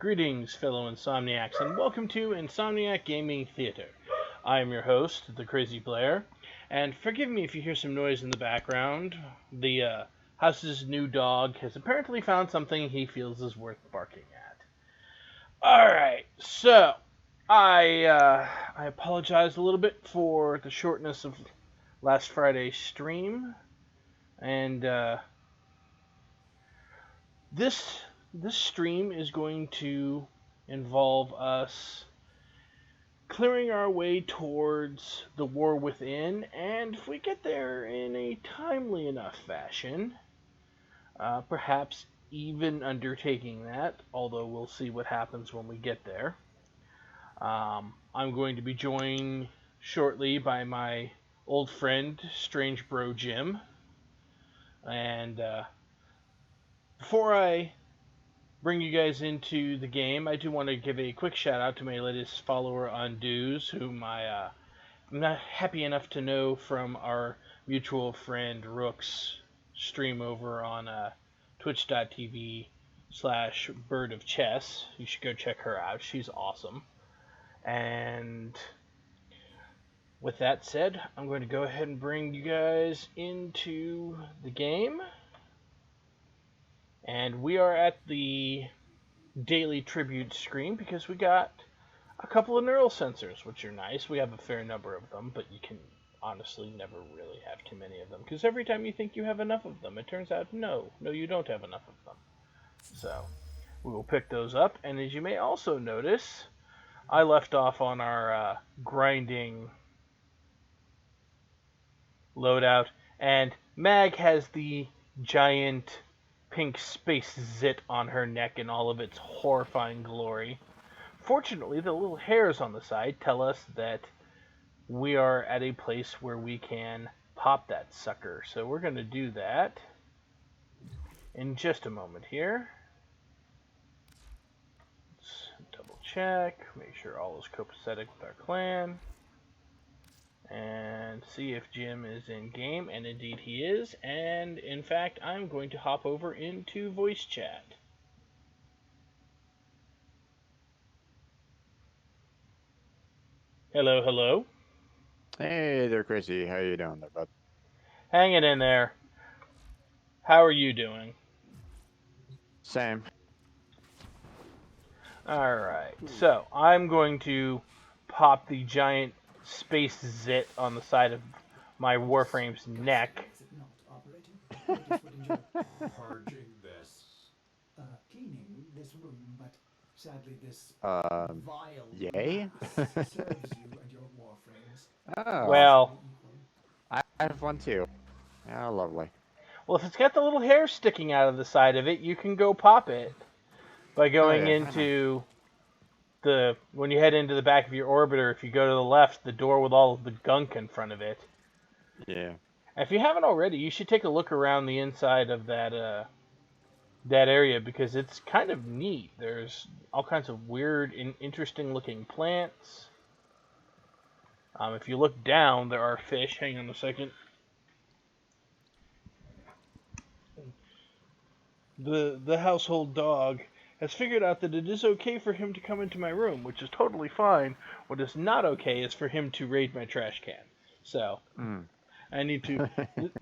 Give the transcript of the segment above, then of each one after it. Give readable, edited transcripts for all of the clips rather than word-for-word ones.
Greetings, fellow Insomniacs, and welcome to Insomniac Gaming Theater. I am your host, the Crazy Blair, and forgive me if you hear some noise in the background. The house's new dog has apparently found something he feels is worth barking at. Alright, so I apologize a little bit for the shortness of last Friday's stream, and this stream is going to involve us clearing our way towards the war within, and if we get there in a timely enough fashion, perhaps even undertaking that, although we'll see what happens when we get there. I'm going to be joined shortly by my old friend, Strange Bro Jim, and before I bring you guys into the game, I do want to give a quick shout out to my latest follower on Dues, whom I'm not happy enough to know from our mutual friend Rook's stream over on twitch.tv/Bird of Chess. You should go check her out. She's awesome. And with that said, I'm going to go ahead and bring you guys into the game. And we are at the daily tribute screen because we got a couple of neural sensors, which are nice. We have a fair number of them, but you can honestly never really have too many of them, because every time you think you have enough of them, it turns out no, you don't have enough of them. So we will pick those up, and as you may also notice, I left off on our grinding loadout, and Mag has the giant pink space zit on her neck in all of its horrifying glory. Fortunately, the little hairs on the side tell us that we are at a place where we can pop that sucker. So we're going to do that in just a moment here. Let's double check, make sure all is copacetic with our clan, and see if Jim is in game, and indeed he is, and in fact I'm going to hop over into voice chat. Hello, hello. Hey there, Chrissy. How you doing there, bud? Hanging in there. How are you doing? Same. Alright, so I'm going to pop the giant space zit on the side of my Warframe's neck. Purging this. Cleaning this room, but sadly this vile Yay? serves you and your Warframes. Oh. Well, I have one too. Oh, lovely. well, if it's got the little hair sticking out of the side of it, you can go pop it by going into when you head into the back of your orbiter. If you go to the left, the door with all of the gunk in front of it. Yeah. If you haven't already, you should take a look around the inside of that area, because it's kind of neat. There's all kinds of weird and interesting looking plants. If you look down, there are fish. Hang on a second. The household dog has figured out that it is okay for him to come into my room, which is totally fine. What is not okay is for him to raid my trash can. So, I need to...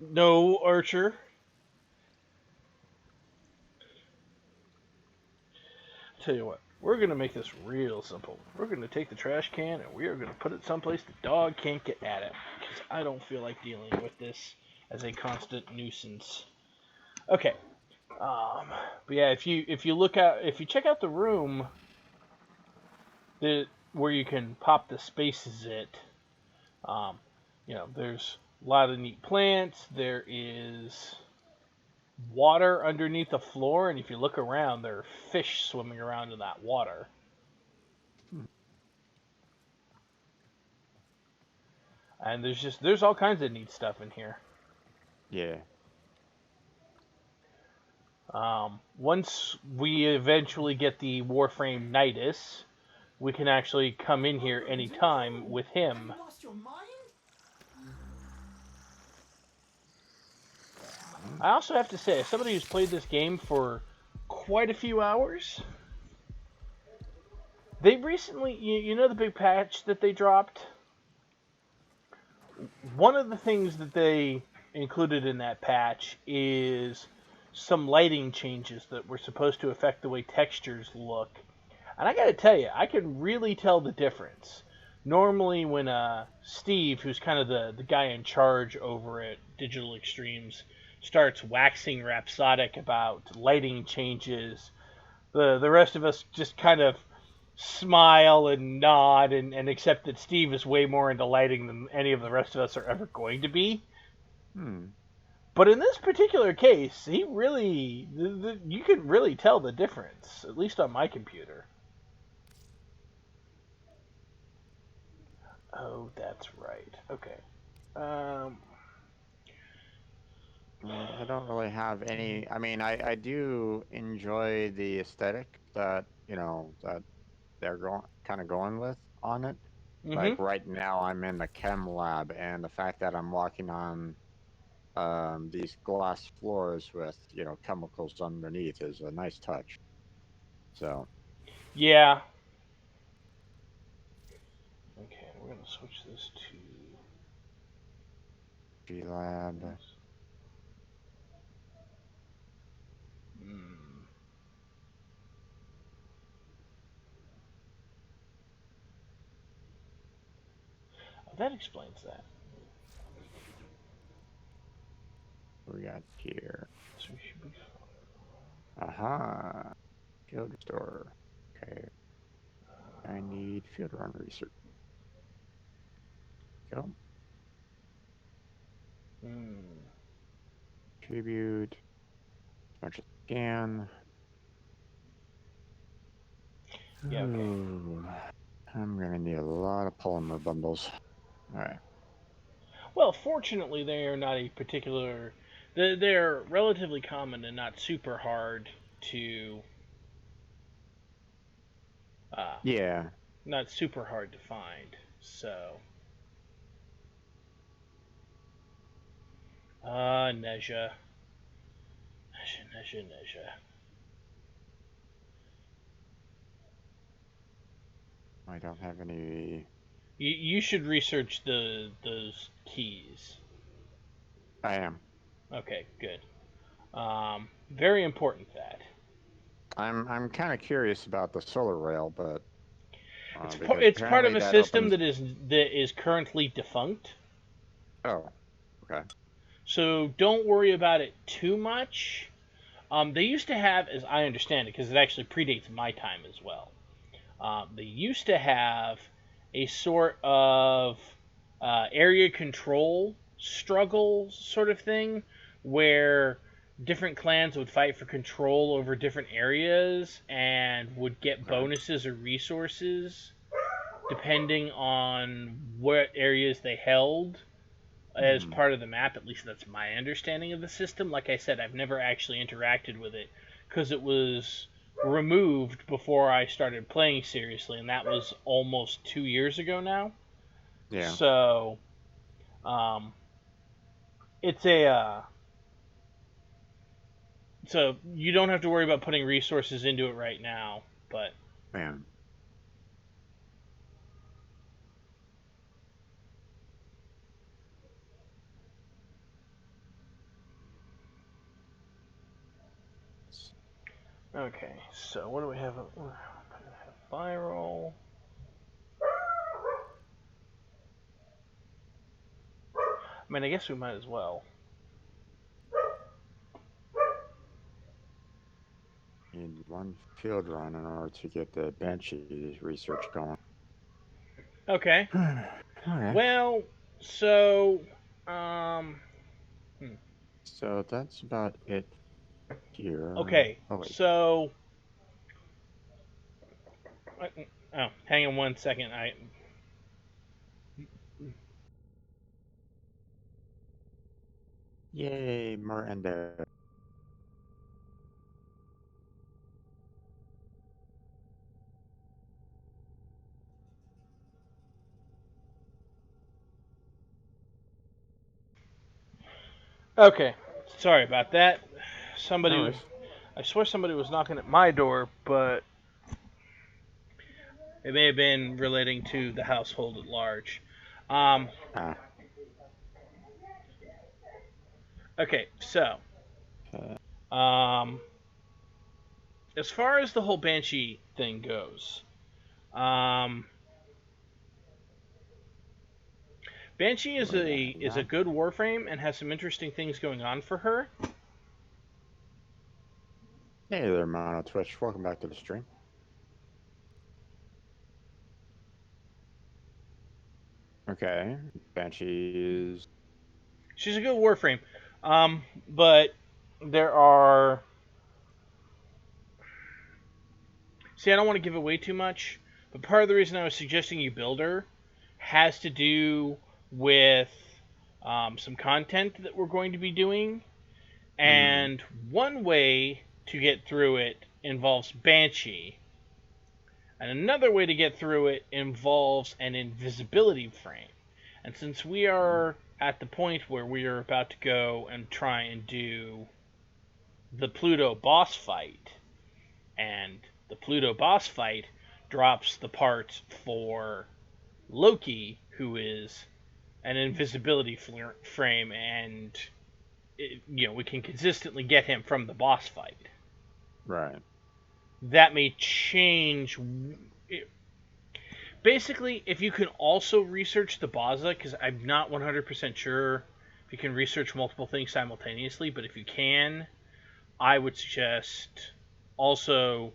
No, Archer. Tell you what, we're going to make this real simple. We're going to take the trash can and we are going to put it someplace the dog can't get at it, because I don't feel like dealing with this as a constant nuisance. Okay. But yeah, if you check out the room where you can pop the space zit, there's a lot of neat plants. There is water underneath the floor, and if you look around, there are fish swimming around in that water. And there's all kinds of neat stuff in here. Yeah. Once we eventually get the Warframe Nidus, we can actually come in here anytime with him. I also have to say, as somebody who's played this game for quite a few hours, They recently, you know the big patch that they dropped? One of the things that they included in that patch is some lighting changes that were supposed to affect the way textures look. And I gotta tell you, I can really tell the difference. Normally, when Steve, who's kind of the guy in charge over at Digital Extremes, starts waxing rhapsodic about lighting changes, the rest of us just kind of smile and nod and accept that Steve is way more into lighting than any of the rest of us are ever going to be. Hmm. But in this particular case, he really, you can really tell the difference, at least on my computer. Oh, that's right. Okay. Um, I don't really have any. I mean, I do enjoy the aesthetic that that they're going with on it. mm-hmm. Like right now, I'm in the chem lab, and the fact that I'm walking on these glass floors with chemicals underneath is a nice touch. So Yeah. Okay, we're gonna switch this to. G lab. Hmm. Oh, that explains that. We got here. So we should be Aha. Field store. Okay. I need field run research. Go. fine. Hmm. Tribute. Bunch of scan. Yeah. Okay. Ooh, I'm gonna need a lot of polymer bundles. All right. Well, fortunately, they are not a particular. They're relatively common and not super hard to. Yeah. Not super hard to find. So. Neja. Neja. I don't have any. You should research those keys. I am. Okay, good. Very important that. I'm kind of curious about the solar rail, but because It's part apparently of a that system opens. that is currently defunct. Oh. Okay. So don't worry about it too much. They used to have, as I understand it, because it actually predates my time as well. They used to have a sort of area control struggle sort of thing where different clans would fight for control over different areas and would get Okay. bonuses or resources depending on what areas they held as Hmm. part of the map. At least that's my understanding of the system. Like I said, I've never actually interacted with it because it was removed before I started playing seriously, and that was almost 2 years ago now. Yeah. So, um, it's a so you don't have to worry about putting resources into it right now. But Man. okay, so what do we have? Viral. I mean, I guess we might as well. Need one field run in order to get the Banshee research going. Okay. Okay. Well, so um, So that's about it here. okay, Oh wait. so oh, hang on 1 second. Yay, Miranda. Okay, sorry about that. No Somebody, worries. I swear somebody was knocking at my door, but It may have been relating to the household at large. Um, Ah, okay, so okay. um, as far as the whole Banshee thing goes, um, Banshee is a That. good Warframe and has some interesting things going on for her. Hey there, Mono Twitch. Welcome back to the stream. Okay, Banshees. She's a good Warframe, but there are. See, I don't want to give away too much, but part of the reason I was suggesting you build her has to do with some content that we're going to be doing. Mm-hmm. And one way to get through it involves Banshee, and another way to get through it involves an invisibility frame. And since we are at the point where we are about to go and try and do the Pluto boss fight, and the Pluto boss fight drops the parts for Loki, who is an invisibility frame, and we can consistently get him from the boss fight. Right. That may change. Basically, if you can also research the Baza, because I'm not 100% sure if you can research multiple things simultaneously, but if you can, I would suggest also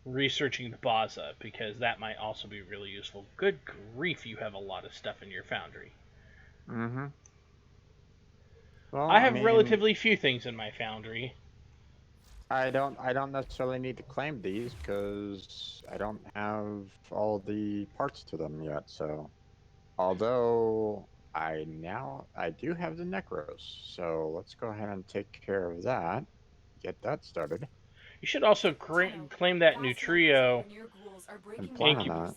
researching the Baza, because that might also be really useful. Good grief, you have a lot of stuff in your foundry. Mm-hmm. Well, I I have mean, relatively few things in my foundry. I don't necessarily need to claim these because I don't have all the parts to them yet. So, although I do have the Necros, so let's go ahead and take care of that. Get that started. You should also claim that new trio. And plan on Incub- that.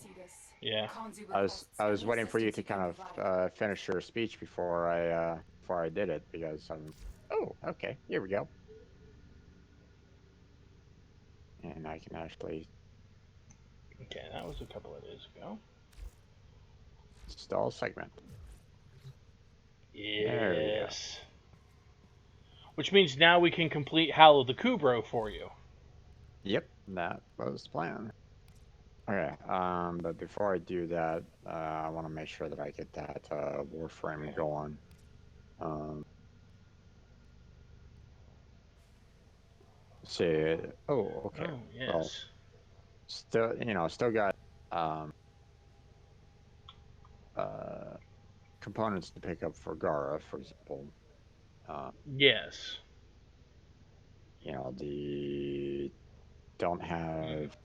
yeah. I was waiting for you to kind of finish your speech before I did it because I'm. Oh, okay. Here we go. And I can actually Okay, that was a couple of days ago. stall segment. There we go. Yes. Which means now we can complete Hallow the Kubro for you. Yep, that was the plan. Okay, but before I do that, I want to make sure that I get that Warframe going. See, oh, okay. Oh, Well, yes. still got components to pick up for Gara, for example. Yes. The don't have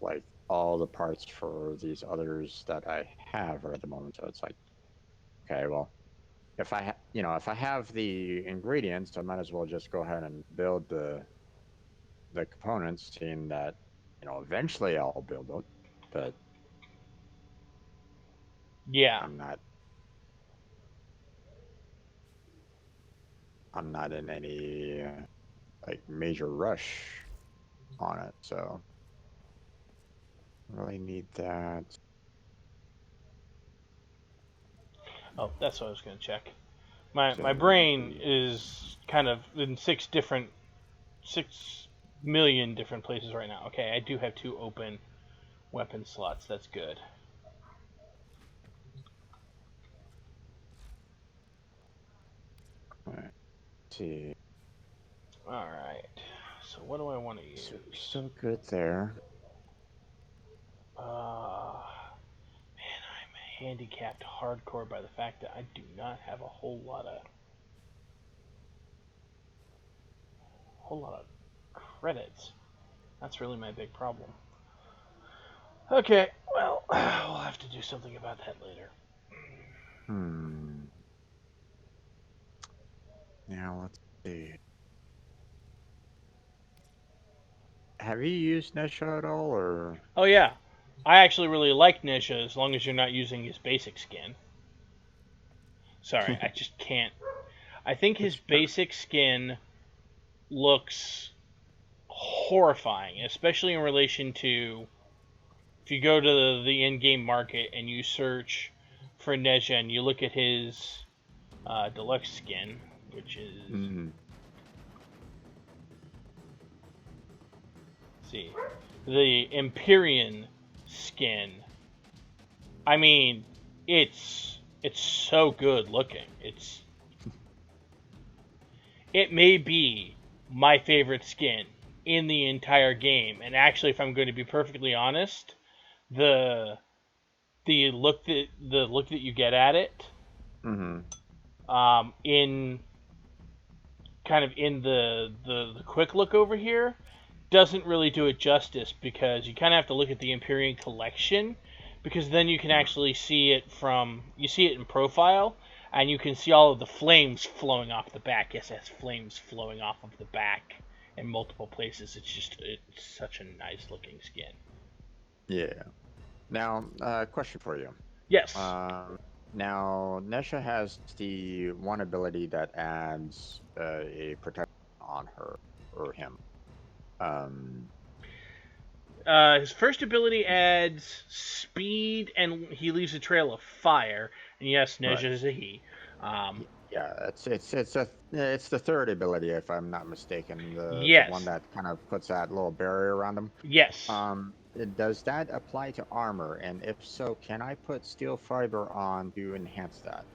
like all the parts for these others that I have right at the moment. So it's like, okay, well, if I have the ingredients, I might as well just go ahead and build the components, seeing that eventually I'll build it, but Yeah. I'm not in any like major rush on it, so I really need that. Oh, that's what I was going to check. My brain is kind of in 6 million different places right now. Okay, I do have 2 open weapon slots. That's good. All right. See. All right. So what do I want to use? So good there. Man, I'm handicapped hardcore by the fact that I do not have a whole lot of credits. That's really my big problem. Okay, well, we'll have to do something about that later. Now let's see. Have you used Nesha at all, or? Oh yeah, I actually really like Nisha as long as you're not using his basic skin. Sorry, I just can't. I think his basic skin looks horrifying, especially in relation to if you go to the in-game market and you search for Nezha and you look at his deluxe skin, which is see the Empyrean skin. I mean, it's so good looking. It may be my favorite skin in the entire game, and actually, if I'm going to be perfectly honest, the look that you get at it, in kind of in the quick look over here, doesn't really do it justice, because you kind of have to look at the Empyrean collection, because then you can actually see it in profile, and you can see all of the flames flowing off the back. Yes, it has flames flowing off of the back in multiple places. It's such a nice looking skin. Yeah. Now, question for you. Yes. Now, Nesha has the one ability that adds a protection on her or him. His first ability adds speed, and he leaves a trail of fire. And yes, Nezha is a he. Yeah, it's the third ability, if I'm not mistaken. Yes. The one that kind of puts that little barrier around him. Yes. Does that apply to armor? And if so, can I put steel fiber on to enhance that?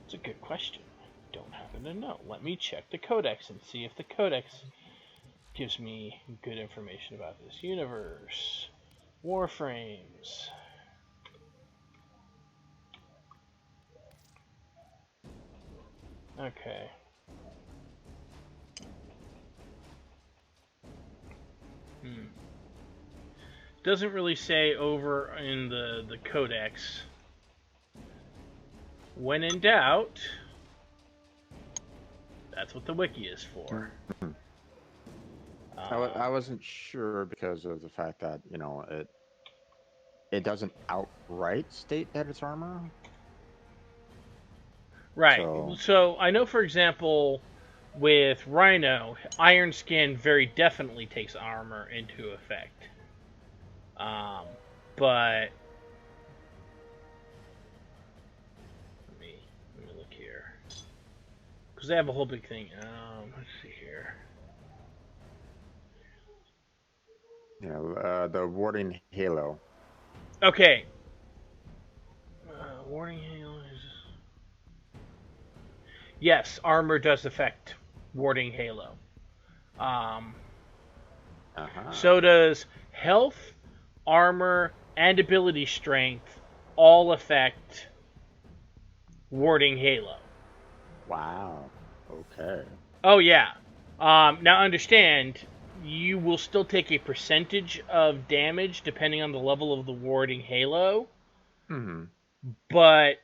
It's a good question. I don't happen to know. Let me check the codex and see if the codex gives me good information about this universe. Warframes. Okay. Doesn't really say over in the codex. When in doubt, that's what the wiki is for. I wasn't sure because of the fact that, it doesn't outright state that it's armor. Right. So I know, for example, with Rhino, Iron Skin very definitely takes armor into effect. But let me look here, because they have a whole big thing. Let's see here. Yeah, the warding halo. Okay. Warding halo is... Yes, armor does affect warding halo. So does health, armor, and ability strength all affect warding halo. Wow. Okay. Oh, yeah. Now understand, you will still take a percentage of damage depending on the level of the warding halo. But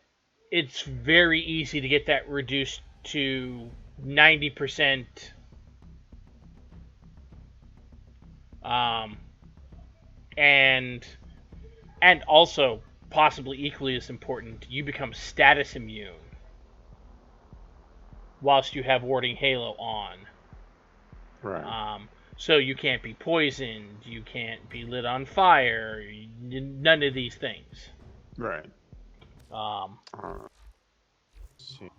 it's very easy to get that reduced to 90%. And also, possibly equally as important, you become status immune whilst you have warding halo on. Right. So you can't be poisoned, you can't be lit on fire, none of these things. Right. Let's see.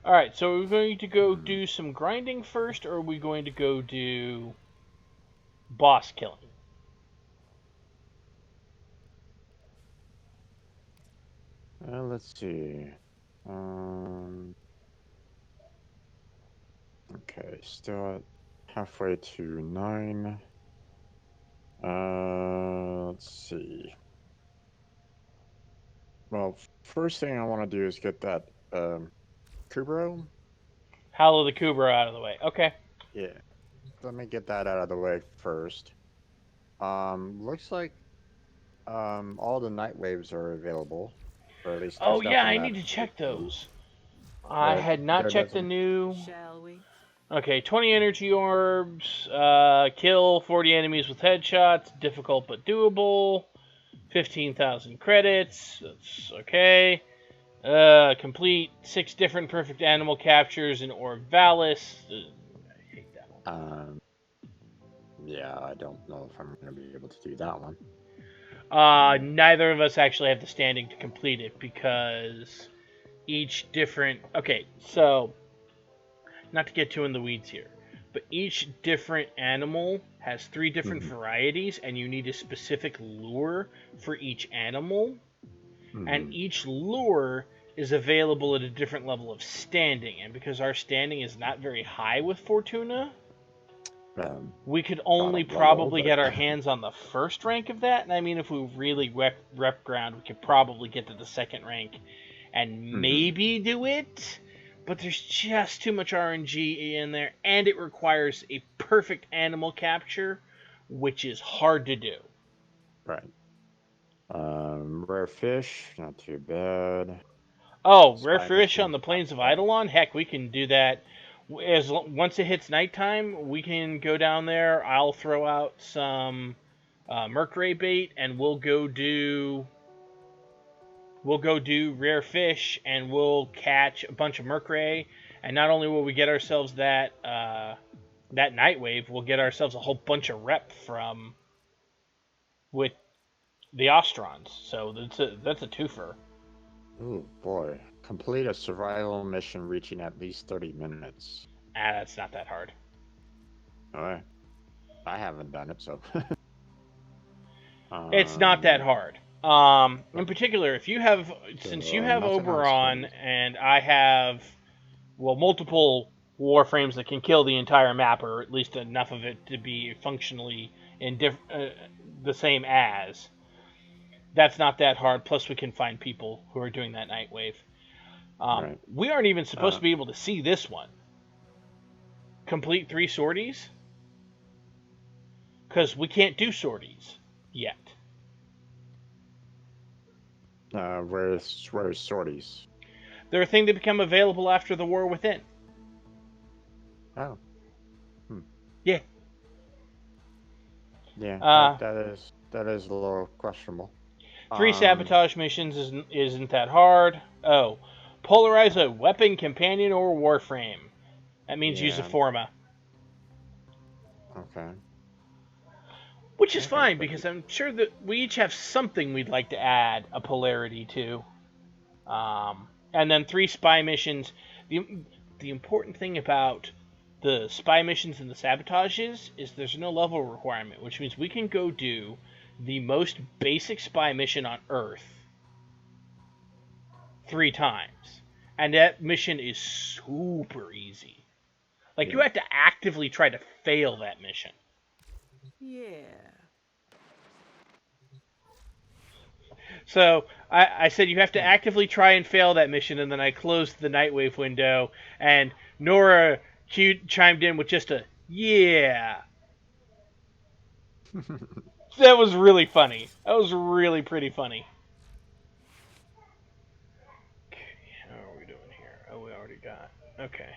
Alright, so are we going to go do some grinding first, or are we going to go do boss killing? Let's see. Okay, still at halfway to 9. Let's see. Well, first thing I want to do is get that Kubro. Hallow the Kubro out of the way. Okay. Yeah. Let me get that out of the way first. Looks like all the Nightwaves are available. Or at least oh yeah, I need to check those. I had not checked the new... Shall we? Okay, 20 energy orbs, kill 40 enemies with headshots, difficult but doable, 15,000 credits, that's okay. Complete 6 different perfect animal captures in Orvalis. I hate that one. Yeah, I don't know if I'm going to be able to do that one. Neither of us actually have the standing to complete it because each different... Okay, so, not to get too in the weeds here, but each different animal has 3 different varieties, and you need a specific lure for each animal. And each lure is available at a different level of standing. And because our standing is not very high with Fortuna, we could only probably get our hands on the first rank of that. And I mean, if we really rep ground, we could probably get to the second rank and maybe do it. But there's just too much RNG in there, and it requires a perfect animal capture, which is hard to do. Right. Rare fish, not too bad. Oh, rare fish on the plains of Eidolon? Heck, we can do that. Once it hits nighttime, we can go down there. I'll throw out some Mercray bait, and we'll go do rare fish, and we'll catch a bunch of Mercray. And not only will we get ourselves that Nightwave, we'll get ourselves a whole bunch of rep with the Ostrons. So that's a twofer. Oh boy. Complete a survival mission reaching at least 30 minutes. That's not that hard. Alright. I haven't done it, so. It's not that hard. In particular, since you have Oberon and I have, multiple Warframes that can kill the entire map, or at least enough of it to be functionally the same as, that's not that hard. Plus, we can find people who are doing that Nightwave. Right. We aren't even supposed to be able to see this one. Complete 3 sorties? Because we can't do sorties yet. Where's sorties? They're a thing that become available after the War Within. Oh. Yeah. Yeah, that is a little questionable. 3 sabotage missions isn't that hard. Oh. Polarize a weapon, companion, or warframe. That means use a Forma. Okay. Which is fine, because I'm sure that we each have something we'd like to add a polarity to. And then 3 spy missions. The important thing about the spy missions and the sabotages is there's no level requirement, which means we can go do the most basic spy mission on Earth 3 times. And that mission is super easy. Like, you have to actively try to fail that mission. Yeah. So, I said you have to actively try and fail that mission, and then I closed the Nightwave window, and Nora chimed in with just a, yeah. That was really funny. That was really pretty funny. How are we doing here? Oh, we already got... Okay.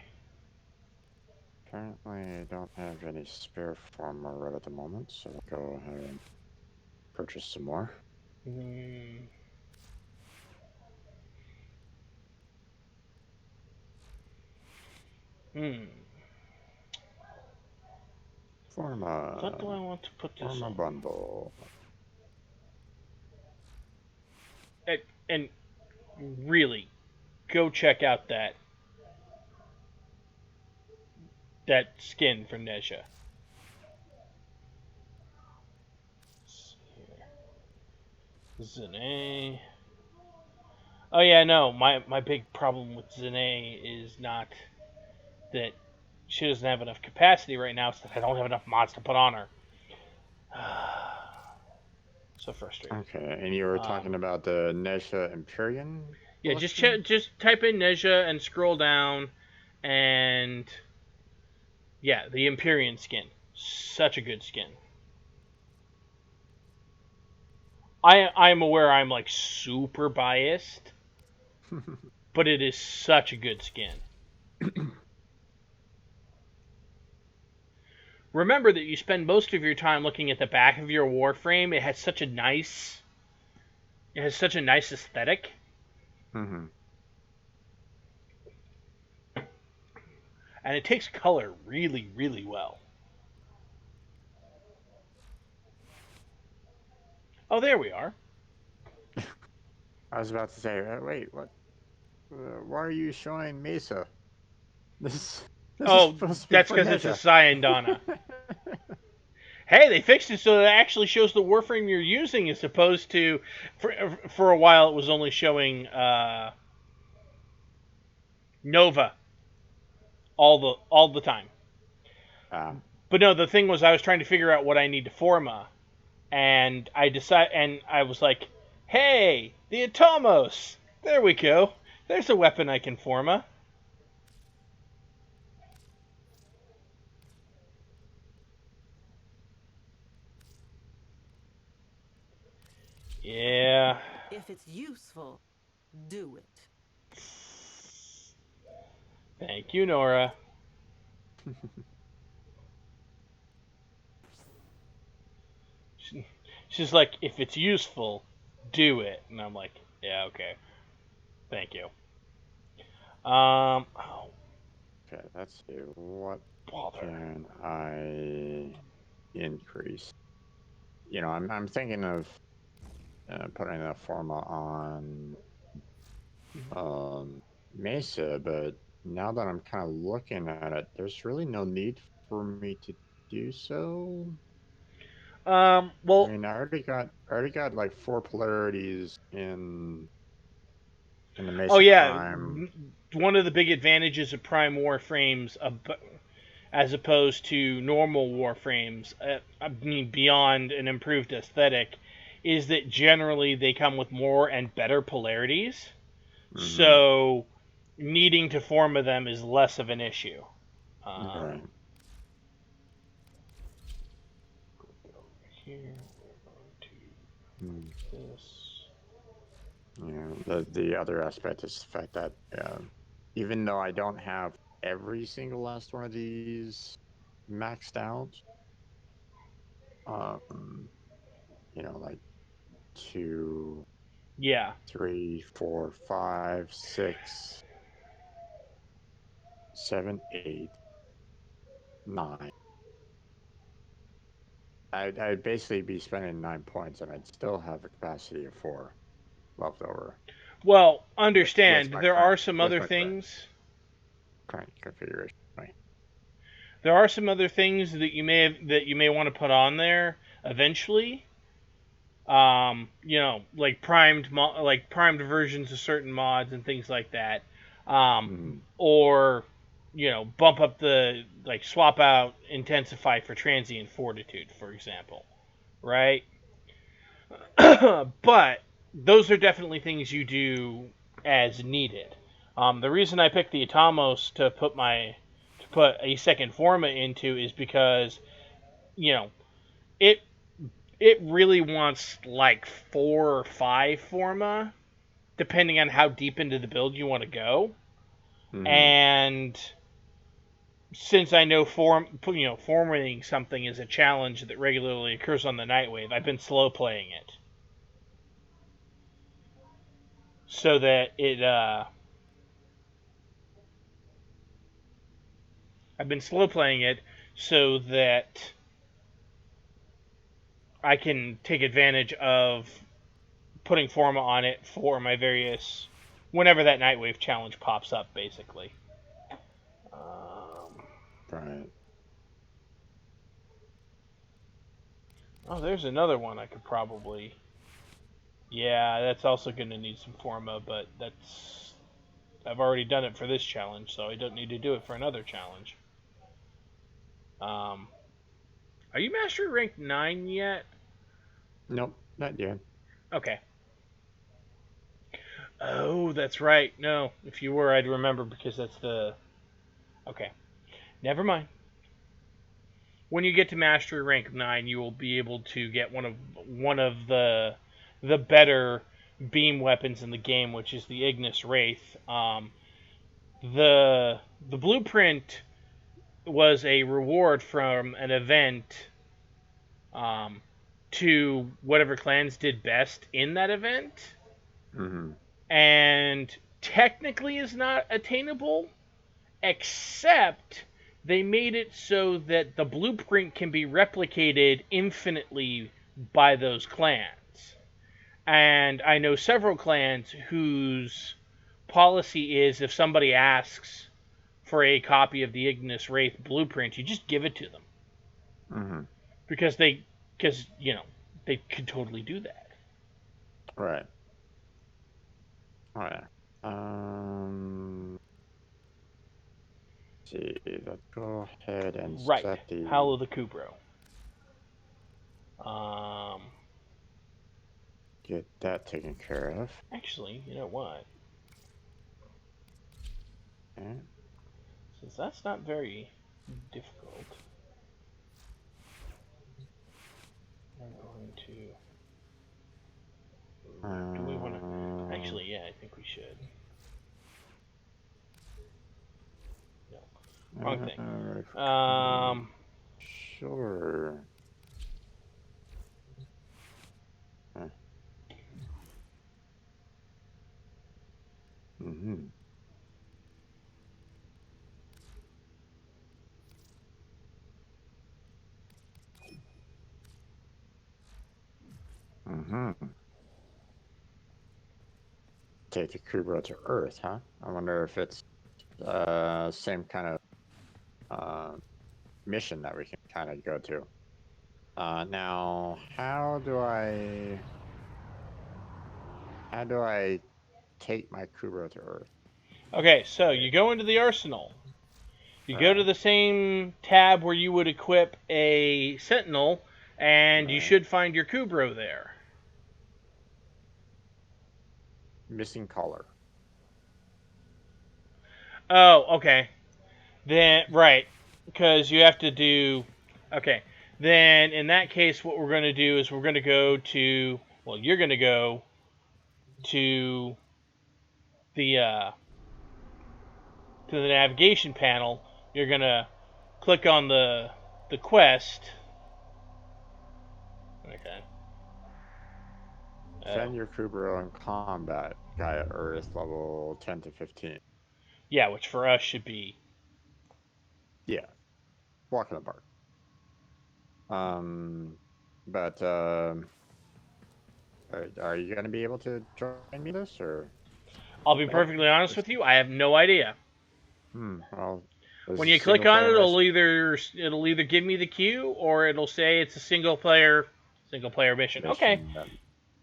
Apparently, I don't have any spare Forma right at the moment, so I'll go ahead and purchase some more. Forma. What do I want to put this Forma on? bundle. And really, go check out that skin from Nezha. Zane. Oh yeah, no. My big problem with Zane is not that she doesn't have enough capacity right now. It's that I don't have enough mods to put on her. So frustrating. Okay, and you were talking about the Nezha Empyrean? Yeah, just type in Nezha and scroll down, and yeah, the Empyrean skin. Such a good skin. I'm aware I'm like super biased, but it is such a good skin. Remember that you spend most of your time looking at the back of your Warframe. It has such a nice aesthetic. Mm-hmm. and it takes color really, really well. Oh, there we are. I was about to say, wait, what? Why are you showing Mesa? This is Oh, supposed to be that's for because it's a Ninja. Cyandana. Hey, they fixed it so that it actually shows the Warframe you're using as opposed to, for a while it was only showing Nova all the time. Ah, But no, the thing was I was trying to figure out what I need to forma, and I was like, hey, the Atomos. There we go. There's a weapon I can forma. Yeah. If it's useful, do it. Thank you, Nora. She's like, if it's useful, do it. And I'm like, yeah, okay. Thank you. Oh, okay, let's see. What bother. can I increase? I'm thinking of putting a forma on Mesa, but now that I'm kind of looking at it, there's really no need for me to do so. I Well, mean, I already got like 4 polarities in the oh Mesa yeah, Prime. one of the big advantages of Prime Warframes, as opposed to normal Warframes, I mean beyond an improved aesthetic, is that generally they come with more and better polarities. Mm-hmm. So needing to forma them is less of an issue. Right. Here we're going to Mm. this. The other aspect is the fact that even though I don't have every single last one of these maxed out, um, like 2, Yeah. 3, 4, 5, 6, 7, 8, 9. I'd basically be spending 9 points, and I'd still have a capacity of 4 left over Well, with understand my there current are some other things. current configuration. Right. There are some other things that you may want to put on there eventually. Like primed versions of certain mods and things like that. Mm. Or bump up swap out intensify for transient fortitude, for example, right? But those are definitely things you do as needed. The reason I picked the Atomos to put a second forma into is because you know it it really wants like 4 or 5 forma, depending on how deep into the build you want to go. Mm-hmm. And since I know formatting something is a challenge that regularly occurs on the Nightwave, I've been slow playing it so that I've been slow playing it so that I can take advantage of putting forma on it for my various whenever that Nightwave challenge pops up, basically. Um, Right. oh, there's another one I could probably. Yeah, that's also going to need some forma, but that's I've already done it for this challenge, so I don't need to do it for another challenge. Um, are you mastery rank 9 yet? Nope, not yet. Okay. Oh, that's right. No, if you were, I'd remember because that's the. Okay. Never mind. When you get to mastery rank 9, you will be able to get one of the better beam weapons in the game, which is the Ignis Wraith. The blueprint was a reward from an event um, to whatever clans did best in that event, Mm-hmm. and technically is not attainable except they made it so that the blueprint can be replicated infinitely by those clans. And I know several clans whose policy is if somebody asks for a copy of the Ignis Wraith blueprint, you just give it to them. Mm-hmm. Because they could totally do that. Right. All right. Let's see. Let's go ahead and Right. set the Howl of the Kubro. Get that taken care of. Actually, you know what? Okay. Since that's not very difficult, I'm going to. Do we want to? Actually, yeah, I think we should. No, wrong thing. Sure. Mm-hmm. Mm-hmm. Take the Kubro to Earth, huh? I wonder if it's same kind of mission that we can kind of go to. Now, how do I take my Kubro to Earth? Okay, so you go into the arsenal. You go to the same tab where you would equip a sentinel, and you should find your Kubro there. Missing color. Oh, okay. Then, right. Because you have to do... Okay. Then, in that case, what we're going to do is we're going to go to... Well, you're going to go to the navigation panel. You're going to click on the quest. Okay. Send your Kubro in combat. Gaia Earth level 10 to 15. Yeah, which for us should be... Yeah. Walk in the park. But are you going to be able to join me this, or? I'll be perfectly honest with you, I have no idea. Well, when you click on it, it'll either give me the queue or it'll say it's a single player mission. Okay.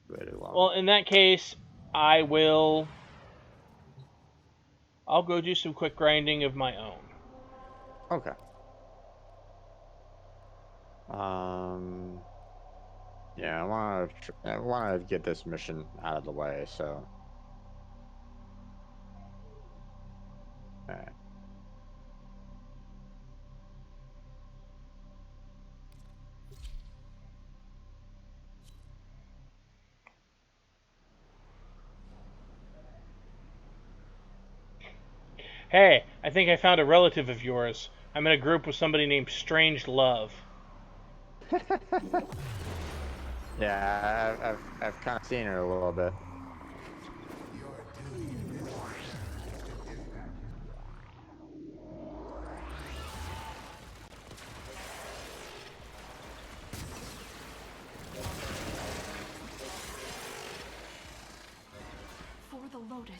Well, in that case, I'll go do some quick grinding of my own. Okay. Yeah, I want to get this mission out of the way, so. Alright. Hey, I think I found a relative of yours. I'm in a group with somebody named Strange Love. Yeah, I've kind of seen it a little bit. For the Lotus.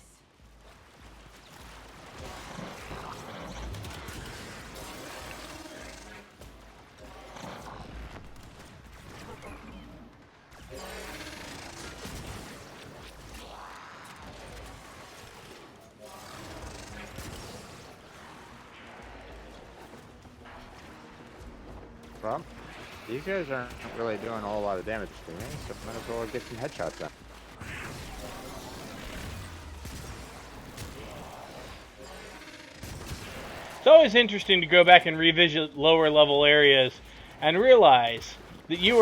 Well, these guys aren't really doing a whole lot of damage to me, so might as well get some headshots then. It's always interesting to go back and revisit lower level areas and realize that you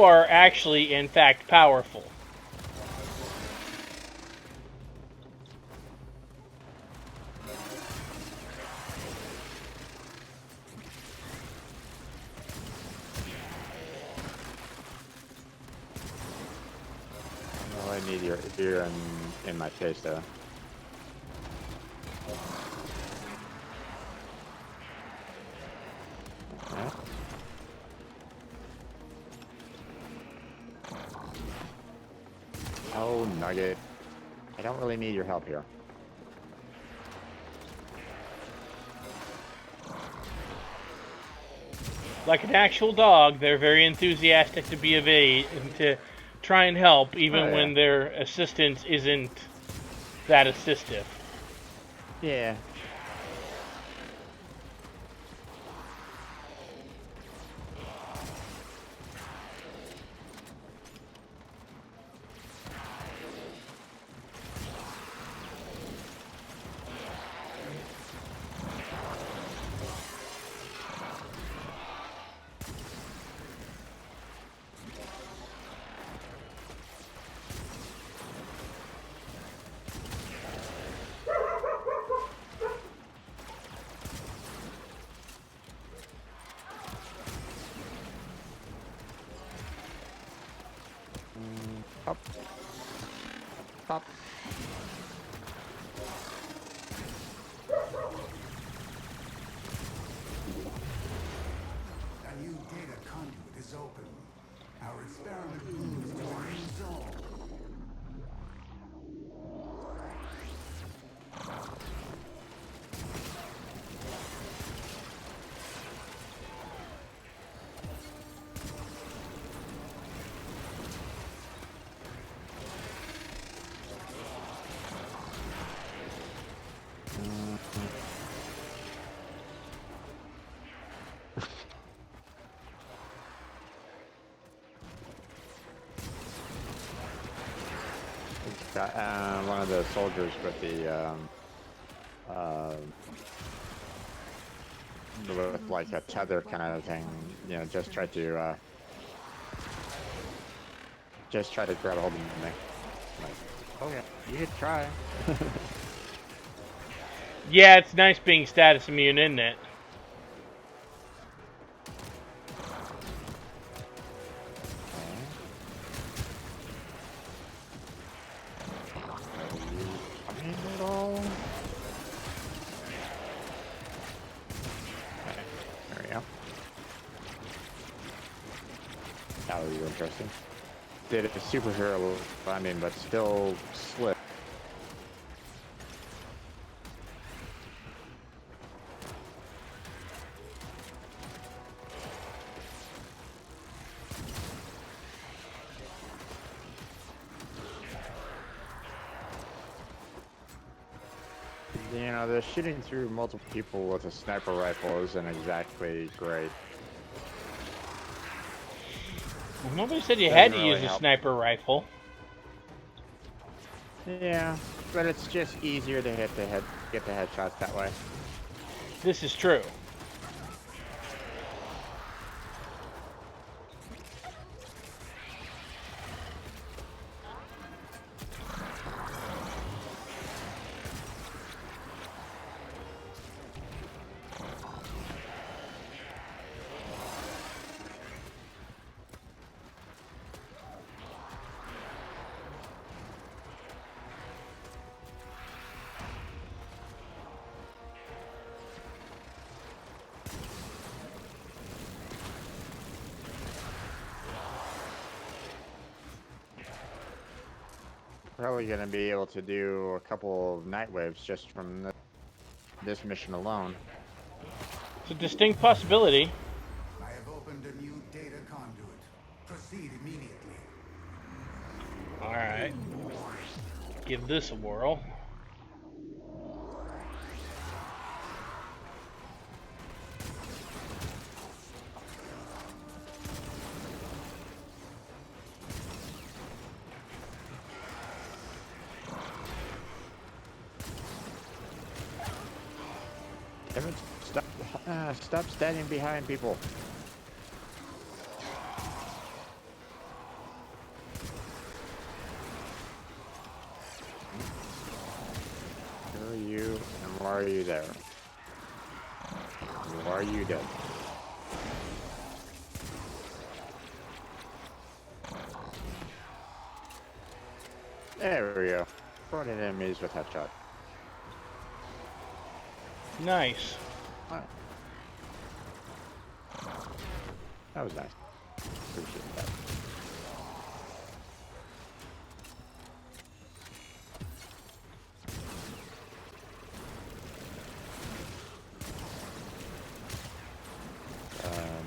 are actually in fact powerful. I need your ear in my face though. Huh? Oh, Nugget. I don't really need your help here. Like an actual dog, they're very enthusiastic to be of aid and to try and help, even when their assistance isn't that assistive. Yeah. Pop. Pop. A new data conduit is open. Our experiment moves to a new zone. Got one of the soldiers with with like a tether kind of thing, you know, just try to grab a hold of me. Like, oh yeah, you could try. Yeah, it's nice being status immune, isn't it? That would be interesting. Did a superhero landing, but still slip. You know, the shooting through multiple people with a sniper rifle isn't exactly great. Well, nobody said you had to Doesn't really use a help. sniper rifle. Yeah, but it's just easier to get the headshots that way. This is true. Probably gonna be able to do a couple of Nightwaves just from this mission alone. It's a distinct possibility. I have opened a new data conduit. Proceed immediately. Alright. Give this a whirl. Damn it, stop standing behind people. Who are you, and why are you there? Why are you dead? There we go. 40 enemies with headshot. Nice. Alright. That was nice. Appreciate that.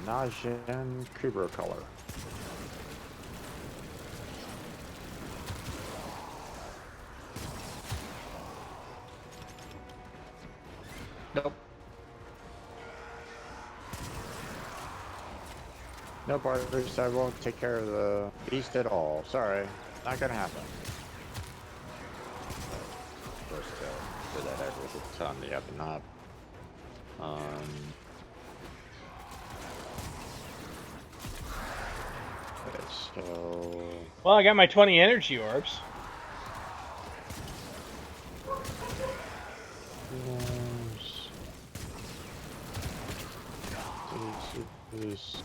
Najin Kubra color. Nope. Nope, artist, I won't take care of the beast at all. Sorry, not gonna happen. Of course, do that every time the up and up. Okay, so... Well, I got my 20 energy orbs. This.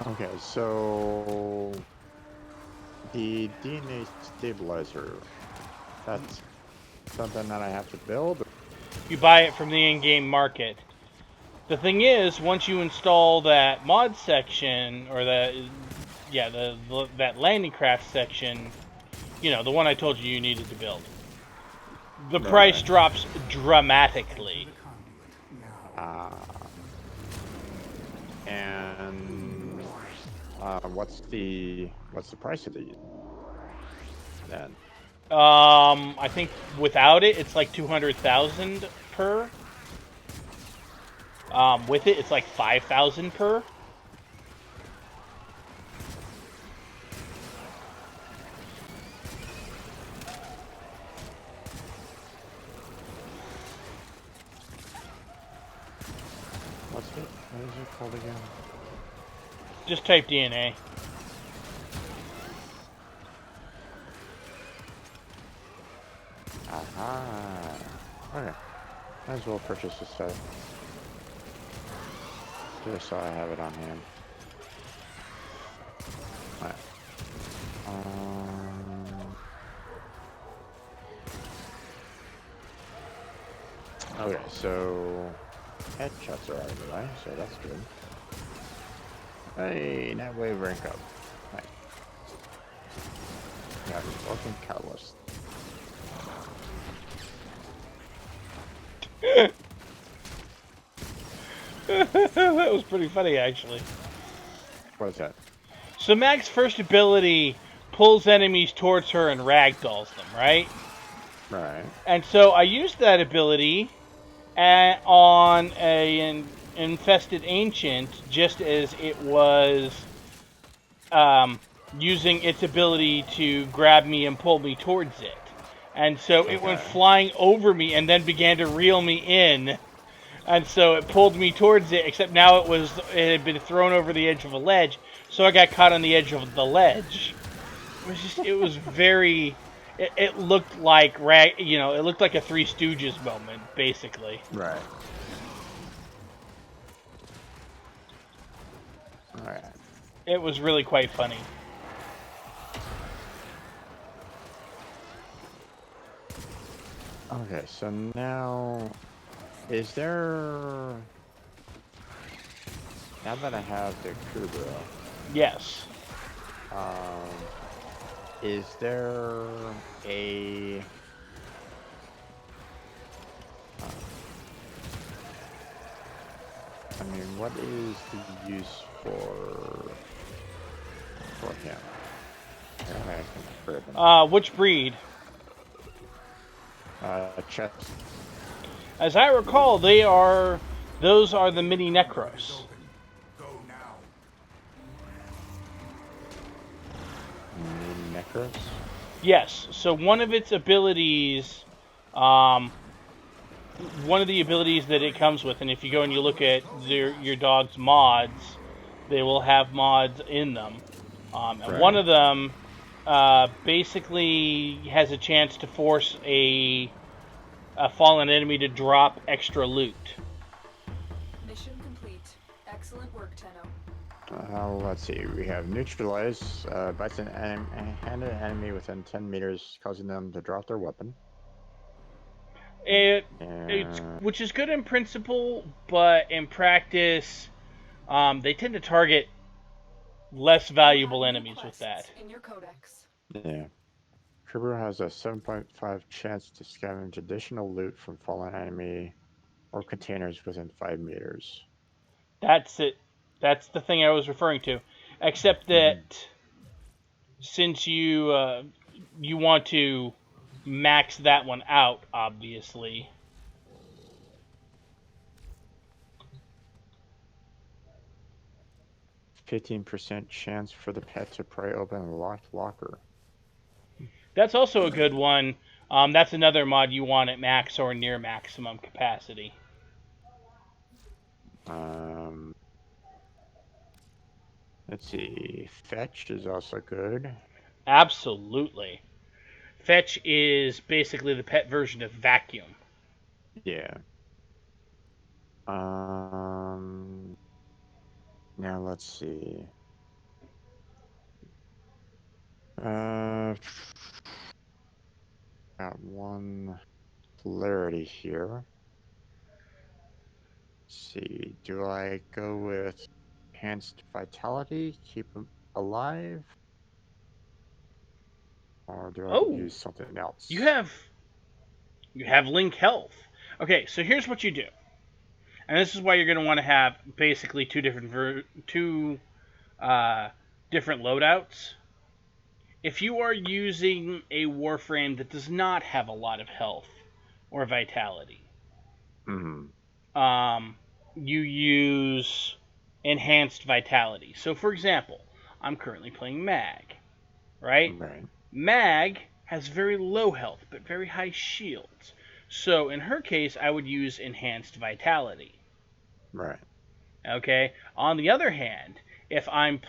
Okay, so the DNA stabilizer, that's something that I have to build? You buy it from the in-game market. The thing is, once you install that mod section, or that landing craft section, you know, the one I told you needed to build, the price drops dramatically. And what's the price of these then? I think without it, it's like 200,000 per. With it, it's like 5,000 per. What is it called again? Just type DNA. Aha. Okay. Might as well purchase this set. Just so I have it on hand. Alright. Okay, so headshots are out of the way, so that's good. Hey, Nightwave rank up. Right. Got a fucking catalyst. That was pretty funny, actually. What is that? So Mag's first ability pulls enemies towards her and ragdolls them, right? Right. And so I used that ability on an infested ancient, just as it was using its ability to grab me and pull me towards it. And so it went flying over me and then began to reel me in. And so it pulled me towards it, except now it had been thrown over the edge of a ledge, so I got caught on the edge of the ledge. It was very, it looked like, it looked like a Three Stooges moment, basically. Right. Alright. It was really quite funny. Okay, so now, is there, now that I have the Kubra, Yes. is there a, I mean, what is the use for him? Which breed? Chest. As I recall, those are the mini Necros. Go now. Necros? Yes, so one of its abilities, one of the abilities that it comes with, and if you go and you look at your dog's mods, they will have mods in them. And one of them basically has a chance to force a a fallen enemy to drop extra loot. Mission complete. Excellent work, Tenno. Let's see. We have neutralize bites an enemy within 10 meters, causing them to drop their weapon. Which is good in principle, but in practice, they tend to target less valuable enemies with that. In your codex. Yeah. Kerber has a 7.5 chance to scavenge additional loot from fallen enemy or containers within 5 meters. That's it. That's the thing I was referring to. Except that since you want to max that one out, obviously. 15% chance for the pet to pry open a locked locker. That's also a good one. That's another mod you want at max or near maximum capacity. Let's see. Fetch is also good. Absolutely. Fetch is basically the pet version of vacuum. Yeah. Now let's see. Got one polarity here. Let's see. Do I go with enhanced vitality, keep them alive? Or do I use something else? You have link health. Okay, so here's what you do. And this is why you're going to want to have basically two different loadouts. If you are using a Warframe that does not have a lot of health or vitality, you use enhanced vitality. So, for example, I'm currently playing Mag, right? Mag has very low health but very high shields. So, in her case, I would use enhanced vitality. Right. Okay. On the other hand, if I'm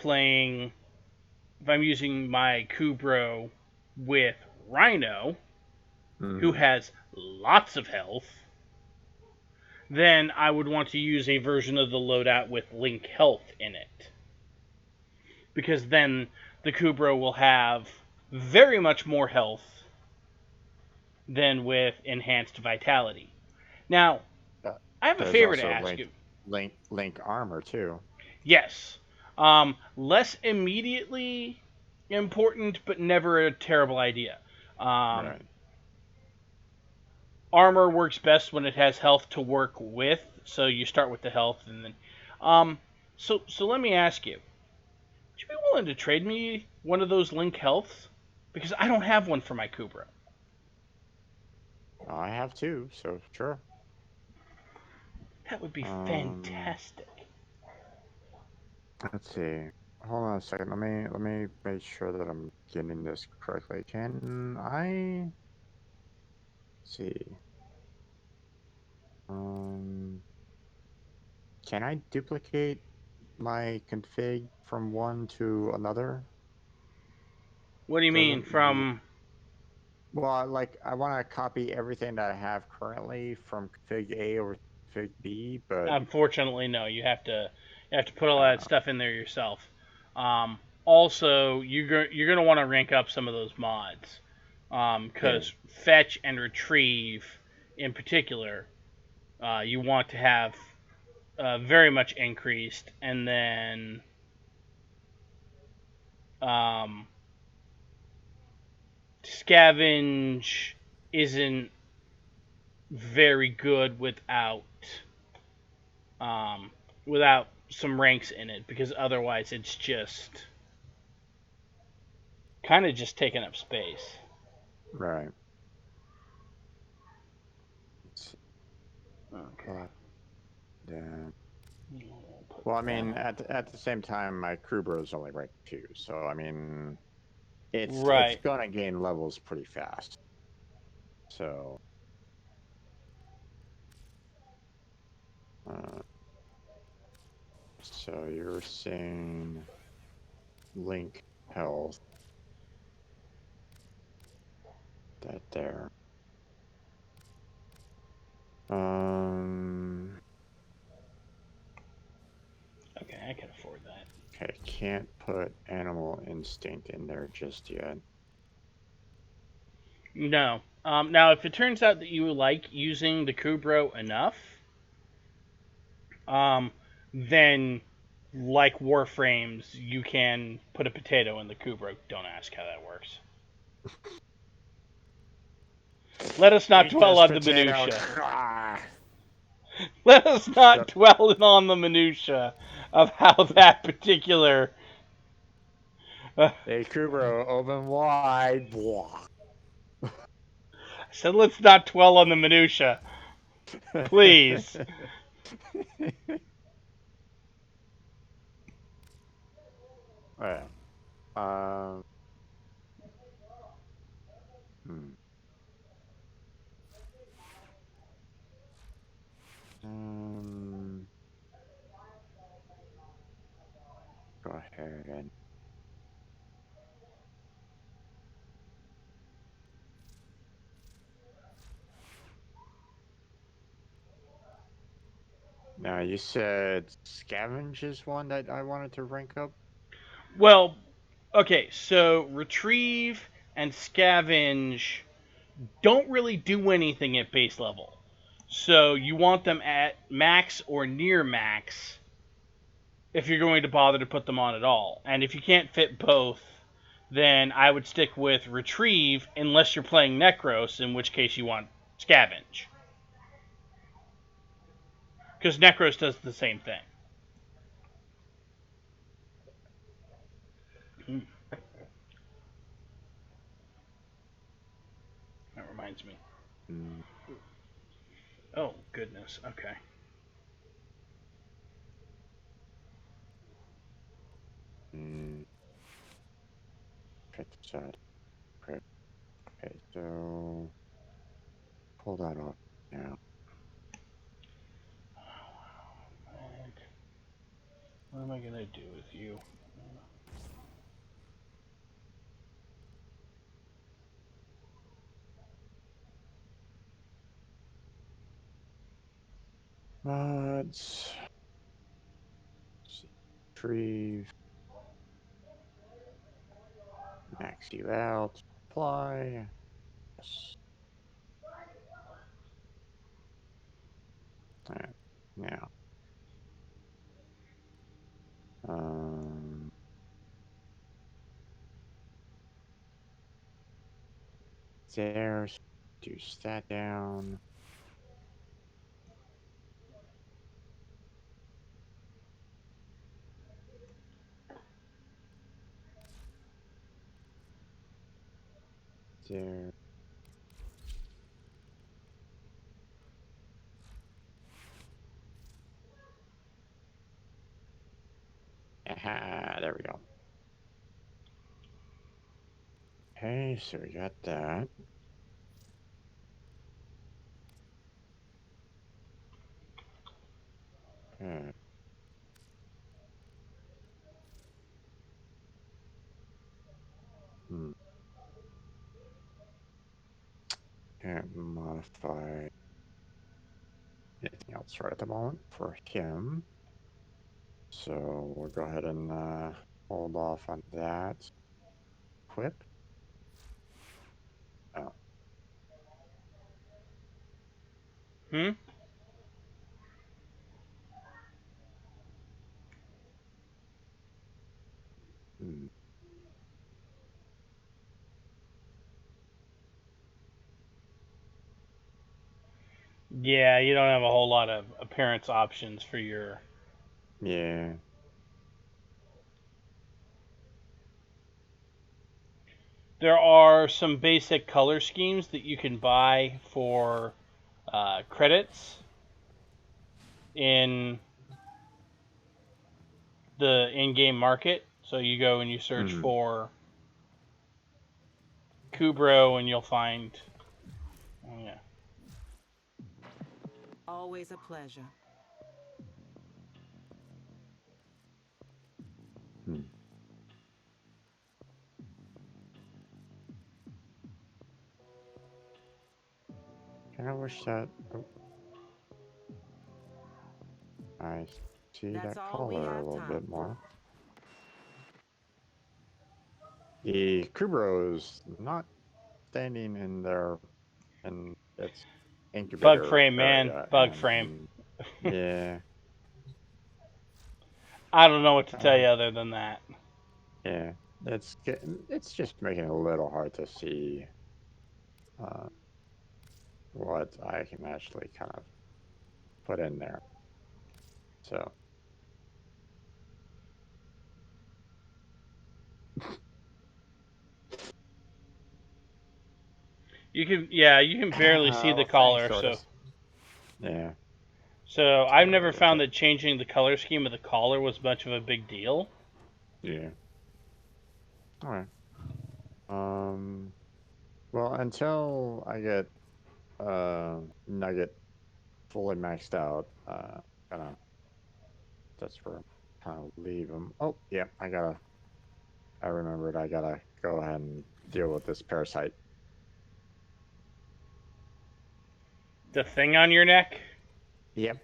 using my Kubro with Rhino, who has lots of health, then I would want to use a version of the loadout with Link Health in it. Because then the Kubro will have very much more health than with Enhanced Vitality. Now, I have a favor to ask you. Link armor, too. Yes. Less immediately important, but never a terrible idea. Right. Armor works best when it has health to work with, so you start with the health and then. So let me ask you: would you be willing to trade me one of those Link Healths? Because I don't have one for my Kubra. I have two, so sure. That would be fantastic. Let's see. Hold on a second. Let me make sure that I'm getting this correctly. Can I see? Can I duplicate my config from one to another? What do you mean from? Well, like I want to copy everything that I have currently from config A over config B, but Unfortunately, no. You have to put all that stuff in there yourself. Also, you're gonna want to rank up some of those mods, because fetch and retrieve, in particular, you want to have very much increased, and then scavenge isn't very good without some ranks in it, because otherwise it's just kind of just taking up space. Right. Okay. Well, I mean, at the same time, my Kubro is only rank 2, so I mean, it's gonna gain levels pretty fast. So, so you're saying Link Health, that there. Okay, I can afford that. Okay, can't put animal instinct in there just yet. No. Now, if it turns out that you like using the Kubro enough, um, then like Warframes, you can put a potato in the Kubro. Don't ask how that works. Let us not Eat dwell this on the potato. minutia. Ah. Let us not Shut. dwell on the minutia of how that particular. Hey, Kubro, open wide. Blah. So let's not dwell on the minutia, please. Yeah. Um. Hmm. Um. Go ahead and. Now you said scavenge is one that I wanted to rank up. Well, okay, so retrieve and scavenge don't really do anything at base level. So you want them at max or near max if you're going to bother to put them on at all. And if you can't fit both, then I would stick with retrieve unless you're playing Necros, in which case you want scavenge. Because Necros does the same thing. That reminds me. Hmm. Oh, goodness. Okay. Hmm. Check this out. Okay. Okay. So pull that off now. What am I going to do with you? Mods. Retrieve. Max you out. Apply. Yes. Alright. Now. Um. There. Reduce that down. There. Aha, there we go. Okay, so we got that. Okay. Hmm. Can't modify anything else right at the moment for him. So we'll go ahead and hold off on that. Equip. Oh. Hmm? Hmm. Yeah, you don't have a whole lot of appearance options for your. Yeah. There are some basic color schemes that you can buy for credits in the in-game market. So you go and you search Hmm. for Kubro, and you'll find. Oh yeah. Always a pleasure. Hmm. Kind of wish that. Oh. I see That's that all we color a have little time bit for. more. The Kubro's not standing in there in its Bug incubator frame, man. area, Bug frame. and yeah, I don't know what to tell uh, you other than that. yeah, it's just making it a little hard to see uh, what I can actually kind of put in there. So You can barely see the oh, thanks, color, so Tortoise. Yeah. I've never So found that changing the color scheme of the collar was much of a big deal. yeah. All right. Well, until I get Nugget fully maxed out, gonna that's where I'm kind of leave him. Oh, yeah, I remembered I gotta go ahead and deal with this parasite. The thing on your neck? Yep.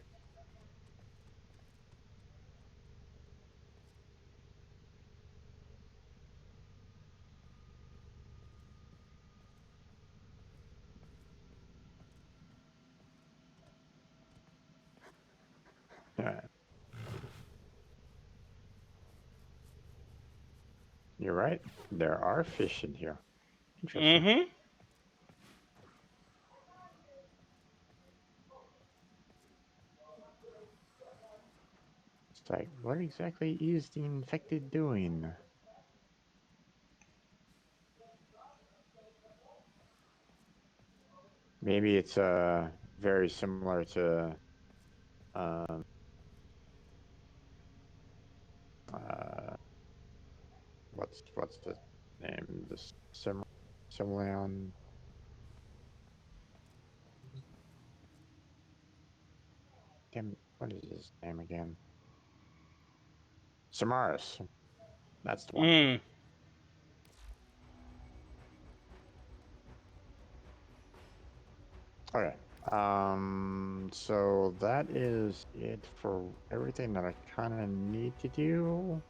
You're right. There are fish in here. Interesting. Mm-hmm. It's like, what exactly is the infected doing? Maybe it's very similar to um uh what's the name? This Simleon. Damn, what is his name again? Samaras. That's the one. Mm. Okay. So that is it for everything that I kind of need to do.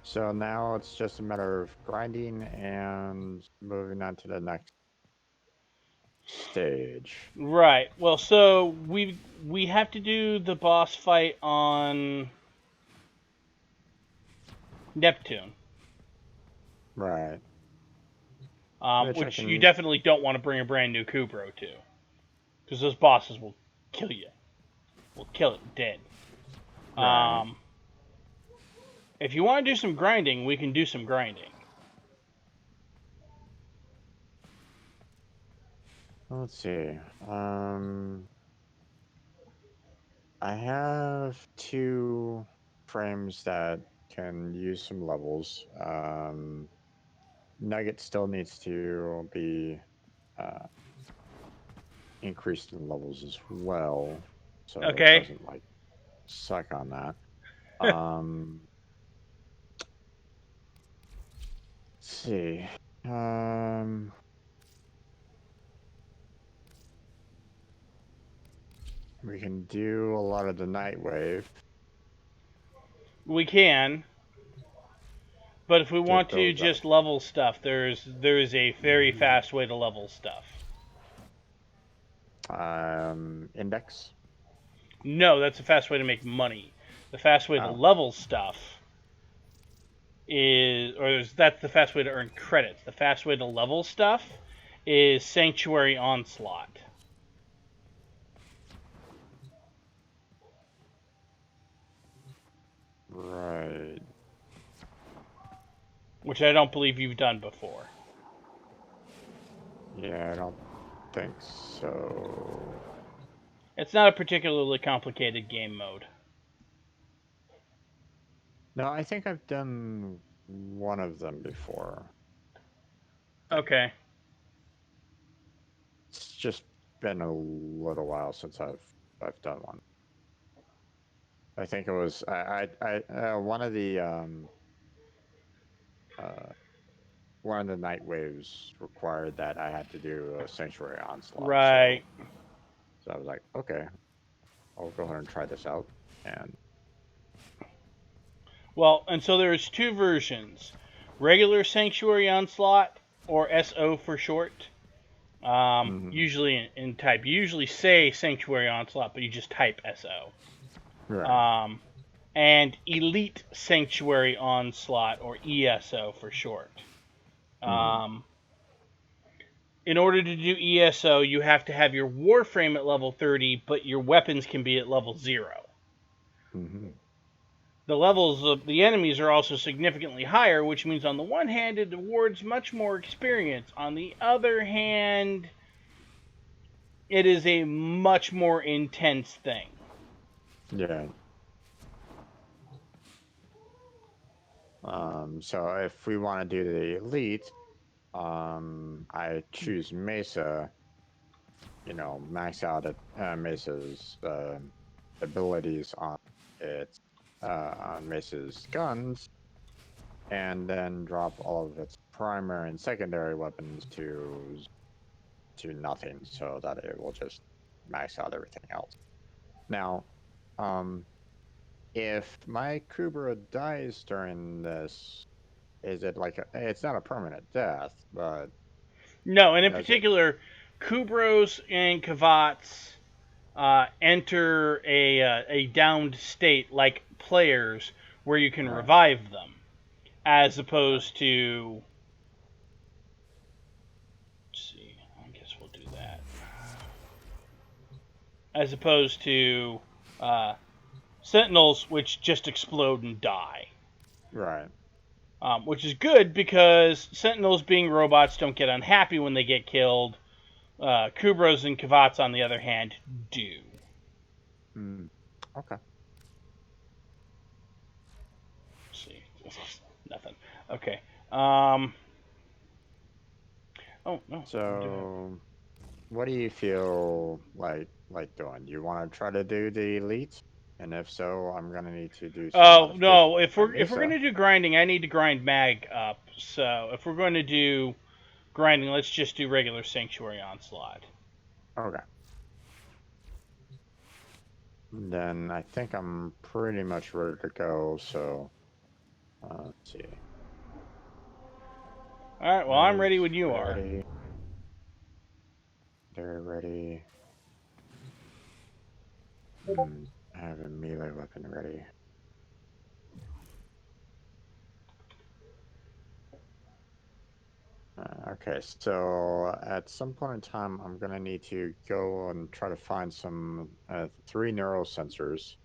So now it's just a matter of grinding and moving on to the next stage. Right. Well, so we have to do the boss fight on Neptune, Right. Which I which you can. definitely don't want to bring a brand new Kubro to, because those bosses will kill you. Will kill it dead. Right. If you want to do some grinding, we can do some grinding. Let's see. I have 2 frames that can use some levels. Nugget still needs to be uh, increased in levels as well, so it Okay. doesn't like suck on that. Let's see. We can do a lot of the Nightwave. We can, but if we Get want to those out. just level stuff, there is a very fast way to level stuff. Index. No, that's a fast way to make money. The fast way to Oh, level stuff that's the fast way to earn credits. The fast way to level stuff is Sanctuary Onslaught, right. which I don't believe you've done before. Yeah, I don't think so. It's not a particularly complicated game mode. No, I think I've done one of them before. Okay. It's just been a little while since I've done one. I think it was one of the night waves required that I had to do a sanctuary onslaught. Right. So I was like, okay. I'll go ahead and try this out. And Well, and so there's two versions. Regular Sanctuary Onslaught, or SO for short. Usually in type. You usually say Sanctuary Onslaught, but you just type SO. right. And Elite Sanctuary Onslaught, or ESO for short. In order to do ESO, you have to have your Warframe at level 30, but your weapons can be at level 0. The levels of the enemies are also significantly higher, which means on the one hand it awards much more experience. On the other hand, it is a much more intense thing. Yeah. So if we want to do the elite, I choose Mesa. You know, max out at Mesa's abilities on its on Mesa's guns, and then drop all of its primary and secondary weapons to nothing, so that it will just max out everything else. Now, if my Kubra dies during this, is it like it's not a permanent death, but No, and in does it? particular, Kubros and Kavats enter a downed state like players where you can Right. revive them, as opposed to... Let's see, I guess we'll do that. As opposed to Sentinels, which just explode and die. Right. Which is good because Sentinels, being robots, don't get unhappy when they get killed. Kubros and Kavats, on the other hand, do. Okay. Let's see. Nothing. Okay. Oh, no. So, what do you feel like doing? You want to try to do the elite? And if so, I'm gonna need to do some Oh, modifications. no. If we're Mesa. going to do grinding, I need to grind Mag up. So, if we're going to do grinding, let's just do regular Sanctuary Onslaught. Okay. Then I think I'm pretty much ready to go. So, let's see. Alright, well, I'm ready when you are. Ready. They're ready. I have a melee weapon ready. Okay, so at some point in time, I'm gonna need to go and try to find some 3 neurosensors,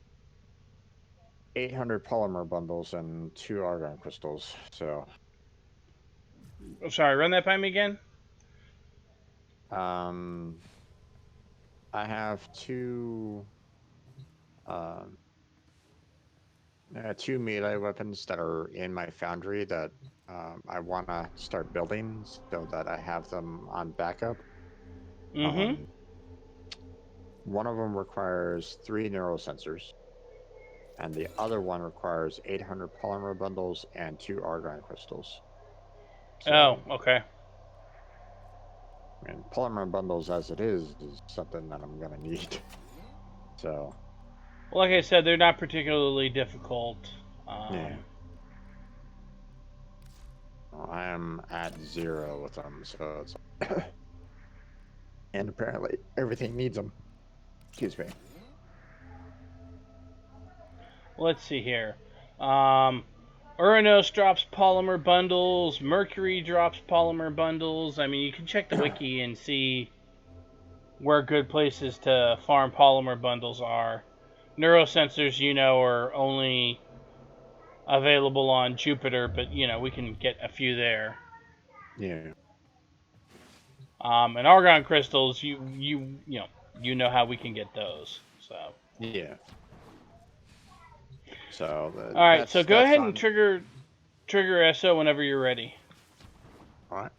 800 polymer bundles, and 2 argon crystals. So, Oh, sorry, run that by me again? I have two melee weapons that are in my foundry that I want to start building so that I have them on backup. One of them requires 3 neurosensors, and the other one requires 800 polymer bundles and 2 argon crystals. So, Oh, okay. I mean, polymer bundles as it is something that I'm going to need. So, Well, like I said, they're not particularly difficult. yeah. Well, I am at 0 with them, so it's... and apparently everything needs them. Excuse me. Let's see here. Uranos drops polymer bundles. Mercury drops polymer bundles. I mean, you can check the wiki and see where good places to farm polymer bundles are. Neurosensors, are only available on Jupiter, but, we can get a few there. Yeah. And argon crystals, you know how we can get those. So. Yeah. So. All right. So go ahead and trigger SO whenever you're ready. All right.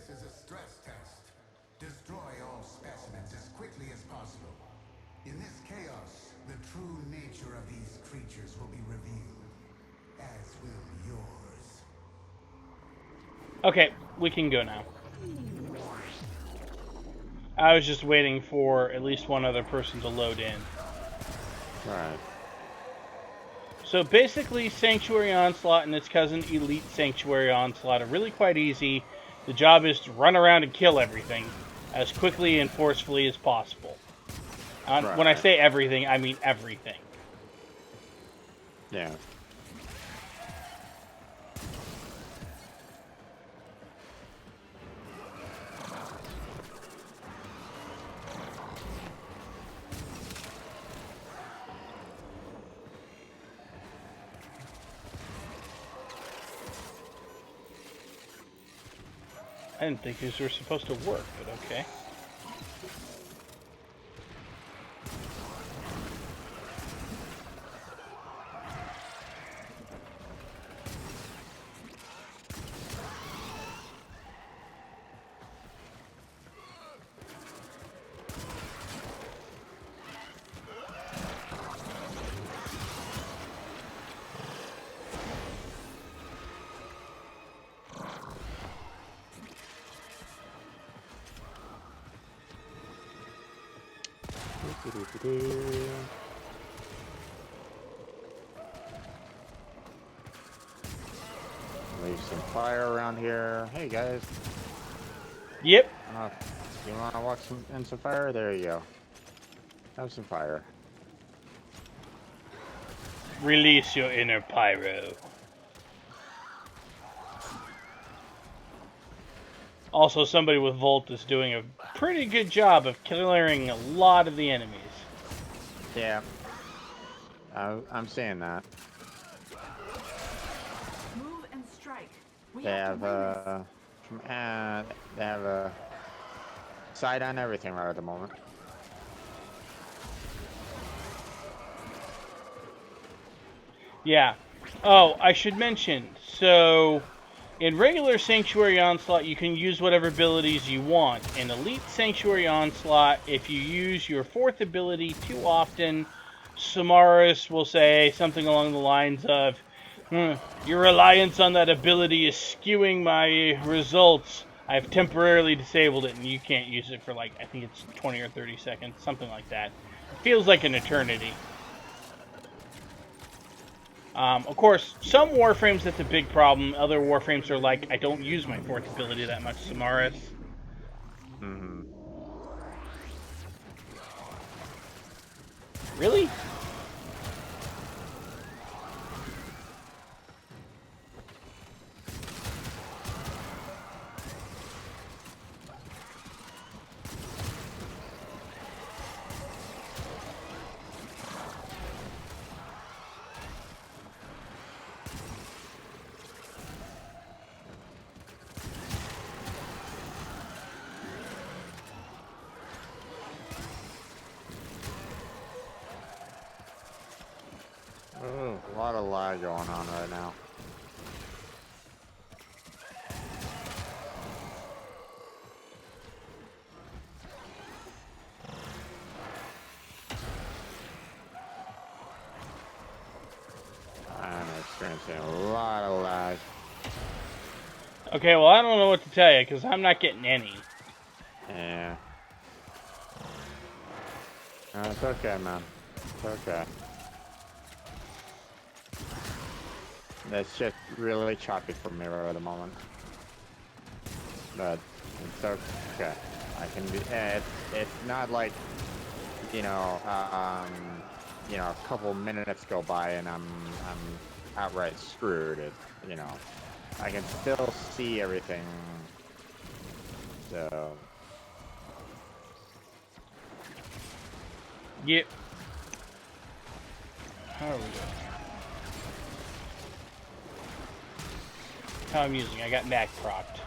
This is a stress test. Destroy all specimens as quickly as possible. In this chaos, the true nature of these creatures will be revealed, as will yours. Okay, we can go now. I was just waiting for at least one other person to load in. Right. So basically, Sanctuary Onslaught and its cousin Elite Sanctuary Onslaught are really quite easy. The job is to run around and kill everything as quickly and forcefully as possible. Right. When I say everything, I mean everything. Yeah. I didn't think these were supposed to work, but okay. Leave some fire around here. Hey guys, Yep. you want to walk in some fire? There you go. Have some fire. Release your inner pyro. Also, somebody with Volt is doing a pretty good job of clearing a lot of the enemies. Yeah. I'm saying that. Move and strike. We They have have to win this. they have a side on everything right at the moment. Yeah. Oh, I should mention, so in regular Sanctuary Onslaught, you can use whatever abilities you want. In Elite Sanctuary Onslaught, if you use your fourth ability too often, Samaras will say something along the lines of, your reliance on that ability is skewing my results. I've temporarily disabled it, and you can't use it for, like, I think it's 20 or 30 seconds, something like that. It feels like an eternity. Of course, some Warframes that's a big problem. Other Warframes are like, I don't use my fourth ability that much, Samaras. Mm-hmm. Really? Oh, a lot of lag going on right now. I'm experiencing a lot of lag. Okay, well, I don't know what to tell you, because I'm not getting any. Yeah. No, it's okay, man. It's okay. It's just really choppy for me right at the moment. But it's okay. I can be. It's not like, you know, a couple minutes go by and I'm outright screwed. I can still see everything. So. Yep. How are we doing? How I'm using, I got mag propped.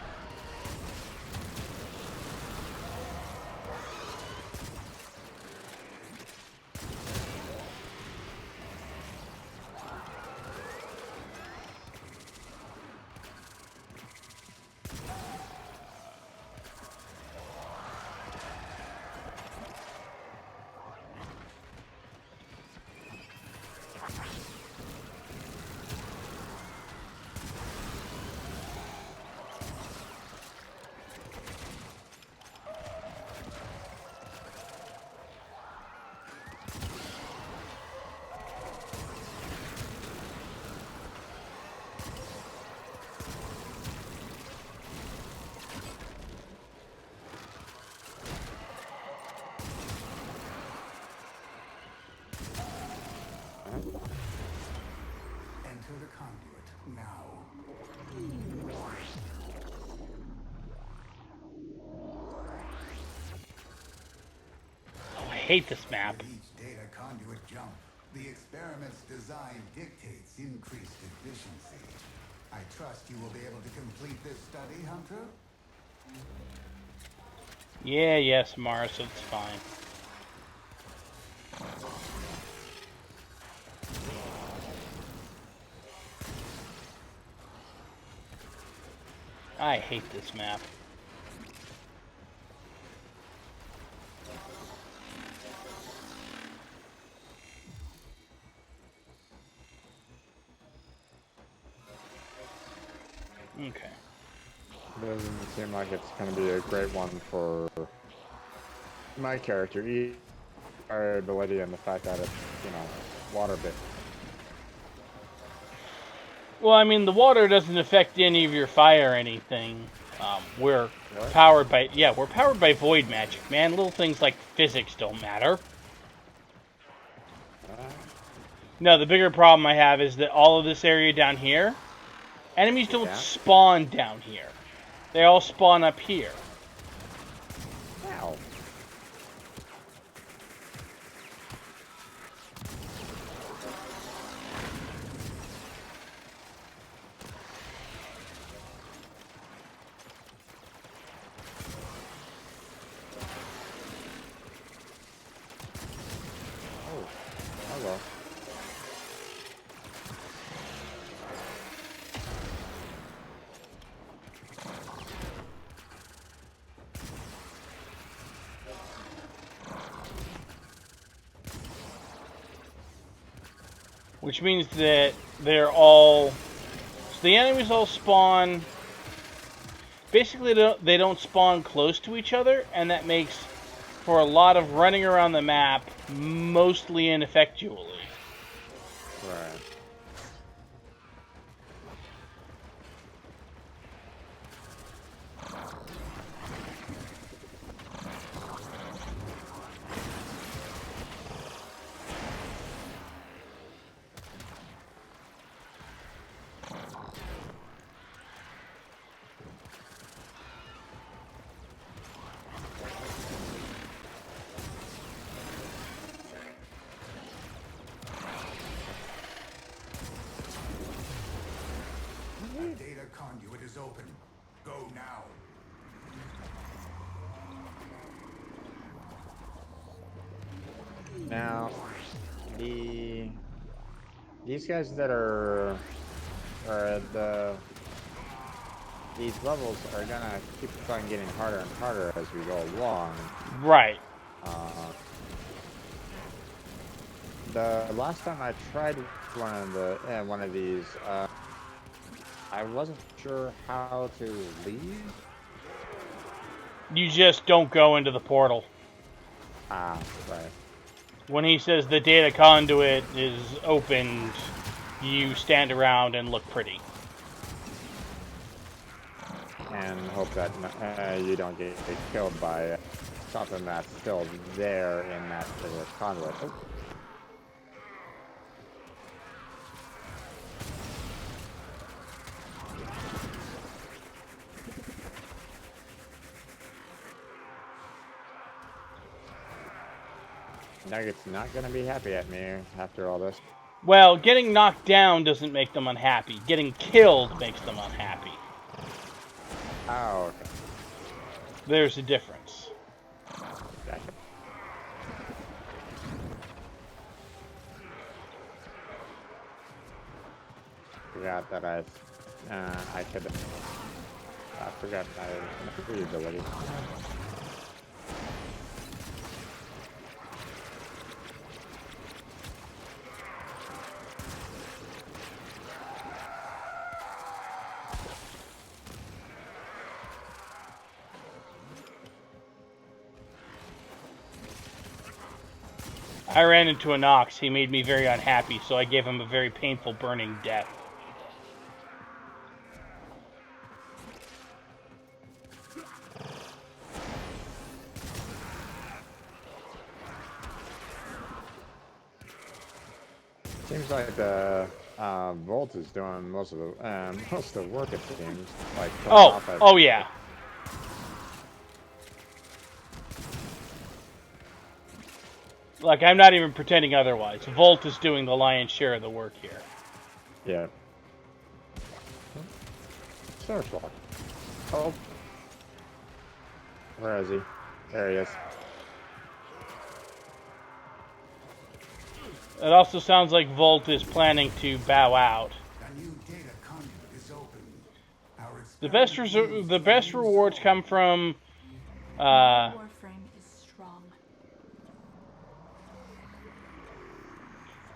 hate this map. With each data conduit jump, the experiment's design dictates increased efficiency. I trust you will be able to complete this study, Hunter? Yeah, yes, Mars, it's fine. I hate this map. Okay. Doesn't seem like it's going to be a great one for my character. Variability and the fact that it's, you know, water-based. Well, I mean, the water doesn't affect any of your fire or anything. We're What? powered by, yeah, we're powered by void magic, man. Little things like physics don't matter. No, the bigger problem I have is that all of this area down here, enemies don't spawn down here. They all spawn up here. Wow. Oh, hello. Which means that they're all... So the enemies all spawn... Basically, they don't spawn close to each other, and that makes for a lot of running around the map, mostly ineffectually. Right. The data conduit is open. Go now. Now, these guys that are these levels are gonna keep on getting harder and harder as we go along. Right. The last time I tried one of these, I wasn't sure how to leave. You just don't go into the portal. Ah, right. When he says the data conduit is opened, you stand around and look pretty. And hope that you don't get killed by something that's still there in that particular conduit. Oh. Nugget's not gonna be happy at me after all this. Well, getting knocked down doesn't make them unhappy. Getting killed makes them unhappy. Oh, okay. There's a difference. Gotcha. Forgot that I could. I forgot my free ability. I ran into an ox. He made me very unhappy, so I gave him a very painful burning death. Seems like the Volt is doing most of the work. It seems like. Oh yeah. Like, I'm not even pretending otherwise. Volt is doing the lion's share of the work here. Yeah. Source walk. Oh. Where is he? There he is. It also sounds like Volt is planning to bow out. A new data conduit is open. Our The best rewards come from My Warframe is strong.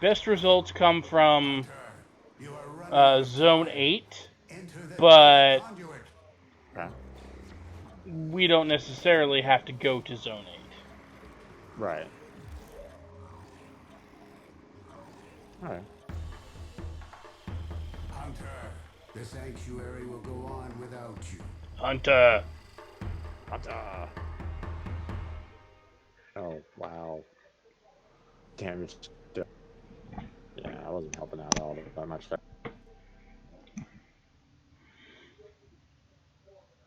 best results come from You are running Zone 8, Enter the but conduit. Okay. we don't necessarily have to go to Zone 8. Right. Alright. Hunter, the sanctuary will go on without you. Hunter! Oh, wow. Damage. Yeah, I wasn't helping out all that much there.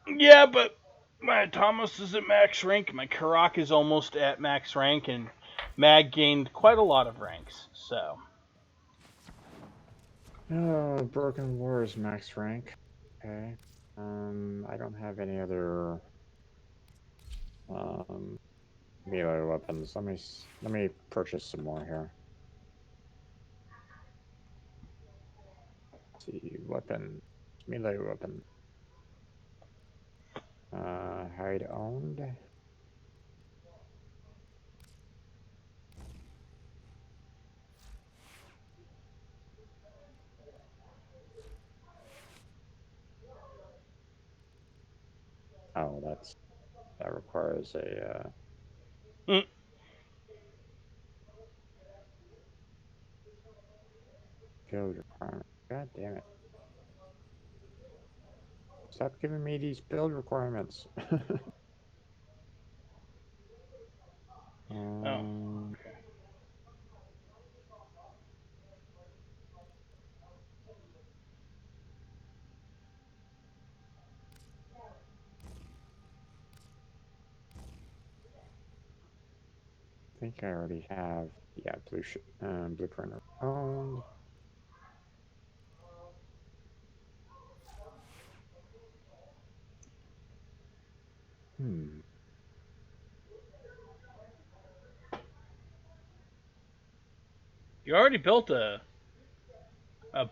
Yeah, but my Thomas is at max rank, my Karak is almost at max rank, and Mag gained quite a lot of ranks, so... Oh, Broken War is max rank. Okay. I don't have any other melee weapons. Let me purchase some more here. Let's see, weapon, melee weapon. Hide owned. Oh, that requires a build requirement. God damn it! Stop giving me these build requirements. Oh. I think I already have, yeah, blueprint owned. You already built a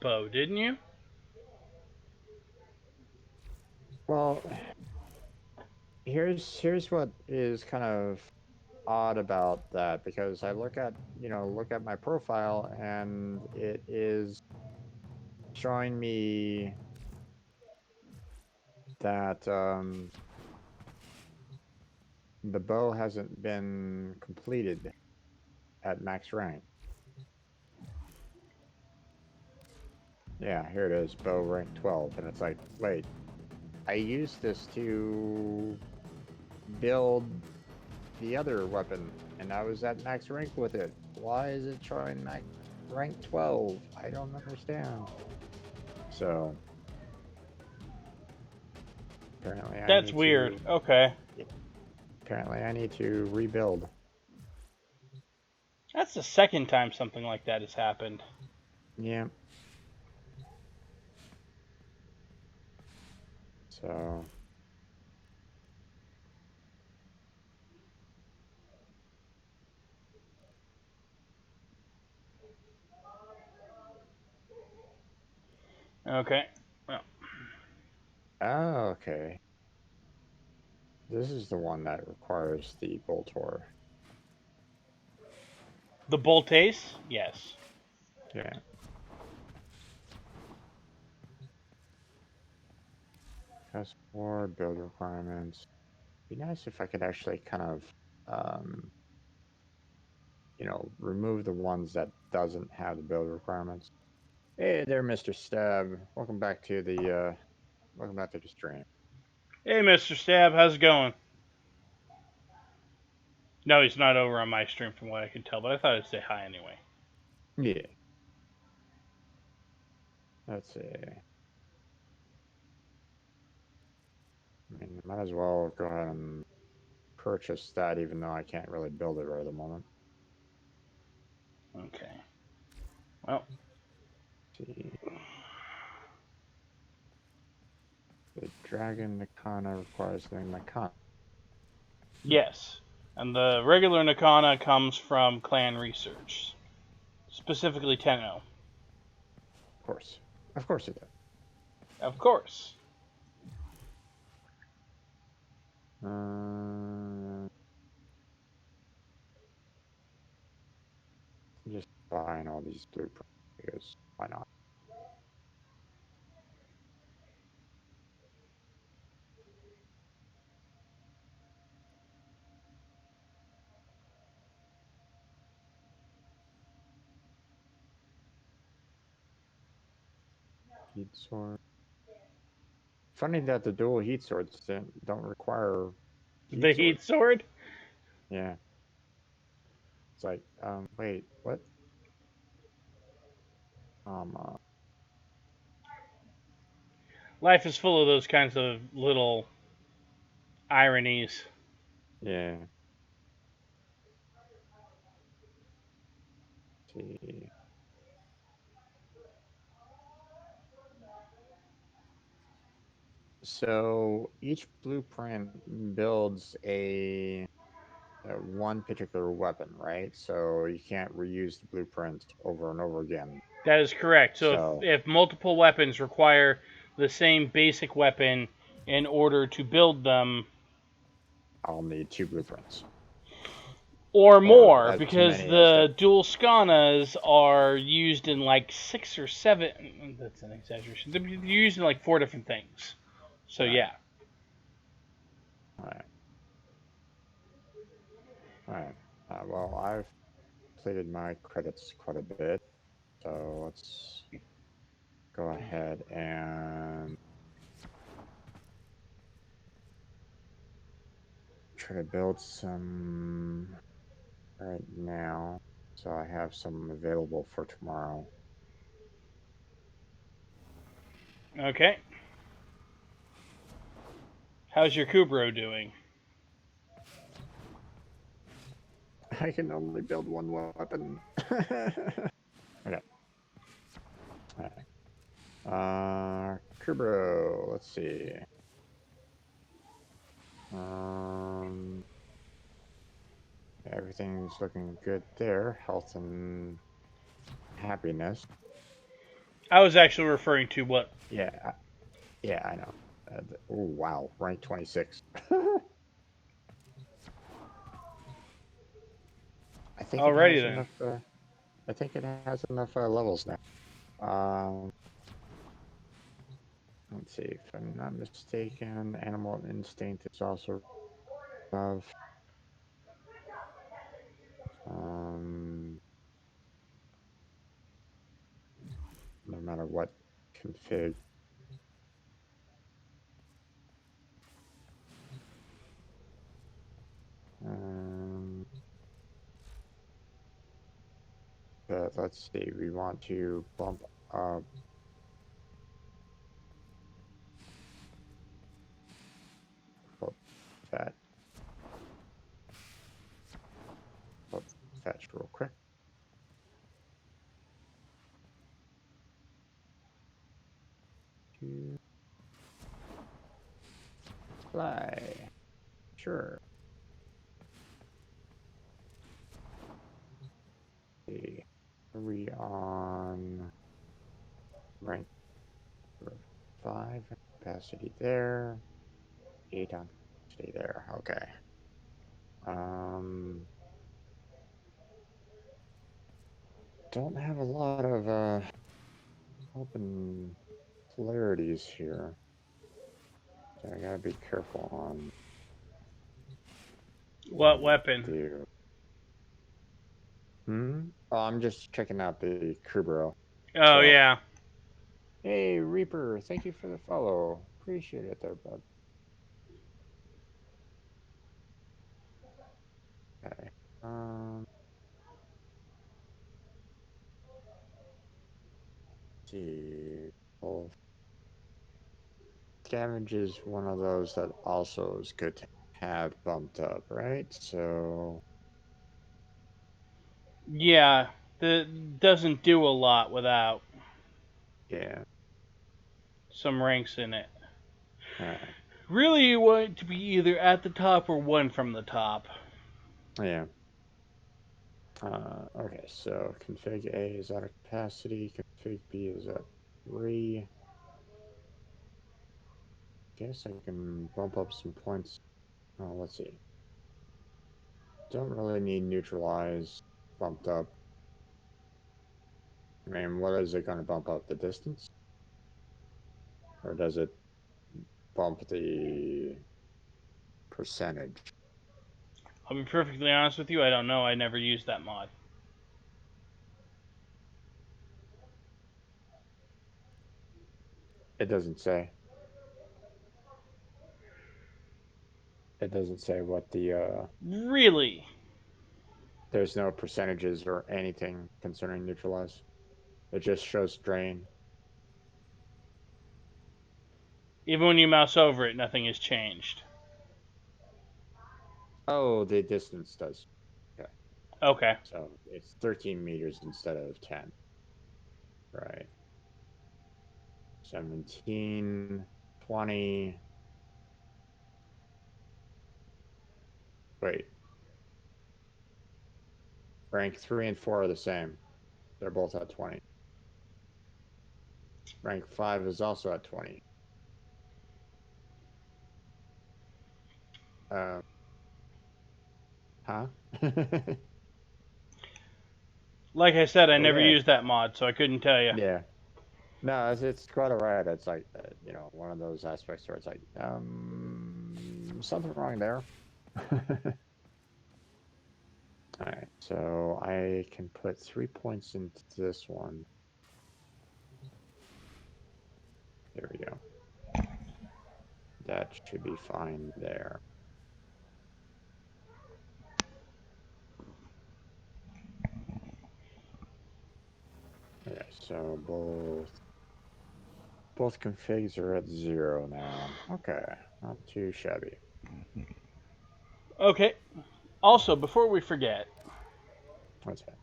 bow, didn't you? Well, here's what is kind of odd about that, because I look at my profile and it is showing me that the bow hasn't been completed at max rank. Yeah, here it is, bow rank 12, and it's like, wait, I used this to build the other weapon, and I was at max rank with it. Why is it showing max rank 12? I don't understand. So apparently That's weird. Okay. Apparently I need to rebuild. That's the second time something like that has happened. Yeah. So Okay. Well. oh, okay. This is the one that requires the Boltor. The Boltace? Yes. Yeah. Cost more build requirements. Be nice if I could actually kind of remove the ones that doesn't have the build requirements. Hey there, Mr. Stab. Welcome back to the stream. Hey, Mr. Stab, how's it going? No, he's not over on my stream from what I can tell, but I thought I'd say hi anyway. Yeah. Let's see. I mean, might as well go ahead and purchase that, even though I can't really build it right at the moment. Okay. Well, Let's see. The Dragon Nakana requires the Nakana. yes. And the regular Nakana comes from clan research. Specifically Tenno. Of course. Of course it does. Of course. Just buying all these blueprints because why not? Heat sword. Funny that the dual heat swords don't require The heat swords. sword? Yeah. It's like, wait, what? Life is full of those kinds of little ironies. Yeah. Let's see. So each blueprint builds a one particular weapon, right? So you can't reuse the blueprint over and over again. That is correct. So So if multiple weapons require the same basic weapon in order to build them, I'll need 2 blueprints. or more, as because many as the dual skanas are used in like 6 or 7. That's an exaggeration. They're used in like 4 different things. So Right. yeah. Alright. Well, I've completed my credits quite a bit. So let's go ahead and try to build some right now. So I have some available for tomorrow. Okay. How's your Kubro doing? I can only build one weapon. Okay. Alright. Kubro, let's see. Everything's looking good there. Health and happiness. I was actually referring to what? Yeah, I know. Oh wow, rank 26. I think it Alrighty has then. enough. I think it has enough levels now. Let's see. If I'm not mistaken, Animal Instinct is also above. No matter what config. But let's see. We want to bump up. Fetch real quick. Fly. Sure. See. Are we on rank 5? Capacity there. 8 on capacity there. Okay. Don't have a lot of open polarities here. So I gotta be careful on What weapon? Oh, I'm just checking out the Kubro. Oh, yeah. Hey, Reaper, thank you for the follow. Appreciate it there, bud. Okay. See. Well, scavenge is one of those that also is good to have bumped up, right? So. Yeah. that doesn't do a lot without Yeah. some ranks in it. Alright. Really, you want it to be either at the top or one from the top. Yeah. Okay, so config A is out of capacity, config B is at 3. Guess I can bump up some points. Oh, let's see. Don't really need neutralize bumped up. I mean, what is it going to bump up? The distance? Or does it bump the percentage? I'll be perfectly honest with you, I don't know. I never used that mod. It doesn't say. It doesn't say what the, Really? There's no percentages or anything concerning neutralize. It just shows drain. Even when you mouse over it, nothing has changed. Oh, the distance does. Okay. Okay. So it's 13 meters instead of 10. Right. 17, 20. Wait. Rank 3 and 4 are the same. They're both at 20. Rank 5 is also at 20. Huh? Like I said, I never Okay. used that mod, so I couldn't tell you. Yeah. No, it's quite alright. It's like, one of those aspects where it's like, something wrong there. Alright, so I can put 3 points into this one. There we go. That should be fine there. Okay, so both configs are at 0 now. Okay, not too shabby. Okay. Also, before we forget, What's that?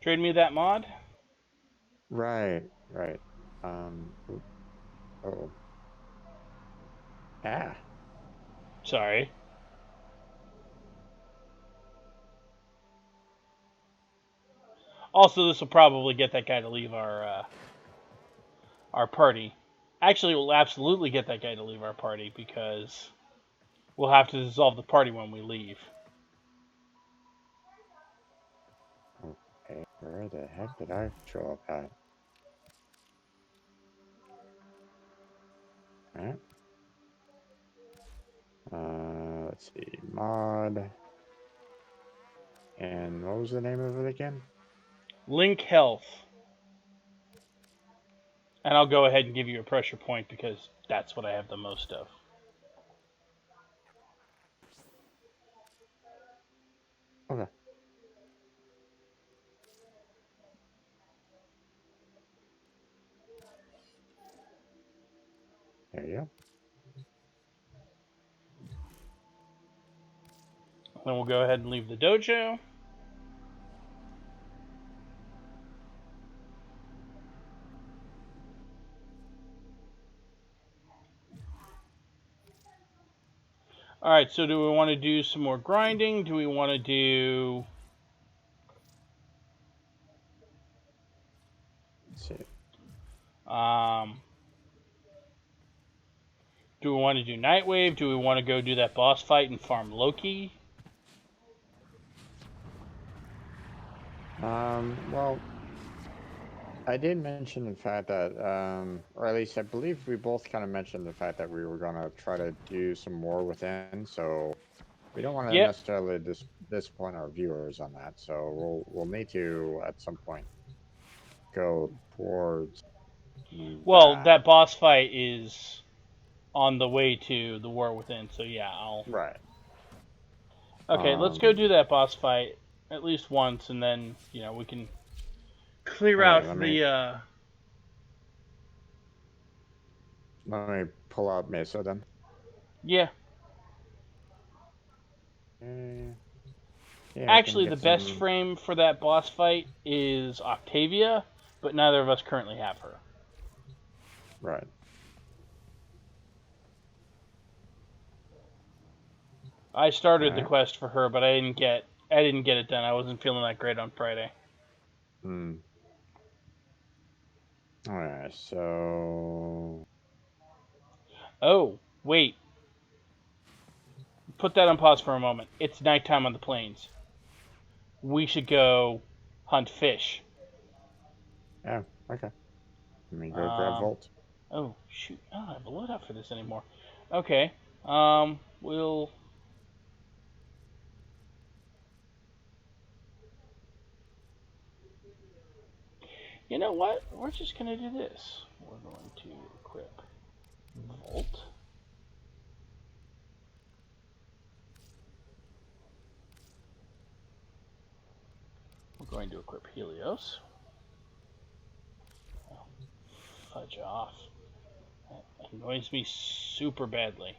trade me that mod. Right. Oh. Ah. Sorry. Also, this will probably get that guy to leave our party. Actually, we'll absolutely get that guy to leave our party because we'll have to dissolve the party when we leave. Okay, where the heck did I show up at? Alright. Let's see, mod. And what was the name of it again? Link health. And I'll go ahead and give you a pressure point because that's what I have the most of. Okay. There you go. Then we'll go ahead and leave the dojo. Alright, so do we want to do some more grinding? Do we want to do... Let's see. Do we want to do Nightwave? Do we want to go do that boss fight and farm Loki? Well, I did mention the fact that, or at least I believe we both kind of mentioned the fact that we were going to try to do some more within, so we don't want to necessarily disappoint our viewers on that, so we'll need to, at some point, go towards Well, that boss fight is on the way to the War Within, so yeah, I'll... Right. Okay, let's go do that boss fight at least once, and then, we can clear out the... Let me pull out Mesa then. Yeah. Okay. Yeah, I can Actually, get the best some- frame for that boss fight is Octavia, but neither of us currently have her. Right. I started the Alright. quest for her, but I didn't get it done. I wasn't feeling that great on Friday. Alright, so... Oh, wait. Put that on pause for a moment. It's nighttime on the plains. We should go hunt fish. Yeah, okay. Let me go grab Volt. Oh, shoot. I don't have a loadout for this anymore. Okay. We'll... You know what? We're just going to do this. We're going to equip Volt. We're going to equip Helios. Oh, fudge off. That annoys me super badly.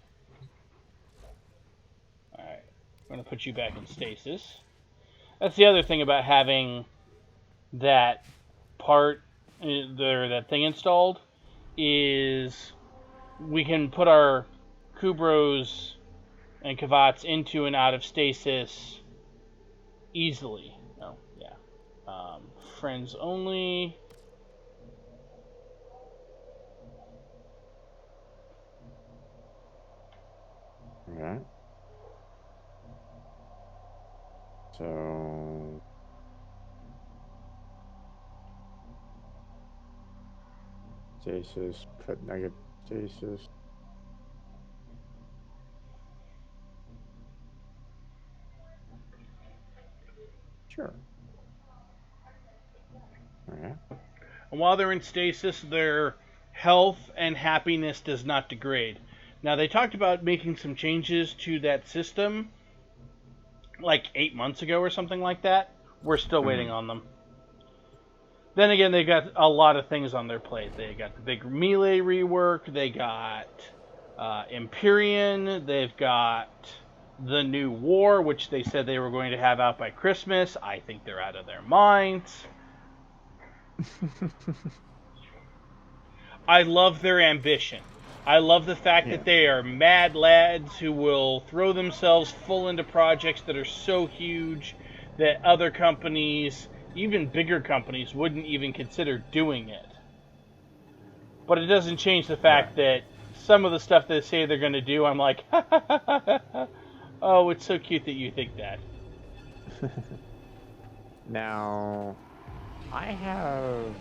Alright. I'm going to put you back in stasis. That's the other thing about having that part, that thing installed, is we can put our Kubros and Kavats into and out of stasis easily. Oh, yeah. Friends only. Alright. So... Stasis, put negative stasis. Sure. Alright. And while they're in stasis, their health and happiness does not degrade. Now, they talked about making some changes to that system like 8 months ago or something like that. We're still waiting on them. Then again, they got a lot of things on their plate. They got the big melee rework. They got Empyrean. They've got the new war, which they said they were going to have out by Christmas. I think they're out of their minds. I love their ambition. I love the fact that they are mad lads who will throw themselves full into projects that are so huge that other companies, even bigger companies, wouldn't even consider doing it. But it doesn't change the fact that some of the stuff they say they're going to do, I'm like, oh, it's so cute that you think that. Now, I have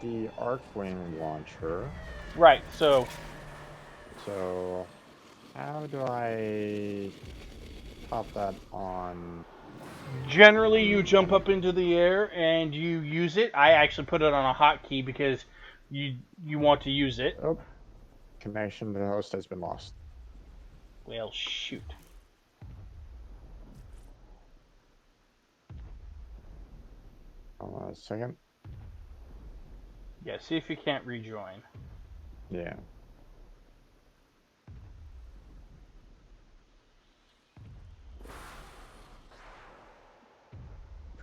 the Arcwing launcher. Right, so how do I pop that on? generally you jump up into the air and you use it. I actually put it on a hotkey because you want to use it. Oh, connection to the host has been lost. Well, shoot. Hold on a second. Yeah, see if you can't rejoin. Yeah.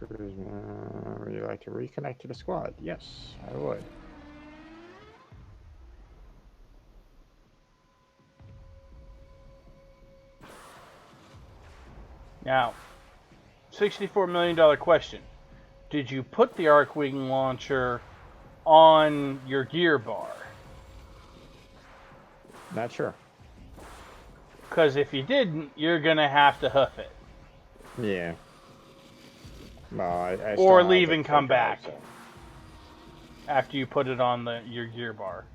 Would you like to reconnect to the squad? Yes, I would. Now, $64 million question. Did you put the Arcwing launcher on your gear bar? Not sure. Because if you didn't, you're going to have to hoof it. Yeah. Well, I still Or have leave the and come clicker, back so. after you put it on your gear bar.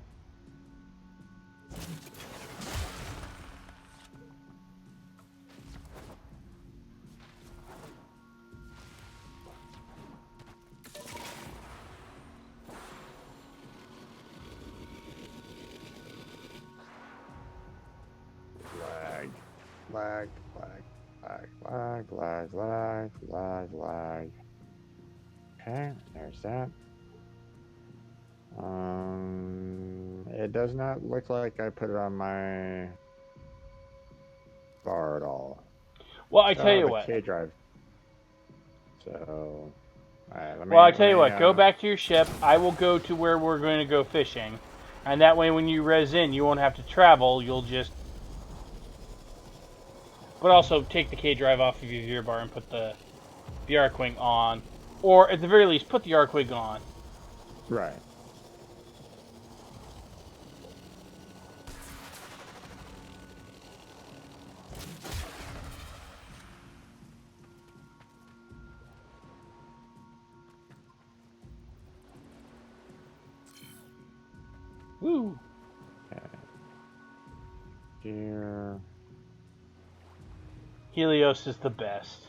Lag, lag. Okay, there's that. It does not look like I put it on my bar at all. Well, I tell you what. K drive. So, alright, let me... Well, I tell you let me, what, go back to your ship. I will go to where we're going to go fishing. And that way when you res in, you won't have to travel. You'll just... But also, take the K-drive off of your gear bar and put the arc wing on. Or, at the very least, put the arc wing on. Right. Woo! Okay. Here. Helios is the best.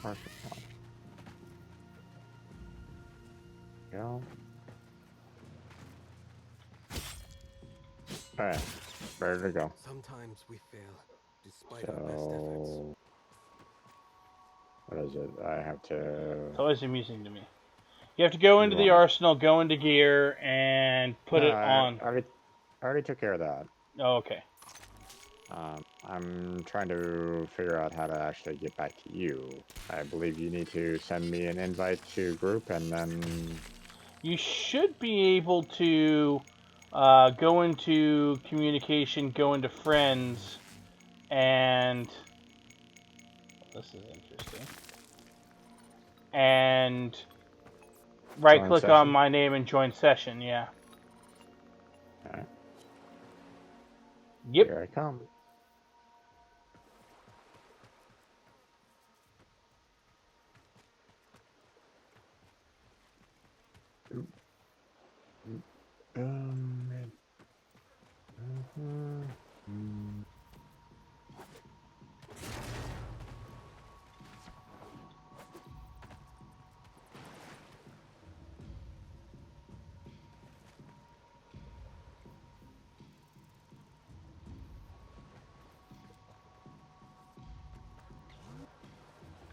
Perfect one. Go. Alright. Ready to go. Sometimes we fail, despite our best efforts. So... What is it? I have to... It's always amusing to me. You have to go into the arsenal, go into gear, and put it on. I already took care of that. Oh, okay. I'm trying to figure out how to actually get back to you. I believe you need to send me an invite to group, and then... You should be able to go into communication, go into friends, and... This is interesting. And right-click on my name and join session, yeah. Alright. Yep. Here I come.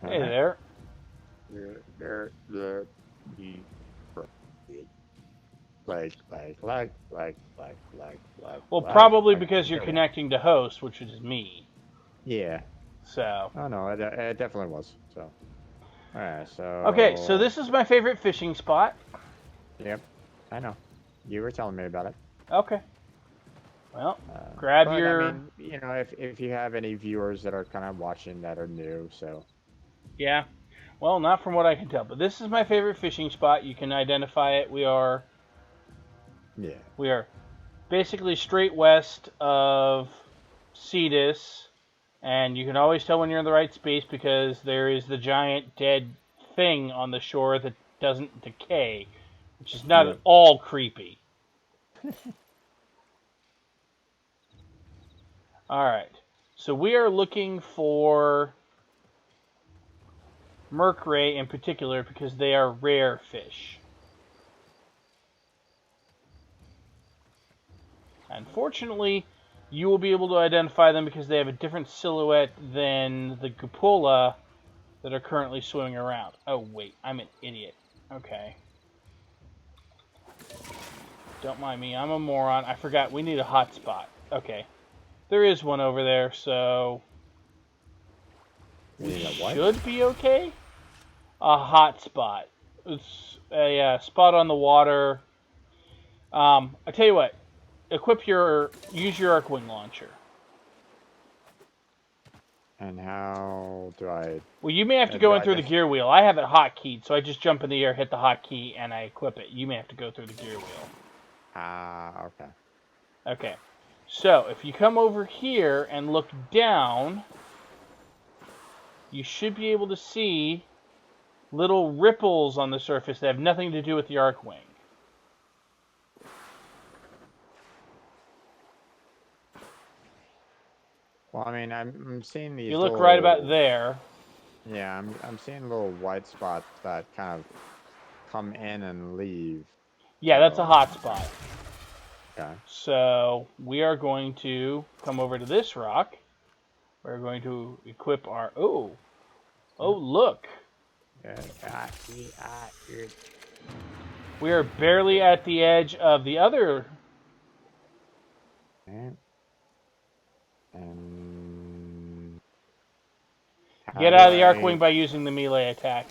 Hey there. Well, probably because you're connecting to host, which is me. Yeah. So. Oh no, it definitely was. So. Alright, so... Okay, so this is my favorite fishing spot. Yep, I know. You were telling me about it. Okay. Well, grab your... I mean, you know, if you have any viewers that are kind of watching that are new, so... Yeah. Well, not from what I can tell, but this is my favorite fishing spot. You can identify it. We are... Yeah. We are basically straight west of Cetus, and you can always tell when you're in the right space because there is the giant dead thing on the shore that doesn't decay, which is not at all creepy. Alright, so we are looking for Mercury in particular because they are rare fish. Unfortunately, you will be able to identify them because they have a different silhouette than the cupola that are currently swimming around. Oh, wait, I'm an idiot. Okay. Don't mind me, I'm a moron. I forgot, we need a hotspot. Okay. There is one over there, so... We should be okay? A hotspot. It's a spot on the water. I tell you what. Use your arc wing launcher. And how do I... Well, you may have to go in through the gear wheel. I have it hotkeyed, so I just jump in the air, hit the hotkey, and I equip it. You may have to go through the gear wheel. Okay. Okay. So, if you come over here and look down, you should be able to see little ripples on the surface that have nothing to do with the arc wing. Well, I mean, I'm seeing these. You look right about there. Yeah, I'm seeing little white spots that kind of come in and leave. Yeah, that's a hot spot. Okay. So we are going to come over to this rock. We're going to equip our... Oh, look. We are barely at the edge of the other... Get out of the Arcwing by using the melee attack.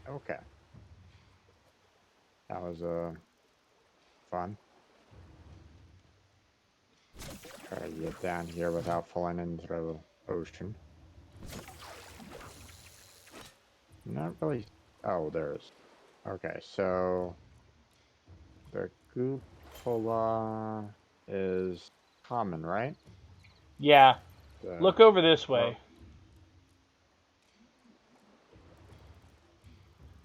Okay. That was fun. Try to get down here without falling into the ocean. Not really. Oh, there's. Okay, so the cupola is common, right? Yeah. Look over this way.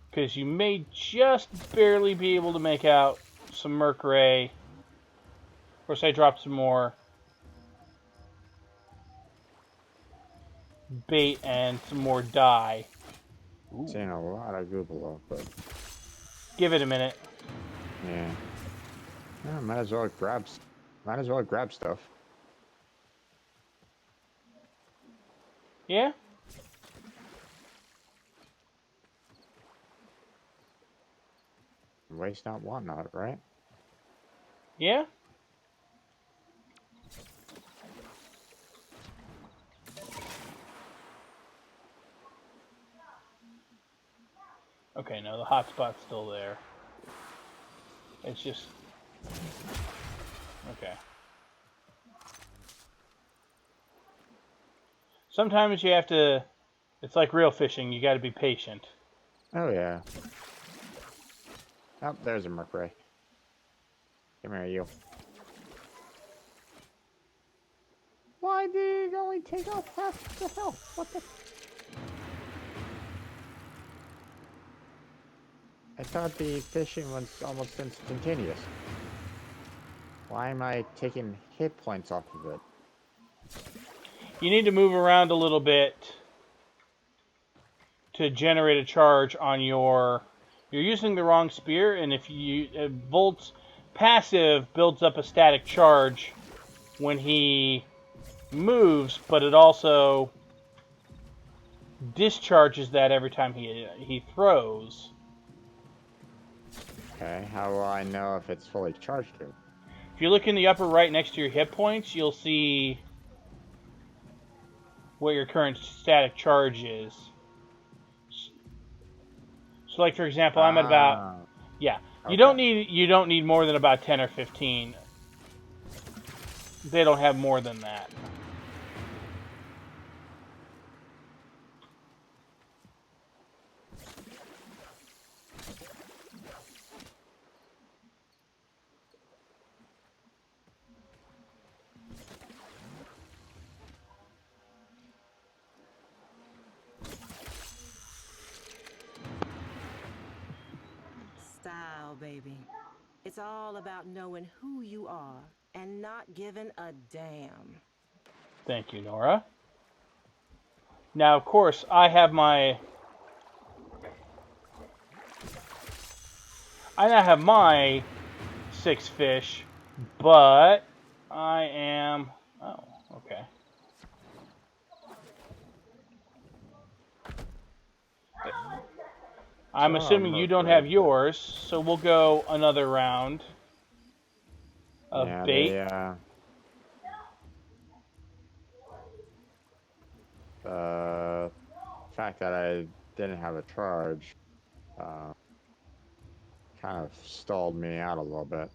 Because you may just barely be able to make out some Mercury. Of course, I dropped some more bait and some more dye. Ooh. Seeing a lot of cupola, but give it a minute. Yeah. Yeah, might as well grab stuff. Yeah? Waste not, want not, right? Yeah? Okay, no, the hotspot's still there. It's just... Okay. Sometimes you have to... It's like real fishing, you gotta be patient. Oh, yeah. Oh, there's a Mercury. Come here, you. Why did it only take off half the health? What the... I thought the fishing was almost instantaneous. Why am I taking hit points off of it? You need to move around a little bit to generate a charge on your... You're using the wrong spear, and if you... Volt's passive builds up a static charge when he moves, but it also discharges that every time he throws. Okay, how will I know if it's fully charged here? If you look in the upper right next to your hit points, you'll see what your current static charge is. So, like for example, I'm at about okay. You don't need more than about 10 or 15. They don't have more than that. Style, baby. It's all about knowing who you are and not giving a damn. Thank you, Nora. Now, of course, I now have my 6 fish, but I am... Oh, okay. I'm assuming you don't have yours, so we'll go another round of bait. The fact that I didn't have a charge kind of stalled me out a little bit.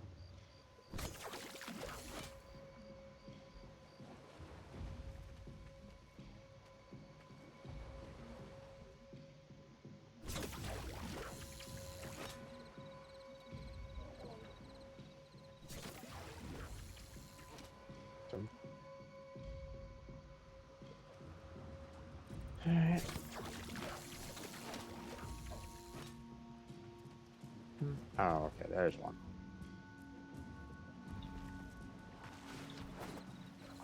Alright. Oh, okay, there's one.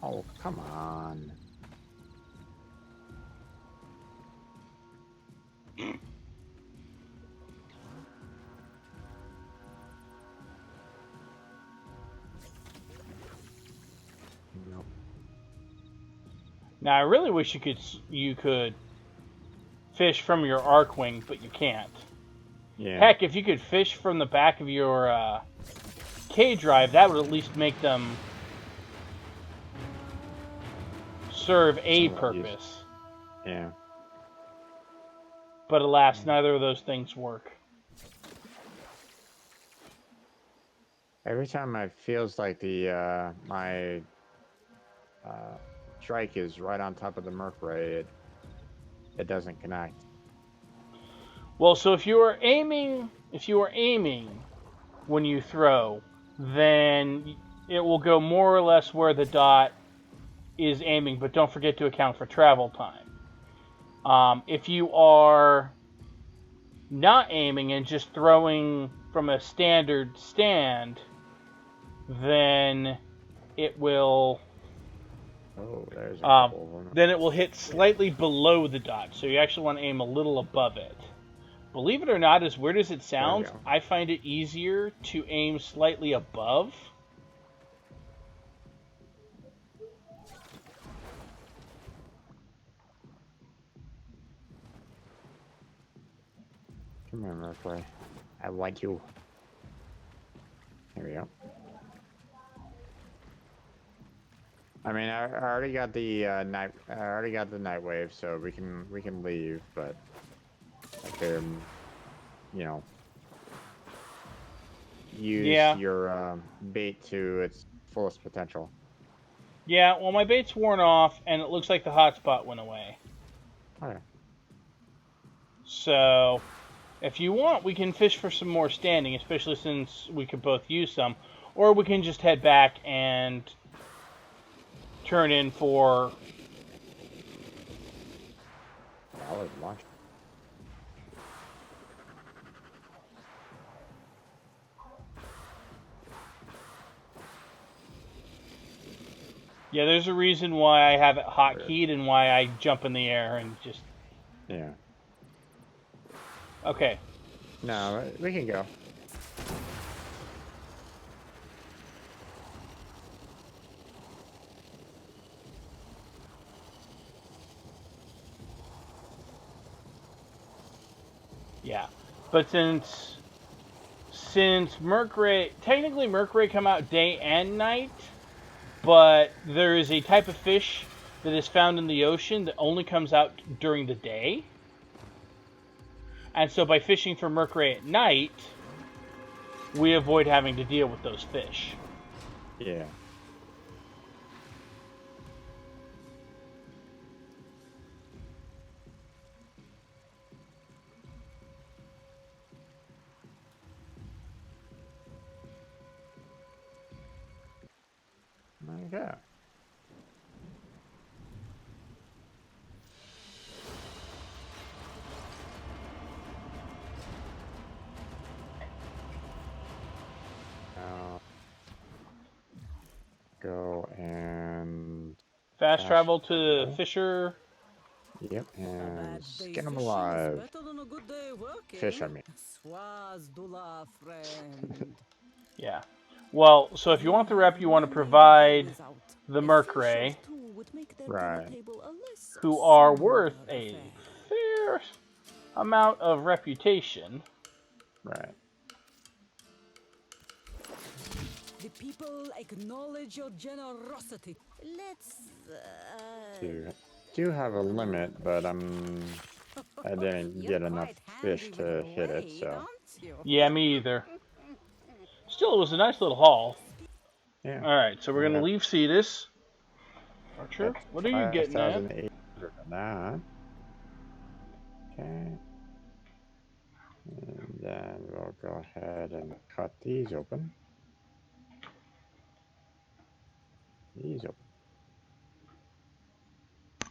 Oh, come on. Nope. Now, I really wish you could fish from your Arcwing, but you can't. Yeah. Heck, if you could fish from the back of your K-drive, that would at least make them serve a somewhat used. purpose. Yeah. But alas, neither of those things work. Every time it feels like the my strike is right on top of the Merc Ray, it doesn't connect. Well, so if you are aiming when you throw, then it will go more or less where the dot is aiming, but don't forget to account for travel time. If you are not aiming and just throwing from a standard stand, then it will Oh, there's a couple of them. then it will hit slightly below the dot. So you actually want to aim a little above it. Believe it or not, as weird as it sounds, go. I find it easier to aim slightly above. Come here, Merc Ray. I like you. Here we go. I mean, I already got the Nightwave, so we can leave, but like, you know, use your bait to its fullest potential. Yeah, well, my bait's worn off, and it looks like the hotspot went away. Okay. So, if you want, we can fish for some more standing, especially since we could both use some, or we can just head back and turn in for Valid launch. Yeah, there's a reason why I have it hotkeyed and why I jump in the air and just... Yeah. Okay. No, we can go. Yeah. But since technically Merc Ray come out day and night, but there is a type of fish that is found in the ocean that only comes out during the day. And so by fishing for Merc Ray at night, we avoid having to deal with those fish. Yeah. Okay. Go and Fast travel to the fisher. Yep, and skin them alive. Fish, I mean. Yeah. Well, so if you want the rep, you want to provide the Merc Ray, Right. who are worth a fair amount of reputation. Right. The people acknowledge your generosity. Let's Do have a limit, but I didn't get enough fish to hit it, so. Yeah, me either. Still, it was a nice little haul. Yeah. Alright, so we're going to leave Cetus. Archer, what are you getting at? 5,800 on that. Okay. And then we'll go ahead and cut these open. These open.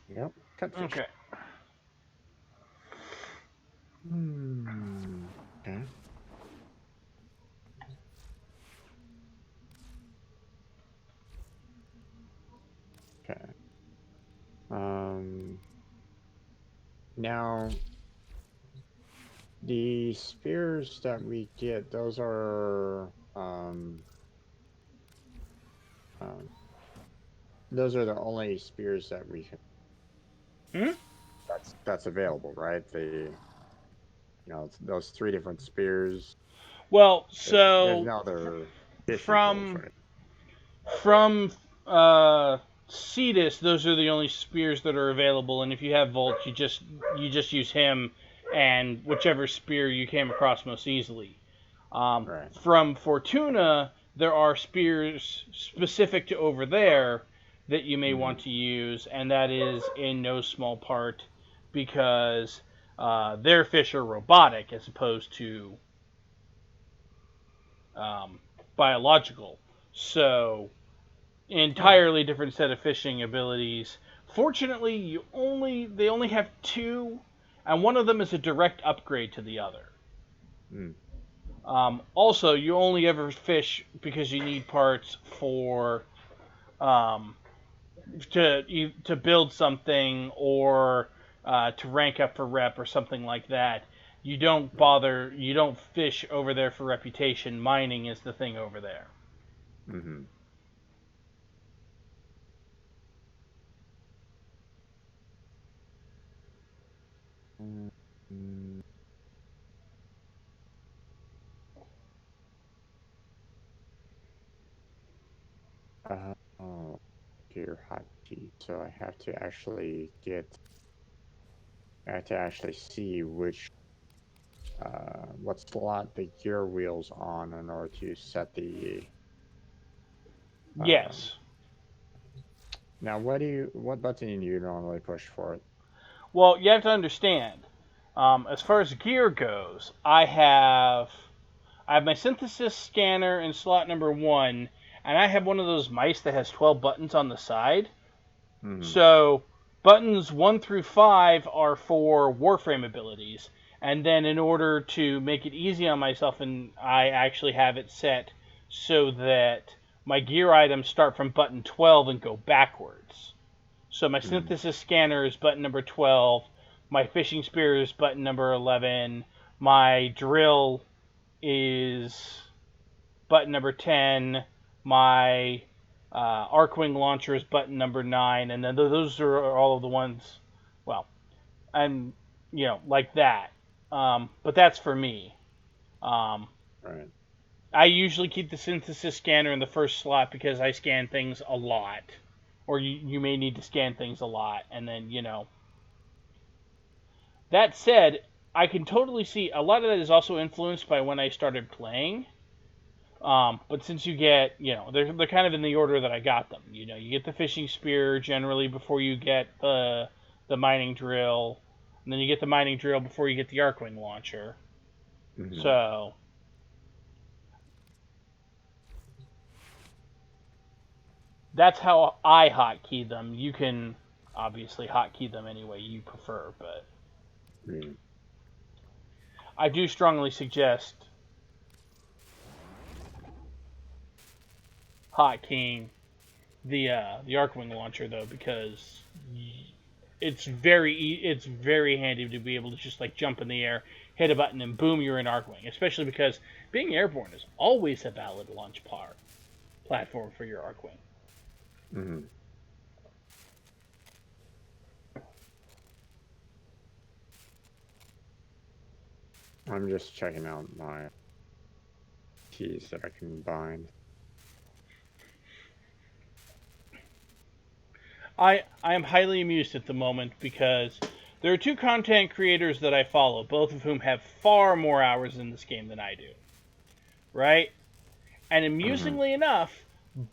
Yep, cut fish. Okay. Okay. Okay. Now, the spears that we get, those are the only spears that we can. That's available, right? Those 3 different spears. Well, There's no other fish from tools, right? Cetus, those are the only spears that are available, and if you have Volt, you just use him and whichever spear you came across most easily. Right. From Fortuna, there are spears specific to over there that you may want to use, and that is in no small part because their fish are robotic as opposed to biological. So, entirely different set of fishing abilities. Fortunately, they only have 2, and one of them is a direct upgrade to the other. Also, you only ever fish because you need parts for to build something or to rank up for rep or something like that. You don't bother. You don't fish over there for reputation. Mining is the thing over there. Oh, gear hotkey. So I have to actually see which what slot the gear wheels on in order to set the. Yes. Now, what button do you normally push for it? Well, you have to understand. As far as gear goes, I have my synthesis scanner in slot number 1, and I have one of those mice that has 12 buttons on the side. So buttons 1 through 5 are for Warframe abilities, and then in order to make it easy on myself, and I actually have it set so that my gear items start from button 12 and go backwards. So my synthesis scanner is button number 12, my fishing spear is button number 11, my drill is button number 10, my Arcwing launcher is button number 9, and then those are all of the ones, well, and, like that. But that's for me. Right. I usually keep the synthesis scanner in the first slot because I scan things a lot. Or you may need to scan things a lot, and then, That said, I can totally see a lot of that is also influenced by when I started playing. But since you get, they're kind of in the order that I got them. You get the fishing spear generally before you get the mining drill, and then you get the mining drill before you get the Arcwing launcher. So that's how I hotkey them. You can obviously hotkey them any way you prefer, but I do strongly suggest hotkeying the Arcwing launcher though, because it's very handy to be able to just like jump in the air, hit a button, and boom, you're in Arcwing. Especially because being airborne is always a valid launch platform for your Arcwing. I'm just checking out my keys that I can bind. I am highly amused at the moment because there are 2 content creators that I follow, both of whom have far more hours in this game than I do. Right? And amusingly enough,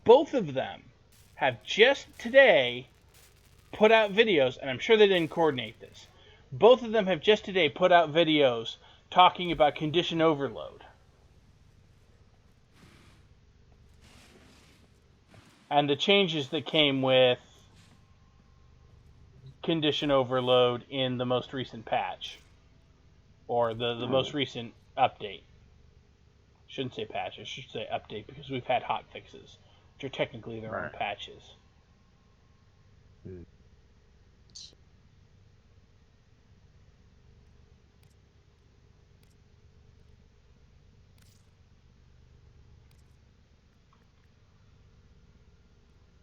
both of them have just today put out videos, and I'm sure they didn't coordinate this. Both of them have just today put out videos talking about condition overload. And the changes that came with condition overload in the most recent patch. Or the most recent update. Shouldn't say patch, I should say update, because we've had hot fixes, which are technically their own patches.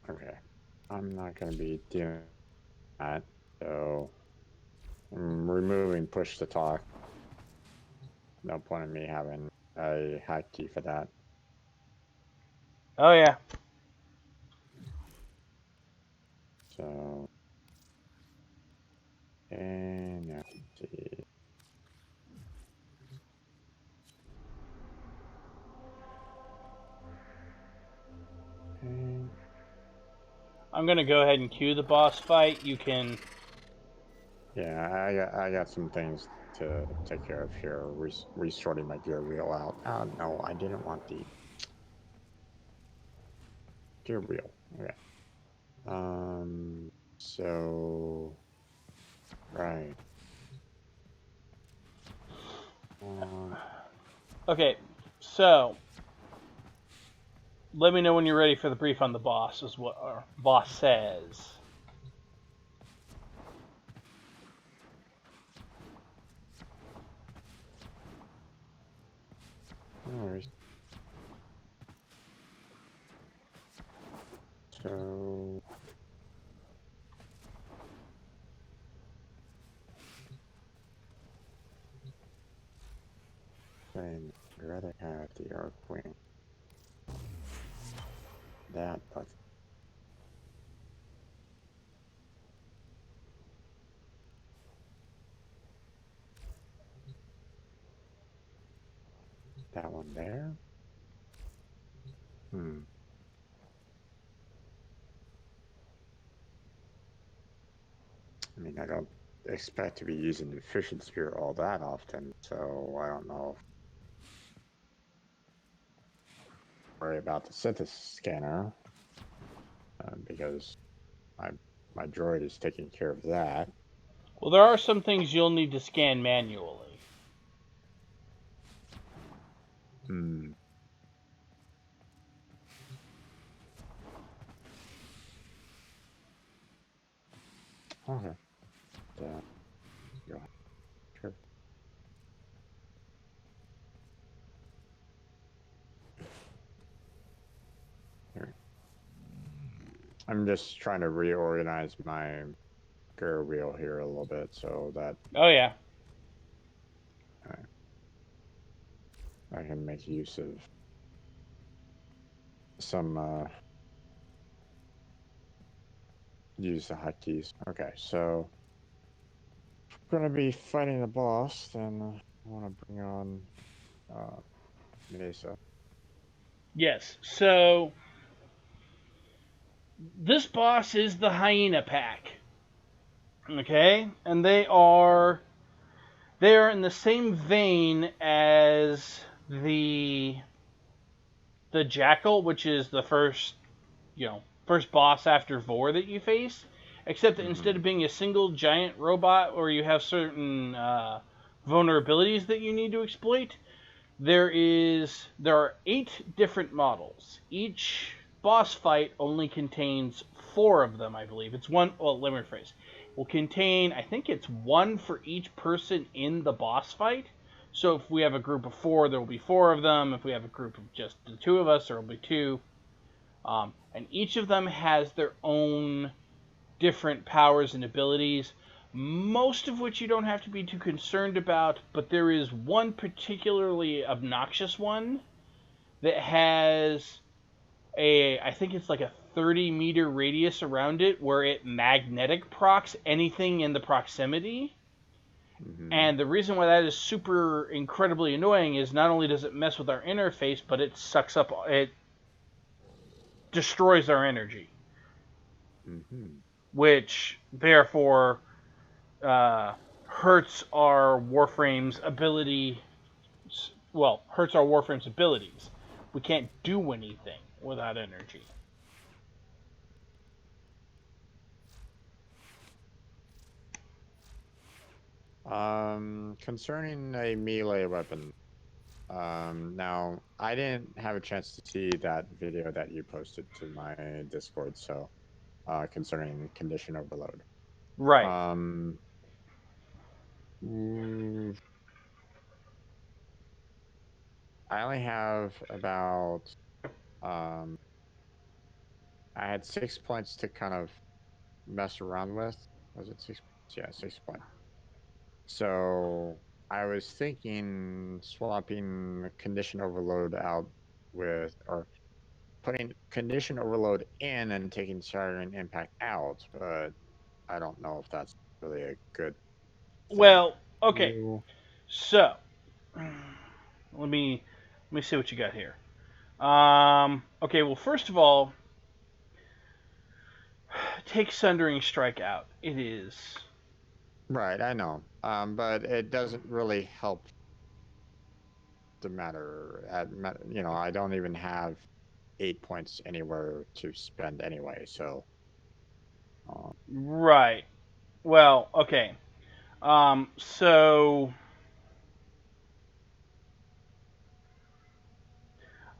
Okay. I'm not going to be doing that, so I'm removing push to talk. No point in me having a hotkey for that. Oh yeah. So, and now let's see. And I'm gonna go ahead and cue the boss fight. You can. yeah, I got some things to take care of here. Resorting my gear wheel out. Oh no, I didn't want the gear wheel. Okay. So right. Okay, so let me know when you're ready for the brief on the boss. Is what our boss says. No worries. So I'd rather have the arc wing. That, but that one there. I mean, I don't expect to be using the efficient spear all that often, so I don't know. Worry about the synthesis scanner because my droid is taking care of that. Well, there are some things you'll need to scan manually. Okay. Yeah. Sure. Here. I'm just trying to reorganize my gear wheel here a little bit so that Oh yeah. I can make use of some use the hotkeys. Okay, so if we're gonna be fighting the boss, then I want to bring on Mesa. Yes. So this boss is the hyena pack. Okay, and they are in the same vein as the jackal, which is the first boss after Vor that you face, except that instead of being a single giant robot where you have certain vulnerabilities that you need to exploit, there are 8 different models. Each boss fight only contains 4 of them, I believe. It's one. Well, let me rephrase. Will contain, I think it's 1 for each person in the boss fight. So if we have a group of 4, there will be 4 of them. If we have a group of just the 2 of us, there will be 2. And each of them has their own different powers and abilities, most of which you don't have to be too concerned about, but there is one particularly obnoxious one that has I think it's like a 30-meter radius around it where it magnetic procs anything in the proximity. And the reason why that is super incredibly annoying is not only does it mess with our interface, but it destroys our energy. Which, therefore, hurts our Warframe's ability. Well, hurts our Warframe's abilities. We can't do anything without energy. Concerning a melee weapon, now I didn't have a chance to see that video that you posted to my Discord, so concerning condition overload. Right. I only have about I had 6 points to kind of mess around with. Was it 6? Yeah, 6 points. So I was thinking swapping condition overload out with, or putting condition overload in and taking shattering impact out, but I don't know if that's really a good thing. Well, okay. So, let me see what you got here. Okay. Well, first of all, take Sundering Strike out. It is Right, I know. But it doesn't really help the matter. I don't even have 8 points anywhere to spend anyway, so. right. Well, okay. So,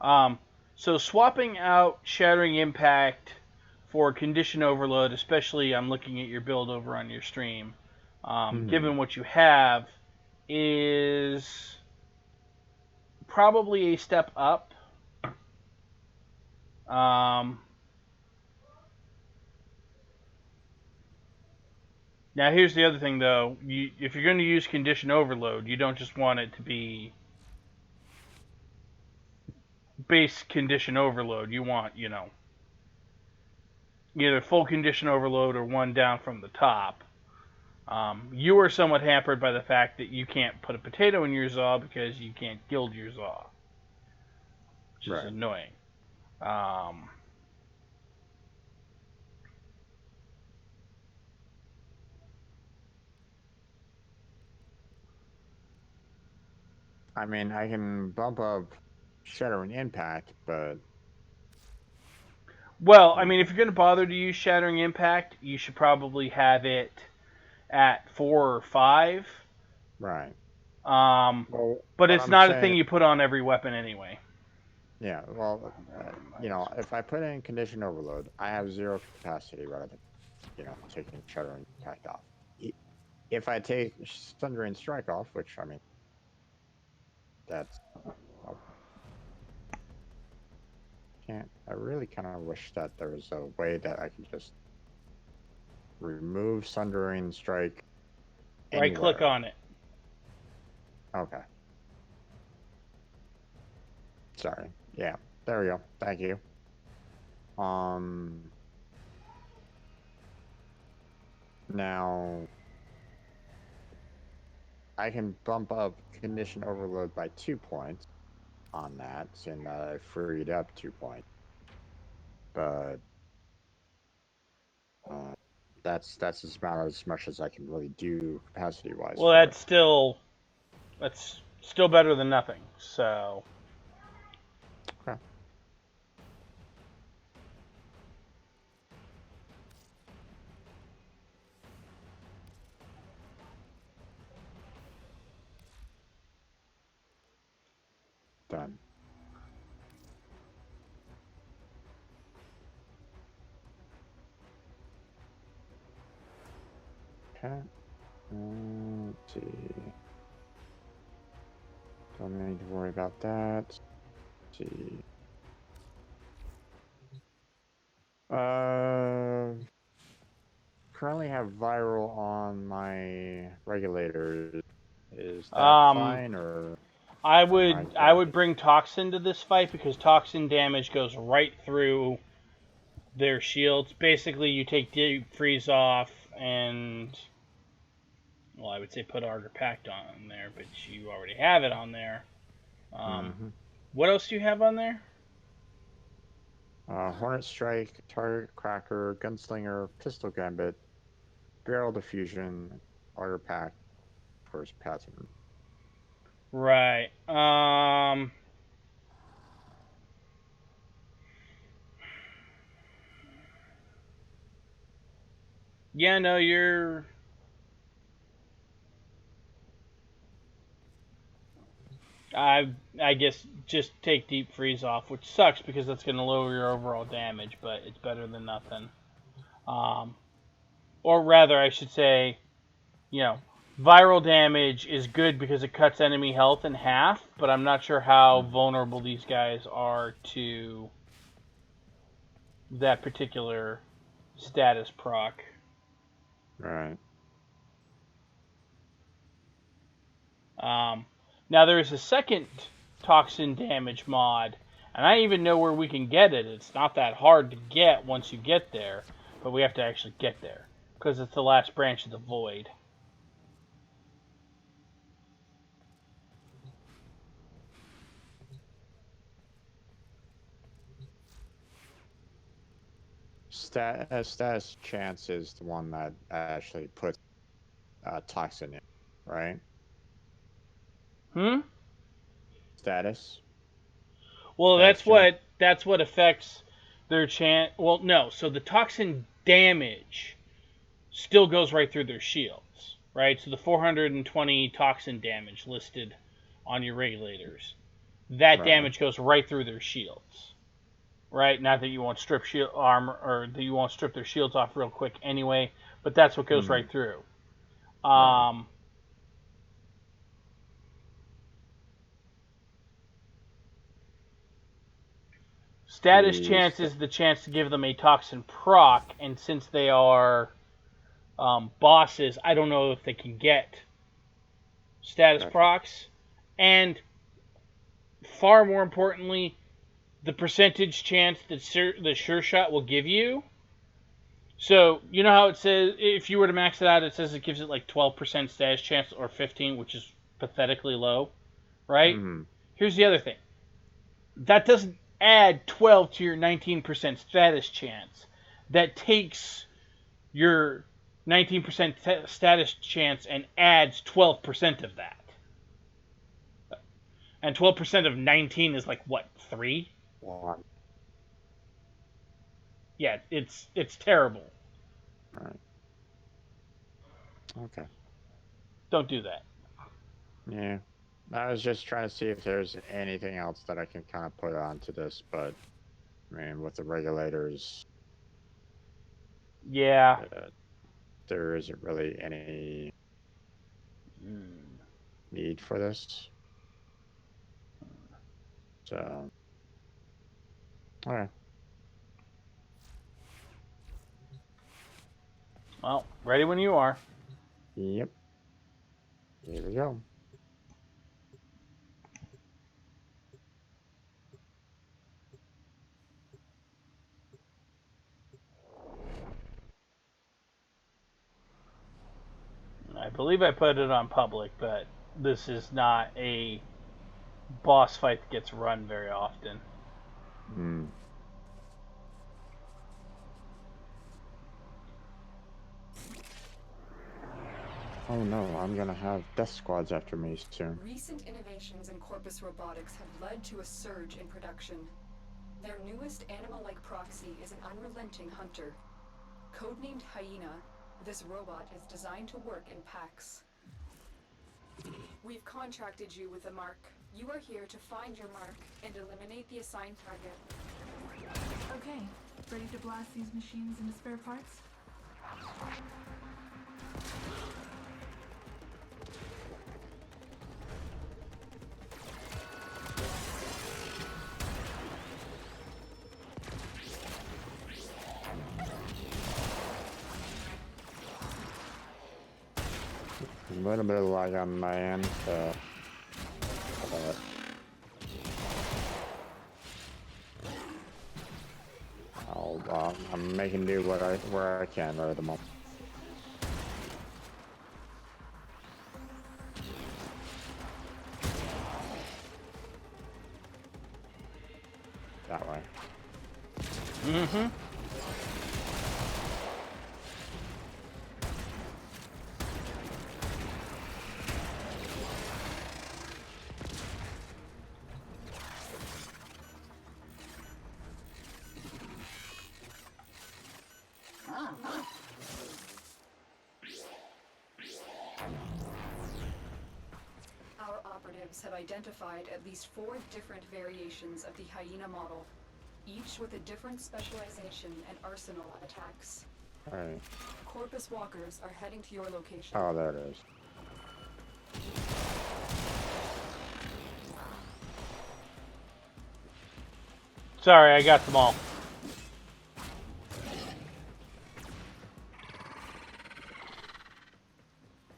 um, swapping out Shattering Impact for Condition Overload, especially I'm looking at your build over on your stream. Given what you have, is probably a step up. Now, here's the other thing, though. If you're going to use Condition Overload, you don't just want it to be base Condition Overload. You want, either full Condition Overload or one down from the top. You are somewhat hampered by the fact that you can't put a potato in your Zaw because you can't gild your Zaw, which is annoying. I mean, I can bump up Shattering Impact, but... Well, I mean, if you're going to bother to use Shattering Impact, you should probably have it at 4 or 5. Right. But it's not a thing you put on every weapon anyway. Yeah, well, if I put in Condition Overload, I have 0 capacity rather than, taking Shattering Impact off. If I take Sundering Strike off, which, I mean, that's... I really kind of wish that there was a way that I could just remove Sundering Strike anywhere. Right-click on it. Okay. Sorry. Yeah, there we go. Thank you. Now, I can bump up Condition Overload by 2 points on that, seeing that I freed up 2 points. But that's about as much as I can really do capacity-wise. Well, that's still better than nothing. So. Okay. Done. Okay. Let's see. Don't need to worry about that. Let's see. Currently have viral on my regulators. Is that fine, or? I would bring Toxin to this fight because Toxin damage goes right through their shields. Basically, you take Deep Freeze off and, well, I would say put Arger Pact on there, but you already have it on there. What else do you have on there? Hornet Strike, Target Cracker, Gunslinger, Pistol Gambit, Barrel Diffusion, Arger Pact, First Pattern. Right. Yeah, no, you're... I guess just take Deep Freeze off, which sucks because that's going to lower your overall damage, but it's better than nothing. Or rather, I should say, viral damage is good because it cuts enemy health in half, but I'm not sure how vulnerable these guys are to that particular status proc. Right. Now, there is a second toxin damage mod, And I even know where we can get it. It's not that hard to get once you get there, but we have to actually get there because it's the last branch of the void. Status chance is the one that actually puts toxin in, right? Status. Well, Status that's what affects their chance. Well, no. So the toxin damage still goes right through their shields, right? So the 420 toxin damage listed on your regulators, that damage goes right through their shields, right? Not that you won't strip shield armor or that you won't strip their shields off real quick anyway, but that's what goes right through. Status chance is the chance to give them a toxin proc, and since they are bosses, I don't know if they can get status procs. And far more importantly, the percentage chance that the sure shot will give you. So, you know how it says, if you were to max it out, it says it gives it like 12% status chance or 15, which is pathetically low, right? Here's the other thing. That doesn't add 12 to your 19% status chance. That takes your 19% status chance and adds 12% of that. And 12% of 19 is like, what, 3? 1. Yeah, it's terrible. Right. Okay. Don't do that. Yeah. I was just trying to see if there's anything else that I can kind of put onto this, but I mean, with the regulators, yeah, there isn't really any need for this. So, all right. Well, ready when you are. Yep. Here we go. I believe I put it on public, but this is not a boss fight that gets run very often. Oh no, I'm gonna have death squads after me soon. Recent innovations in Corpus robotics have led to a surge in production. Their newest animal-like proxy is an unrelenting hunter. Codenamed Hyena, this robot is designed to work in packs. We've contracted you with a mark. You are here to find your mark and eliminate the assigned target. Okay, ready to blast these machines into spare parts? A little bit of lag on my end, I'm making do where I can right at the moment. That way. Our operatives have identified at least 4 different variations of the Hyena model, each with a different specialization and arsenal of attacks. Alright. Corpus walkers are heading to your location. Oh, there it is. Sorry, I got them all.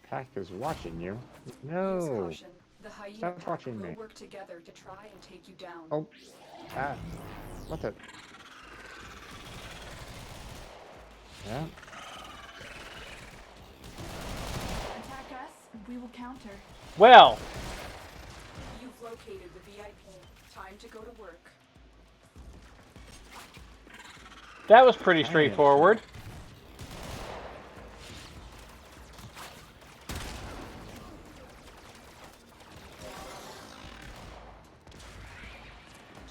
Pack is watching you. No. The Hyena Stop watching will me. work together to try and take you down. Oh. Ah, what the? Yeah. Attack us, and we will counter. Well, You've located the VIP. Time to go to work. that was pretty I ain't straightforward.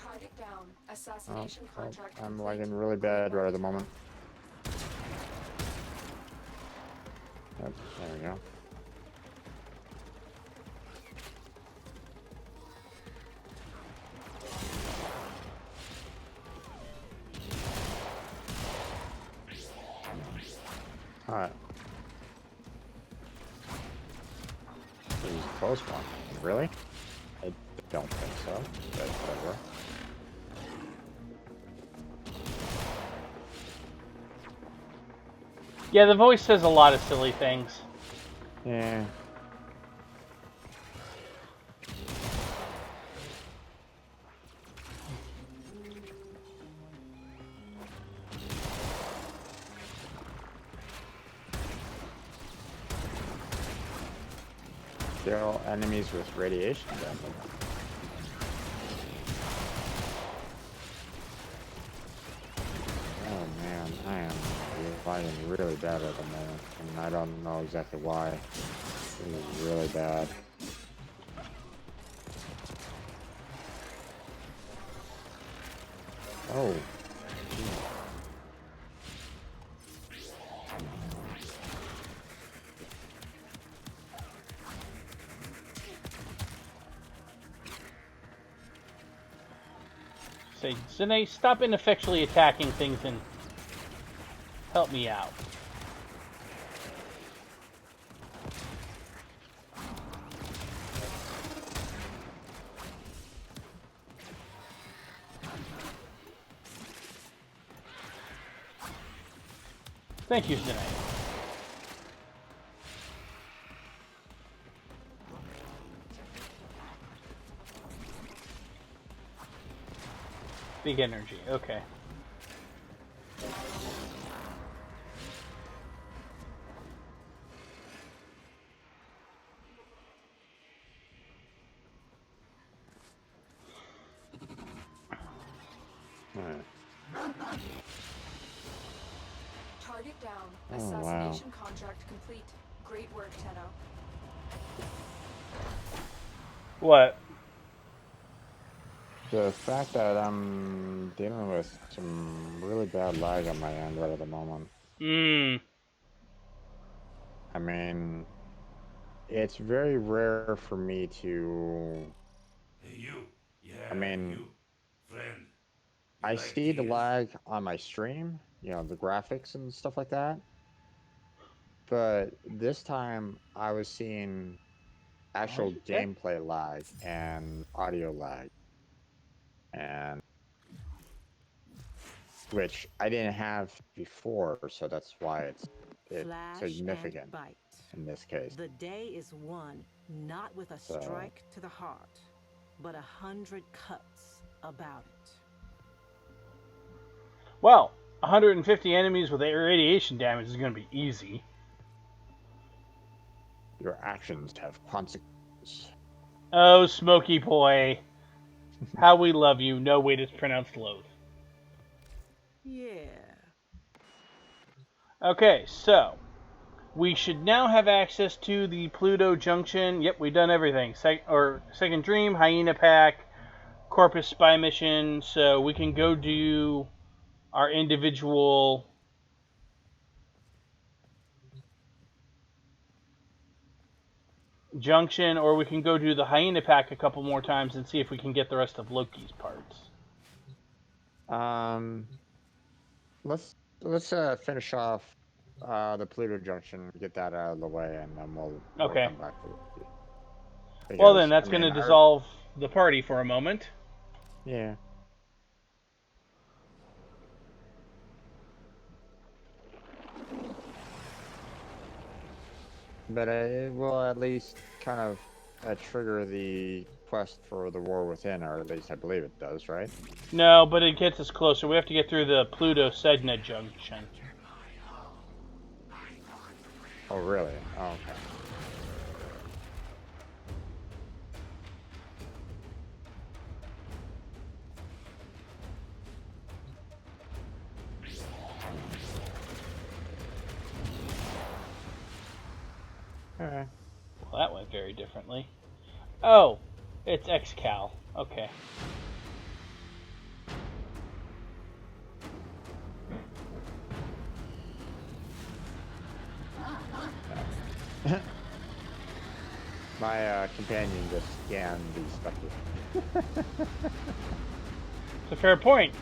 Target down. Assassination Oh, contract I'm complete. lagging really bad right at the moment. Yep, there we go. Alright. This is a close one. Really? I don't think so. But whatever. Yeah, the voice says a lot of silly things. Yeah. Kill enemies with radiation damage. Oh man, I am fighting really bad at the moment, and I don't know exactly why. This is really bad. Oh. Say, Zane, stop ineffectually attacking things and help me out. Thank you, Zane. Big energy, okay. Alright. Target down. Oh, Assassination contract complete. Great work, Tenno. What? The fact that I'm dealing with some really bad lag on my end right at the moment. I mean, it's very rare for me to... Hey, you. Yeah, I mean, you. Friend. I like see the Tigers? lag on my stream, you know, the graphics and stuff like that. But this time I was seeing actual gameplay lag and audio lag. And which I didn't have before, so that's why it's Flash significant and bite. in this case. The day is won not with a So, strike to the heart, but 100 cuts about it. Well, 150 enemies with radiation damage is going to be easy. your actions have consequences. Oh, Smokey boy. How we love you. No, wait, it's pronounced loath. Yeah. Okay, so we should now have access to the Pluto Junction. Yep, we've done everything. Second Dream, Hyena Pack, Corpus Spy Mission. So we can go do our individual junction, or we can go do the Hyena Pack a couple more times and see if we can get the rest of Loki's parts. Let's finish off the Pluto Junction, get that out of the way, and then we'll Okay. come back to it. Because, Well then, that's I going to mean, dissolve the party for a moment. Yeah. But it will at least kind of that trigger the quest for the War Within, or at least I believe it does, right? No, but it gets us closer. We have to get through the Pluto-Sedna junction. Oh, really? Oh, okay. Alright. Well, that went very differently. Oh, it's Xcal. Okay. My companion just scanned the spectrum. It's a fair point.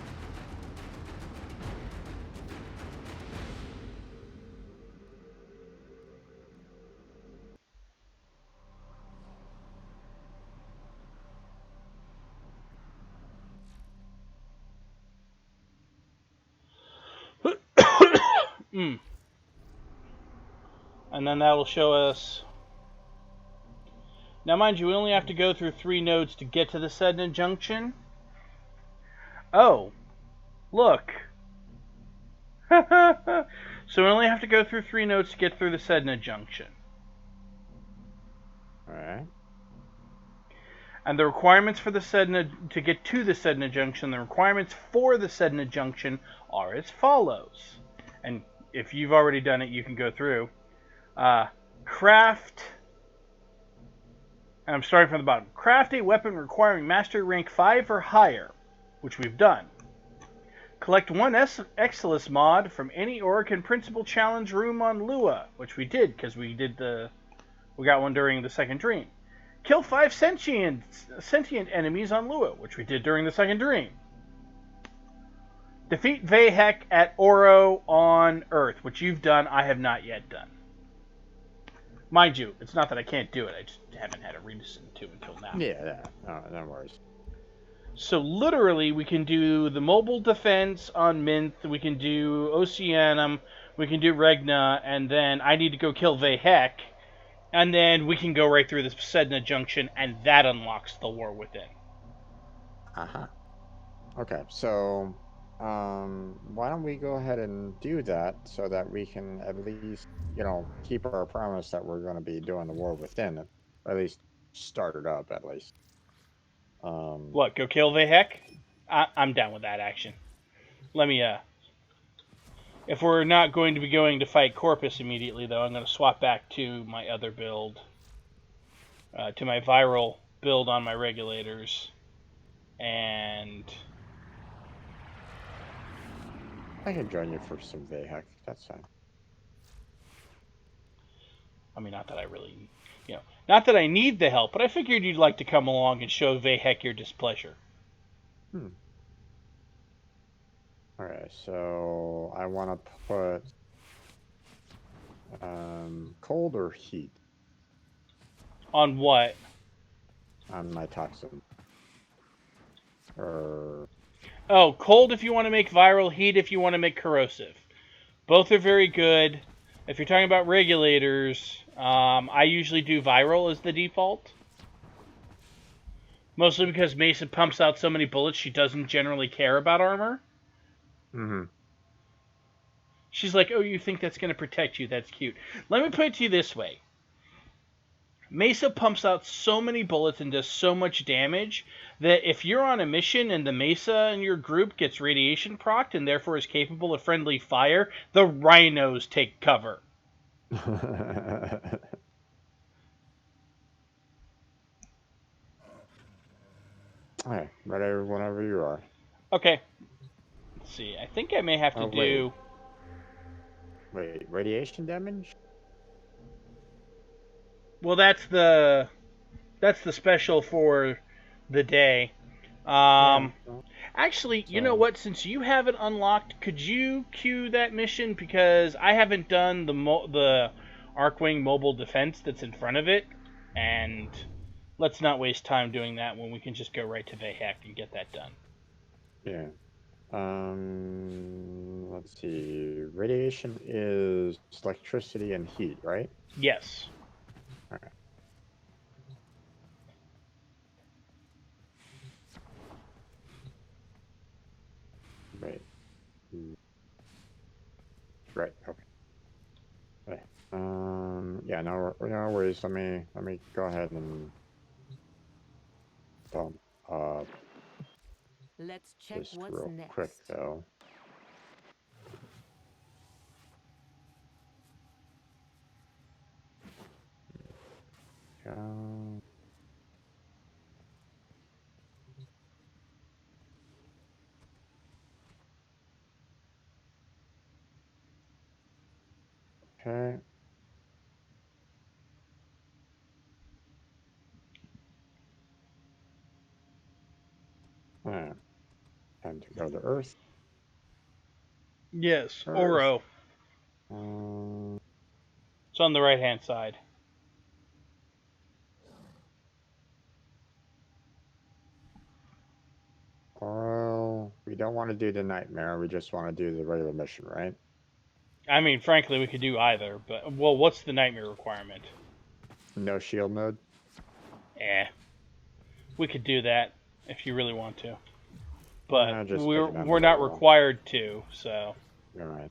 Mm. And then that will show us. Now, mind you, we only have to go through 3 nodes to get to the Sedna junction. Oh, look. So we only have to go through 3 nodes to get through the Sedna junction. Alright. And the requirements for the Sedna to get to the Sedna junction, the requirements for the Sedna junction are as follows. And if you've already done it, you can go through. Craft. And I'm starting from the bottom. Craft a weapon requiring mastery rank 5 or higher, which we've done. Collect 1 Exilus mod from any Orokin Principal Challenge room on Lua, which we did because we got one during the second dream. Kill 5 sentient enemies on Lua, which we did during the second dream. Defeat Vahek at Oro on Earth, which you've done, I have not yet done. Mind you, it's not that I can't do it, I just haven't had a reason to until now. Yeah, no worries. So literally, we can do the mobile defense on Minth, we can do Oceanum, we can do Regna, and then I need to go kill Vahek, and then we can go right through the Sedna junction, and that unlocks the War Within. Uh-huh. Okay, so why don't we go ahead and do that so that we can at least, keep our promise that we're going to be doing the War Within, or at least start it up at least. What, go kill Vahek? I'm down with that action. Let me, if we're not going to be going to fight Corpus immediately, though, I'm going to swap back to my other build, to my viral build on my regulators, and I can join you for some Vahek, that's fine. I mean, not that I really, not that I need the help, but I figured you'd like to come along and show Vahek your displeasure. Alright, so I want to put cold or heat On what? on my toxin. Oh, cold if you want to make viral, heat if you want to make corrosive. Both are very good. If you're talking about regulators, I usually do viral as the default. Mostly because Mesa pumps out so many bullets, she doesn't generally care about armor. Mm-hmm. She's like, oh, you think that's going to protect you? That's cute. Let me put it to you this way. Mesa pumps out so many bullets and does so much damage that if you're on a mission and the Mesa in your group gets radiation procced and therefore is capable of friendly fire, the rhinos take cover. Alright, ready whenever you are. Okay. Let's see. I think I may have to do... Wait, radiation damage? Well, that's the special for the day. Actually, you know what? Since you have it unlocked, could you queue that mission? Because I haven't done the Arcwing mobile defense that's in front of it, and let's not waste time doing that when we can just go right to Vahek and get that done. Yeah. Let's see. Radiation is electricity and heat, right? Yes. Alright. Right. Okay. Okay. Yeah. No worries. Let me go ahead and dump Let's check just what's real next. quick though. Go. Okay. Time to go to Earth. Yes, Earth. Oro. Um, It's on the right-hand side. Well, we don't want to do the nightmare. We just want to do the regular mission, right? I mean, frankly, we could do either, but, well, what's the nightmare requirement? No shield mode. We could do that if you really want to. But Just we're not required to, so. All right.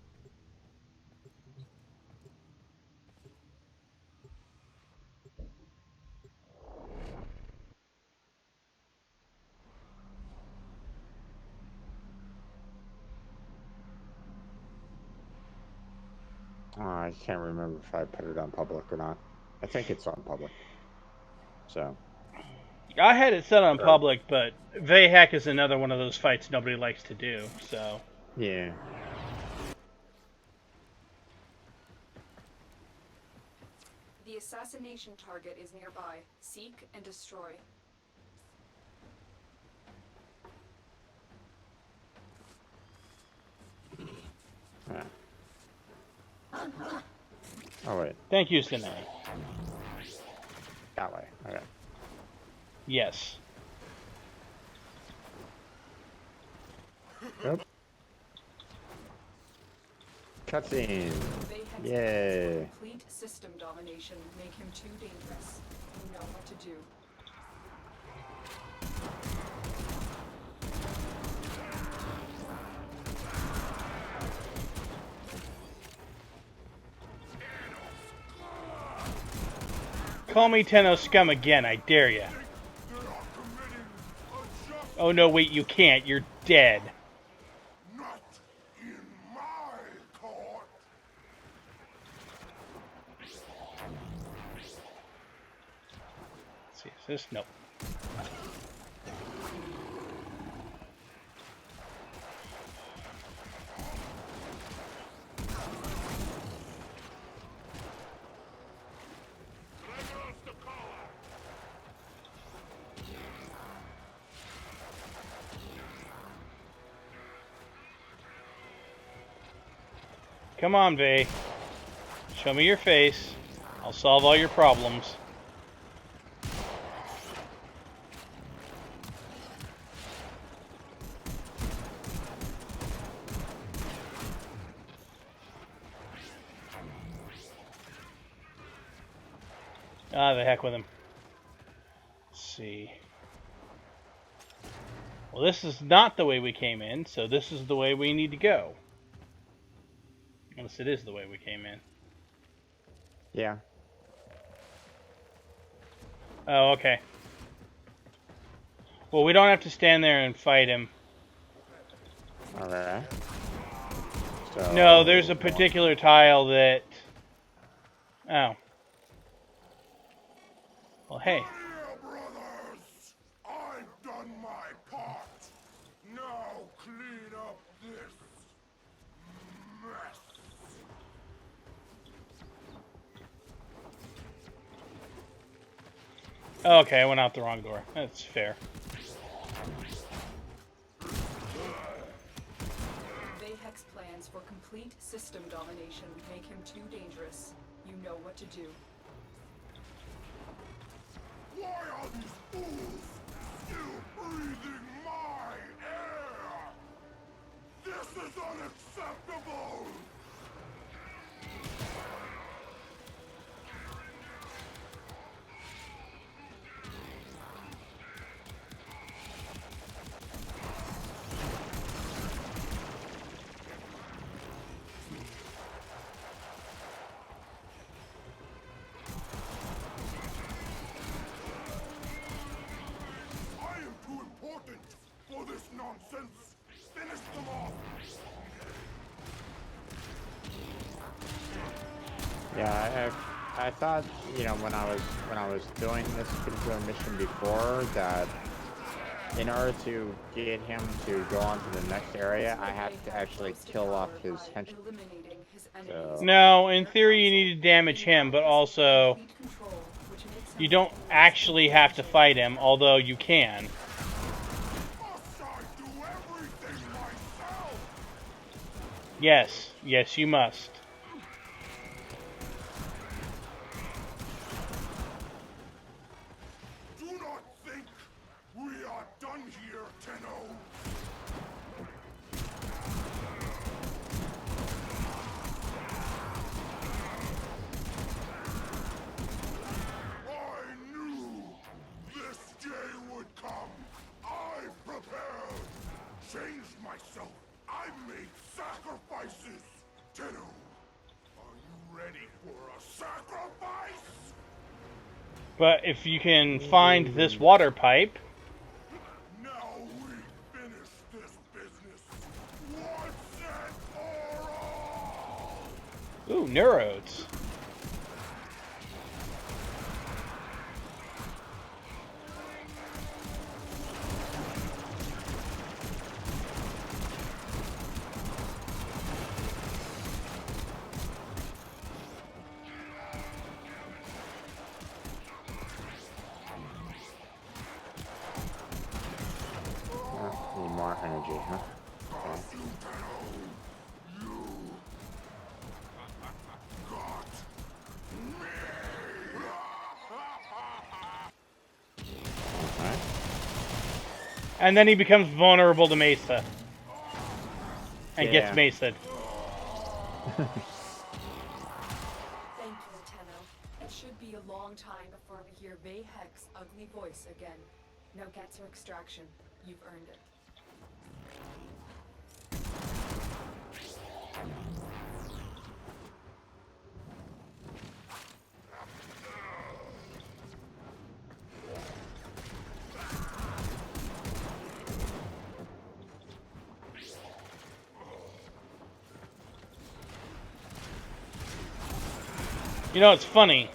I can't remember if I put it on public or not. I think it's on public. So. I had it set on public, but Vayhack is another one of those fights nobody likes to do, so. Yeah. The assassination target is nearby. Seek and destroy. Oh wait. Thank you, Sine. That way. Okay. Yes. Nope. Cutscene. Yay. Complete system domination. Make him too dangerous. You know what to do. Call me Tenno Scum again, I dare ya. Oh no, wait, you can't. You're dead. Not in my court. Let's see, is this? Nope. Come on, Vay. Show me your face. I'll solve all your problems. Ah, the heck with him. Let's see. Well, this is not the way we came in, so this is the way we need to go. Unless it is the way we came in. Yeah. Oh, okay. Well, we don't have to stand there and fight him. Okay. So... No, there's a particular tile that... Oh. Well, hey. Here, brothers! I've done my part. Now clean up this mess. Okay, I went out the wrong door. That's fair. Vayhek's plans for complete system domination make him too dangerous. You know what to do. Why are these fools still breathing my air? This is unacceptable! Yeah, I thought, you know, when I was doing this particular mission before, that in order to get him to go on to the next area, I have to actually kill off his henchmen. So, No, in theory you need to damage him, but also you don't actually have to fight him, although you can. Yes, yes you must. Do not think we are done here, Tenno. I knew this day would come. I prepared, changed myself. I made sacrifices. Tenno, are you ready for a sacrifice? But if you can find this water pipe... Now we finish this business once and for all! Ooh, neurodes. need more energy, huh? Okay. Alright. And then he becomes vulnerable to Mesa. And gets Mesa'd. Thank you, Tenno. It should be a long time before we hear Vahek's ugly voice again. Now get to extraction. You've earned it. You know, it's funny.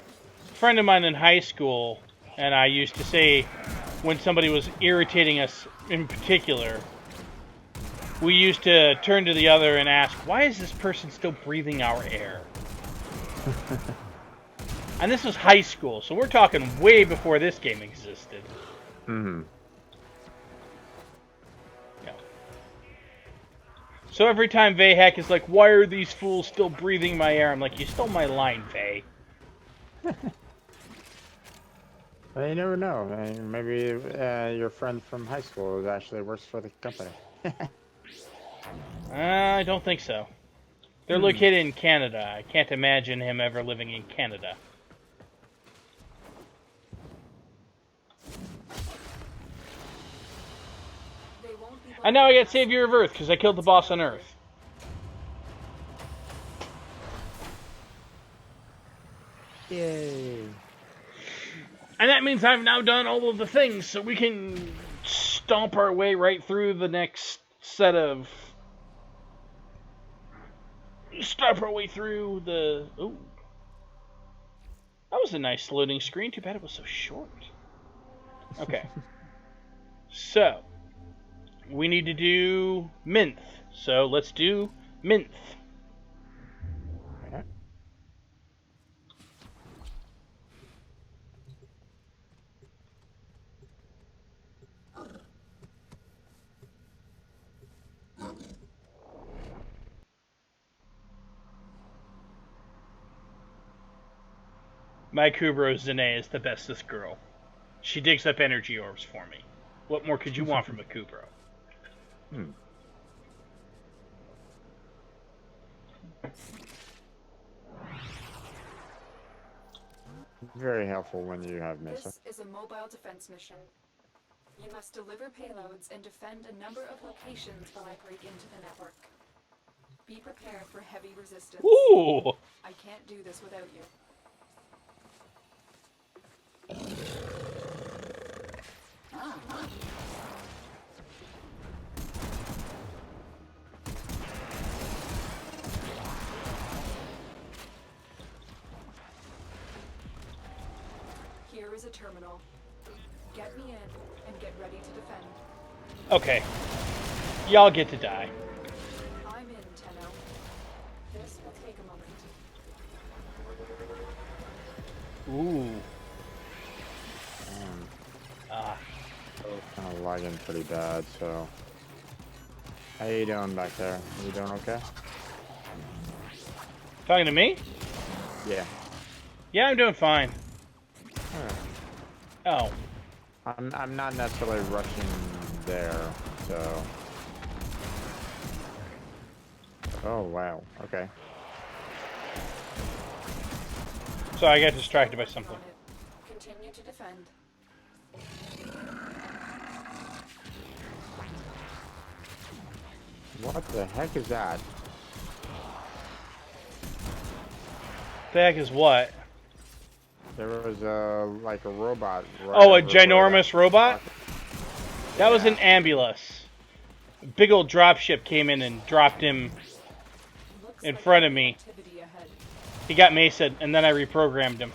A friend of mine in high school and I used to say when somebody was irritating us in particular, we used to turn to the other and ask, why is this person still breathing our air? And this was high school, so we're talking way before this game existed. Mm-hmm. Yeah. So every time Vahek is like, why are these fools still breathing my air? I'm like, you stole my line, Vay. Well, you never know. I mean, maybe your friend from high school actually works for the company. I don't think so. They're located in Canada. I can't imagine him ever living in Canada. And now I got Savior of Earth because I killed the boss on Earth. Yay! And that means I've now done all of the things, so we can stomp our way right through the next set of... Stomp our way through the... Ooh. That was a nice loading screen. Too bad it was so short. Okay. So, we need to do Minth. So let's do Minth. Okay. My Kubro Zane is the bestest girl. She digs up energy orbs for me. What more could you want from a Kubro? Very helpful when you have Mesa. This is a mobile defense mission. You must deliver payloads and defend a number of locations while I break into the network. Be prepared for heavy resistance. Ooh! I can't do this without you. is a terminal. Get me in and get ready to defend. Okay. Y'all get to die. I'm in, Tenno. This will take a moment. Ooh. Ah. Kind of lagging pretty bad, so. How you doing back there? Are you doing okay? Talking to me? Yeah. Yeah, I'm doing fine. Alright. Oh. I'm not necessarily rushing there, so. Oh wow. Okay. So I got distracted by something. Continue to defend. What the heck is that? The heck is what? There was like a robot. Right Oh, a over where ginormous that- robot? That was an Yeah. ambulance. A big old dropship came in and dropped him Looks in like front of enemy me. activity ahead. He got mesa'd, and then I reprogrammed him.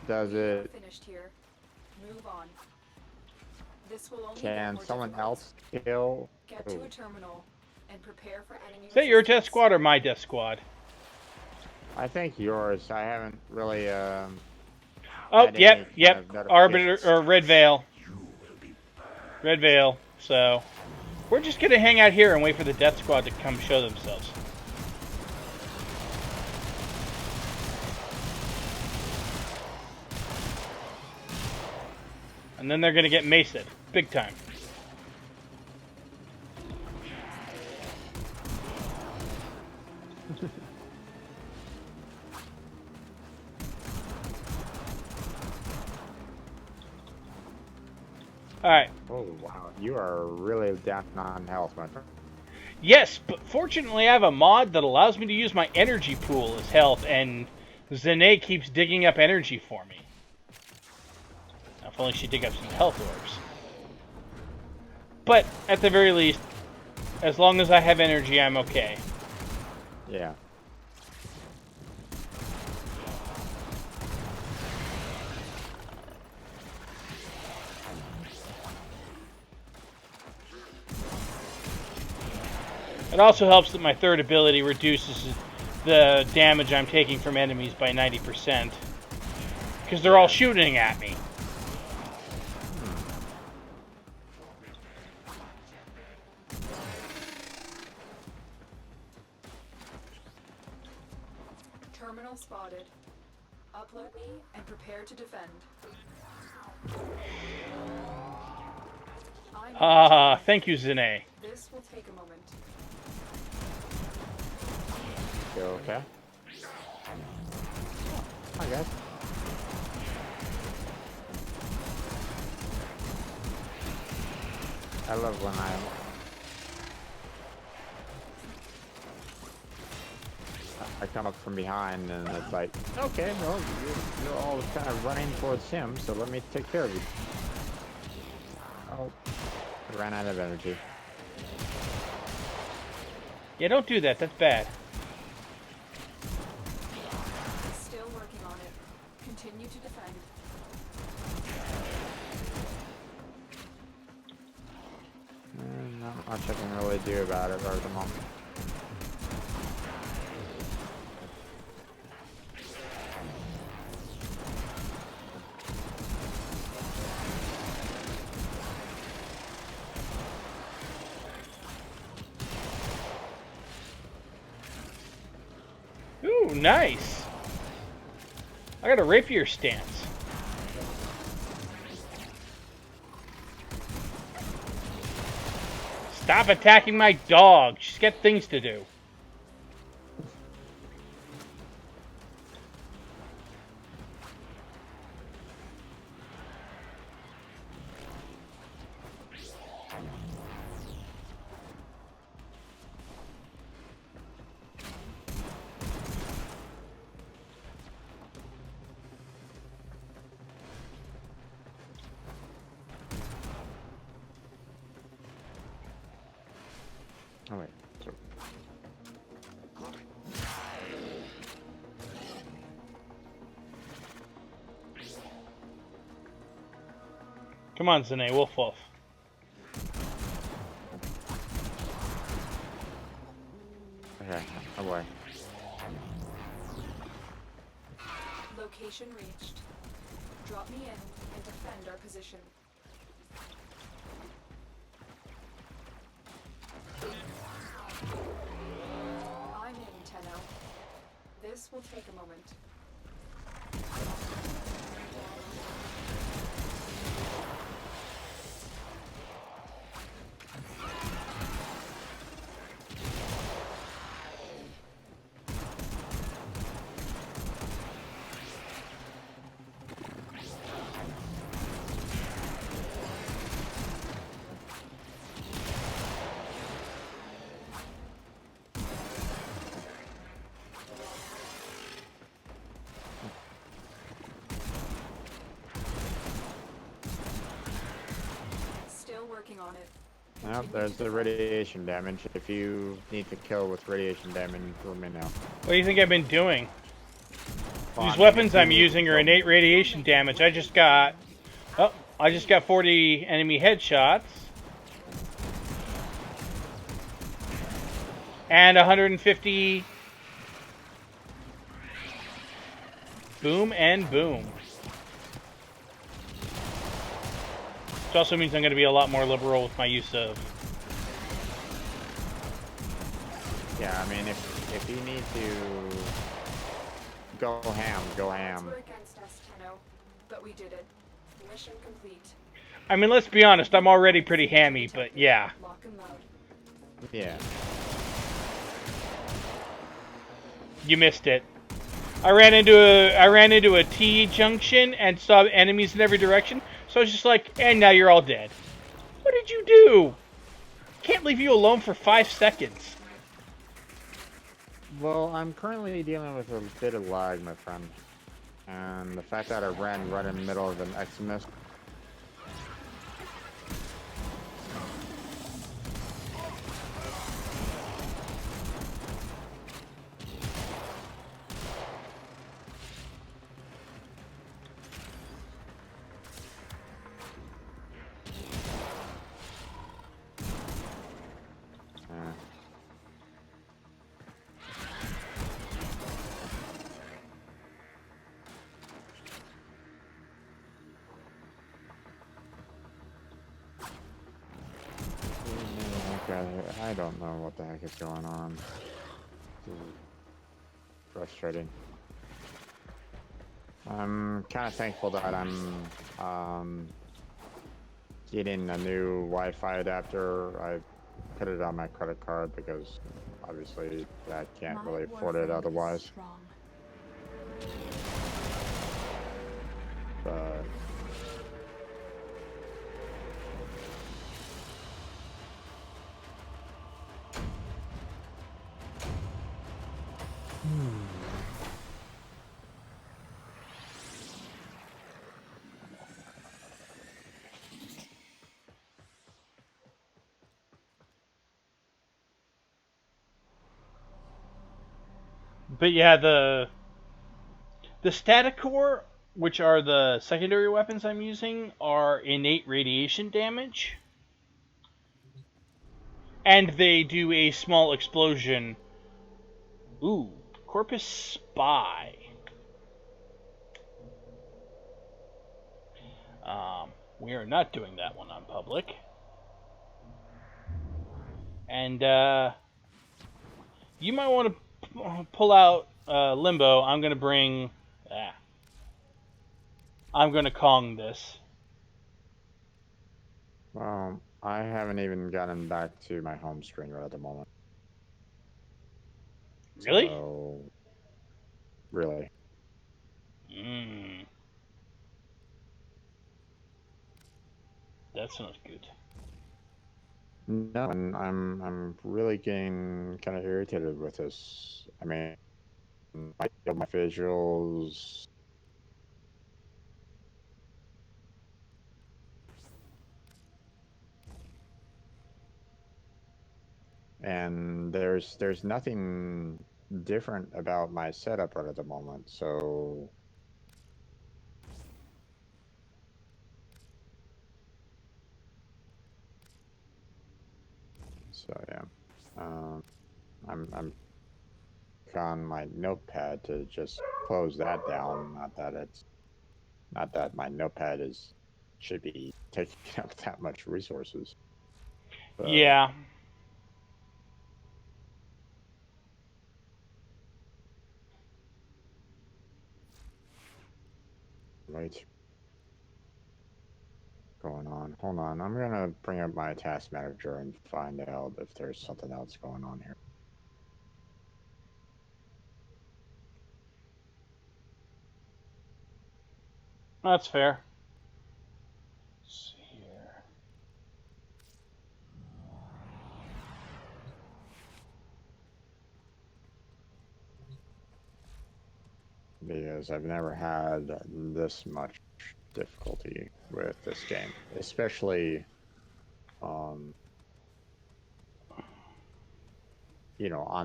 Does it? Finished here. Move on. This will only get Can more someone difficult. else kill? Get to a terminal and prepare for enemy Is that your resistance. death squad or my death squad? I think yours. I haven't really. Oh, had yep, any yep. kind of Arbiter notifications. or Red Veil. Red Veil. So we're just gonna hang out here and wait for the death squad to come show themselves. And then they're gonna get mesa'd. Big time. Alright. Oh wow, you are really down on health, my friend. Yes, but fortunately I have a mod that allows me to use my energy pool as health, and Zene keeps digging up energy for me. Now, if only she'd dig up some health orbs. But, at the very least, as long as I have energy, I'm okay. Yeah. It also helps that my third ability reduces the damage I'm taking from enemies by 90%. Because they're all shooting at me. Terminal spotted. Upload me and prepare to defend. I'm in. Ah, thank you, Zene. This will take a moment. You okay? Hi guys. I love when I come up from behind and it's like, okay, well, you're all kind of running towards him, so let me take care of you. Oh, I ran out of energy. Yeah, don't do that. That's bad. Still working on it. Continue to defend. Not much I can really do about it right at the moment. Ooh, nice. I got a rapier stance. Stop attacking my dog. She's got things to do. Oh wait. So Come on, Zane, wolf wolf. okay. Oh boy. Location reached. Drop me in and defend our position. I'm in, Tenno. This will take a moment. Still working on it. Well, there's the radiation damage. If you need to kill with radiation damage, let me know. What do you think I've been doing? Well, I These mean, weapons if you I'm need to using are kill- innate radiation damage. I just got 40 enemy headshots. And 150 boom and boom. Which also means I'm going to be a lot more liberal with my use of. Yeah, I mean, if you need to go ham, go ham. We're against us, Tenno, but we did it. Mission complete. I mean, let's be honest, I'm already pretty hammy, but yeah. Lock and load. Yeah. You missed it. I ran into a T junction and saw enemies in every direction. So I was just like, and now you're all dead. What did you do? Can't leave you alone for 5 seconds. Well, I'm currently dealing with a bit of lag, my friend. And the fact that I ran right in the middle of an Eximus. I don't know what the heck is going on. This is frustrating. I'm kind of thankful that I'm getting a new Wi-Fi adapter. I put it on my credit card because obviously I can't really afford it otherwise. But But yeah, the static core, which are the secondary weapons I'm using, are innate radiation damage. And they do a small explosion. Ooh, Corpus Spy. We are not doing that one on public. And you might want to pull out Limbo. I'm going to bring... I'm going to Kong this. well, I haven't even gotten back to my home screen right at the moment. Really? So, really. That sounds good. No, and I'm really getting kind of irritated with this. I mean, my visuals. and there's nothing different about my setup right at the moment. So yeah, I'm on my notepad to just close that down. Not that my notepad should be taking up that much resources. But Yeah. right. Going on. Hold on. I'm gonna bring up my task manager and find out if there's something else going on here. That's fair. Let's see here. Because I've never had this much difficulty with this game, especially on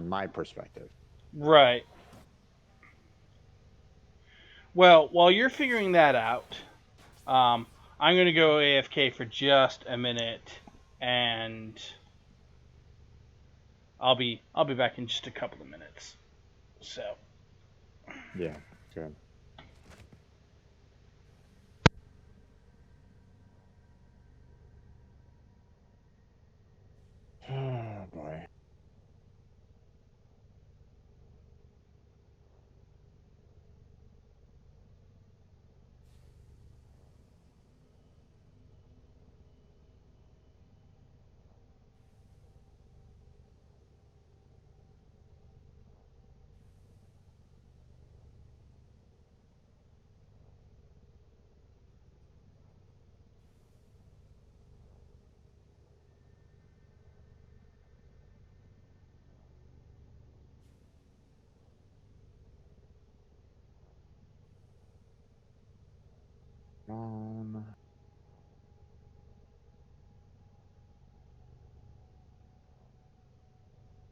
my perspective. Right. Well, while you're figuring that out, I'm gonna go AFK for just a minute, and I'll be back in just a couple of minutes. So. Yeah, good. Oh boy.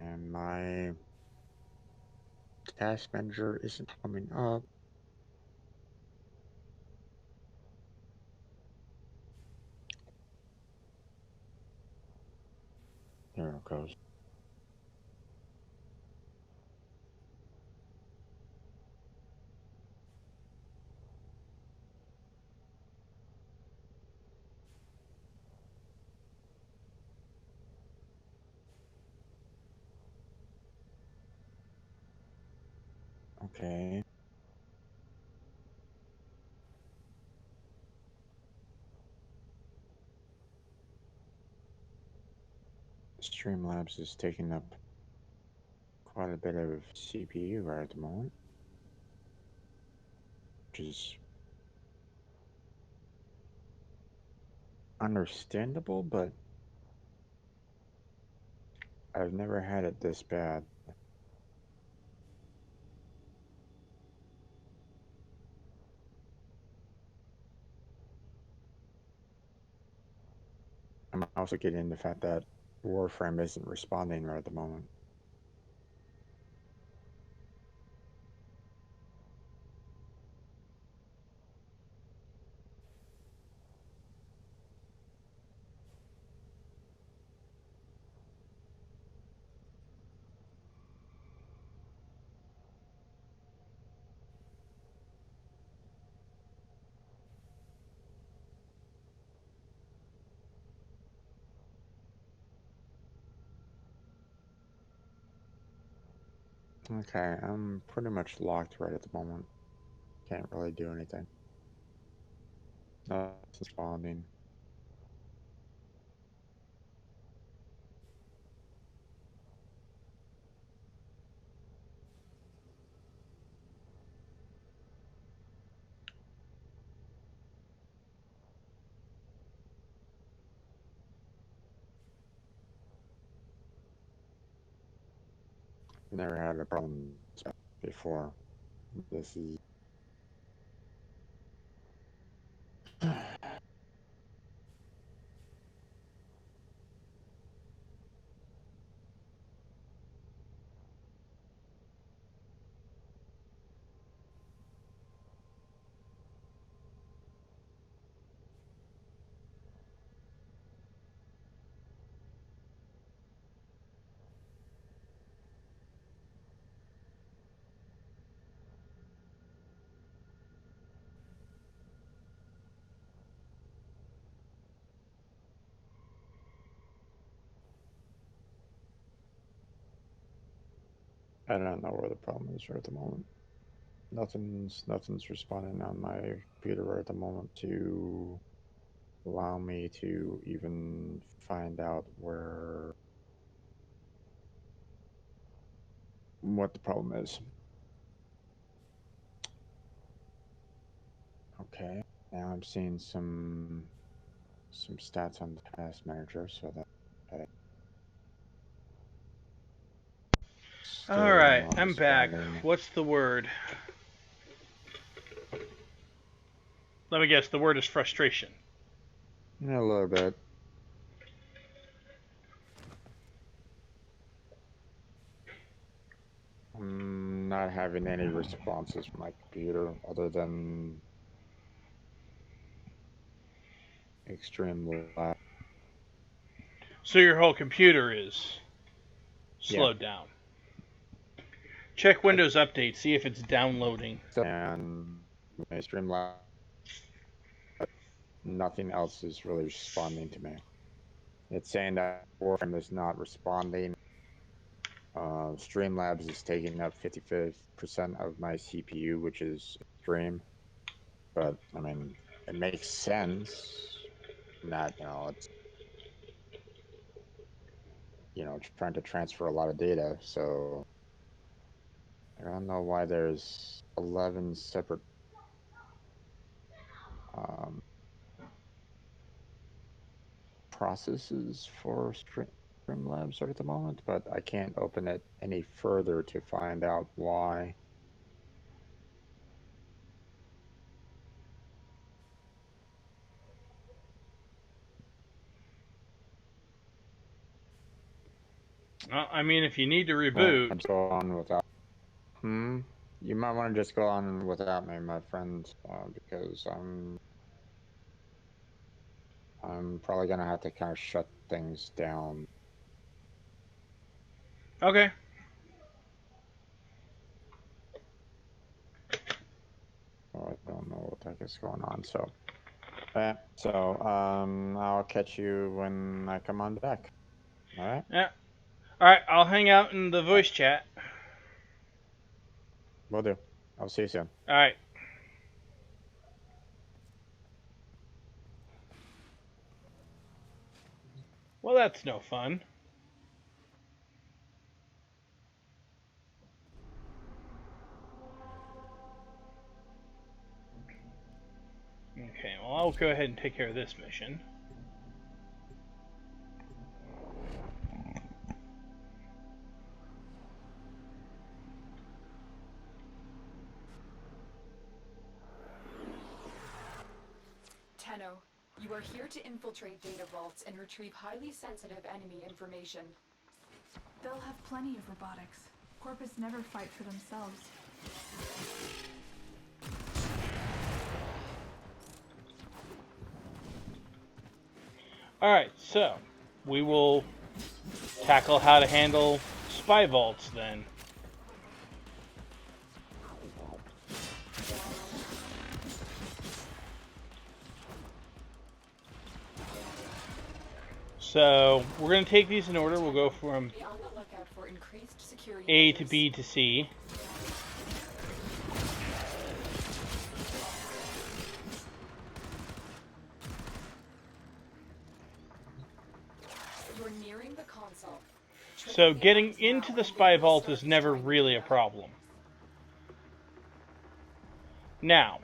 And my task manager isn't coming up. There it goes. Okay. Streamlabs is taking up quite a bit of CPU right at the moment, which is understandable, but I've never had it this bad. I'm also getting the fact that Warframe isn't responding right at the moment. Okay, I'm pretty much locked right at the moment. Can't really do anything. Nothing's responding. Never had a problem before. This is I don't know where the problem is right at the moment. Nothing's responding on my computer right at the moment to allow me to even find out what the problem is. Okay, now I'm seeing some stats on the task manager, so that All right, not I'm back. responding. What's the word? Let me guess. The word is frustration. A little bit. I'm not having any responses from my computer other than extreme lag. So your whole computer is slowed down. Check Windows Update. See if it's downloading. And my extreme lag, nothing else is really responding to me. It's saying that Warframe is not responding. Streamlabs is taking up 55% of my CPU, which is extreme. But I mean, it makes sense that it's trying to transfer a lot of data. So I don't know why there's 11 separate processes for Streamlabs right at the moment, but I can't open it any further to find out why. Well, I mean, if you need to reboot... Let's go on without... You might want to just go on without me, my friend, because I'm probably going to have to kind of shut things down. Okay. I don't know what the heck is going on, so... I'll catch you when I come on back. Alright? Yeah. Alright, I'll hang out in the voice chat. Will do. I'll see you soon. Alright. Well, that's no fun. Okay, well, I'll go ahead and take care of this mission. Tenno, you are here to infiltrate data vaults and retrieve highly sensitive enemy information. They'll have plenty of robotics. Corpus never fight for themselves. Alright, so we will tackle how to handle spy vaults then. So we're going to take these in order. We'll go from Be on the lookout for increased security A to measures. B to C. You're nearing the console. So getting into the spy vault is never really a problem. Now,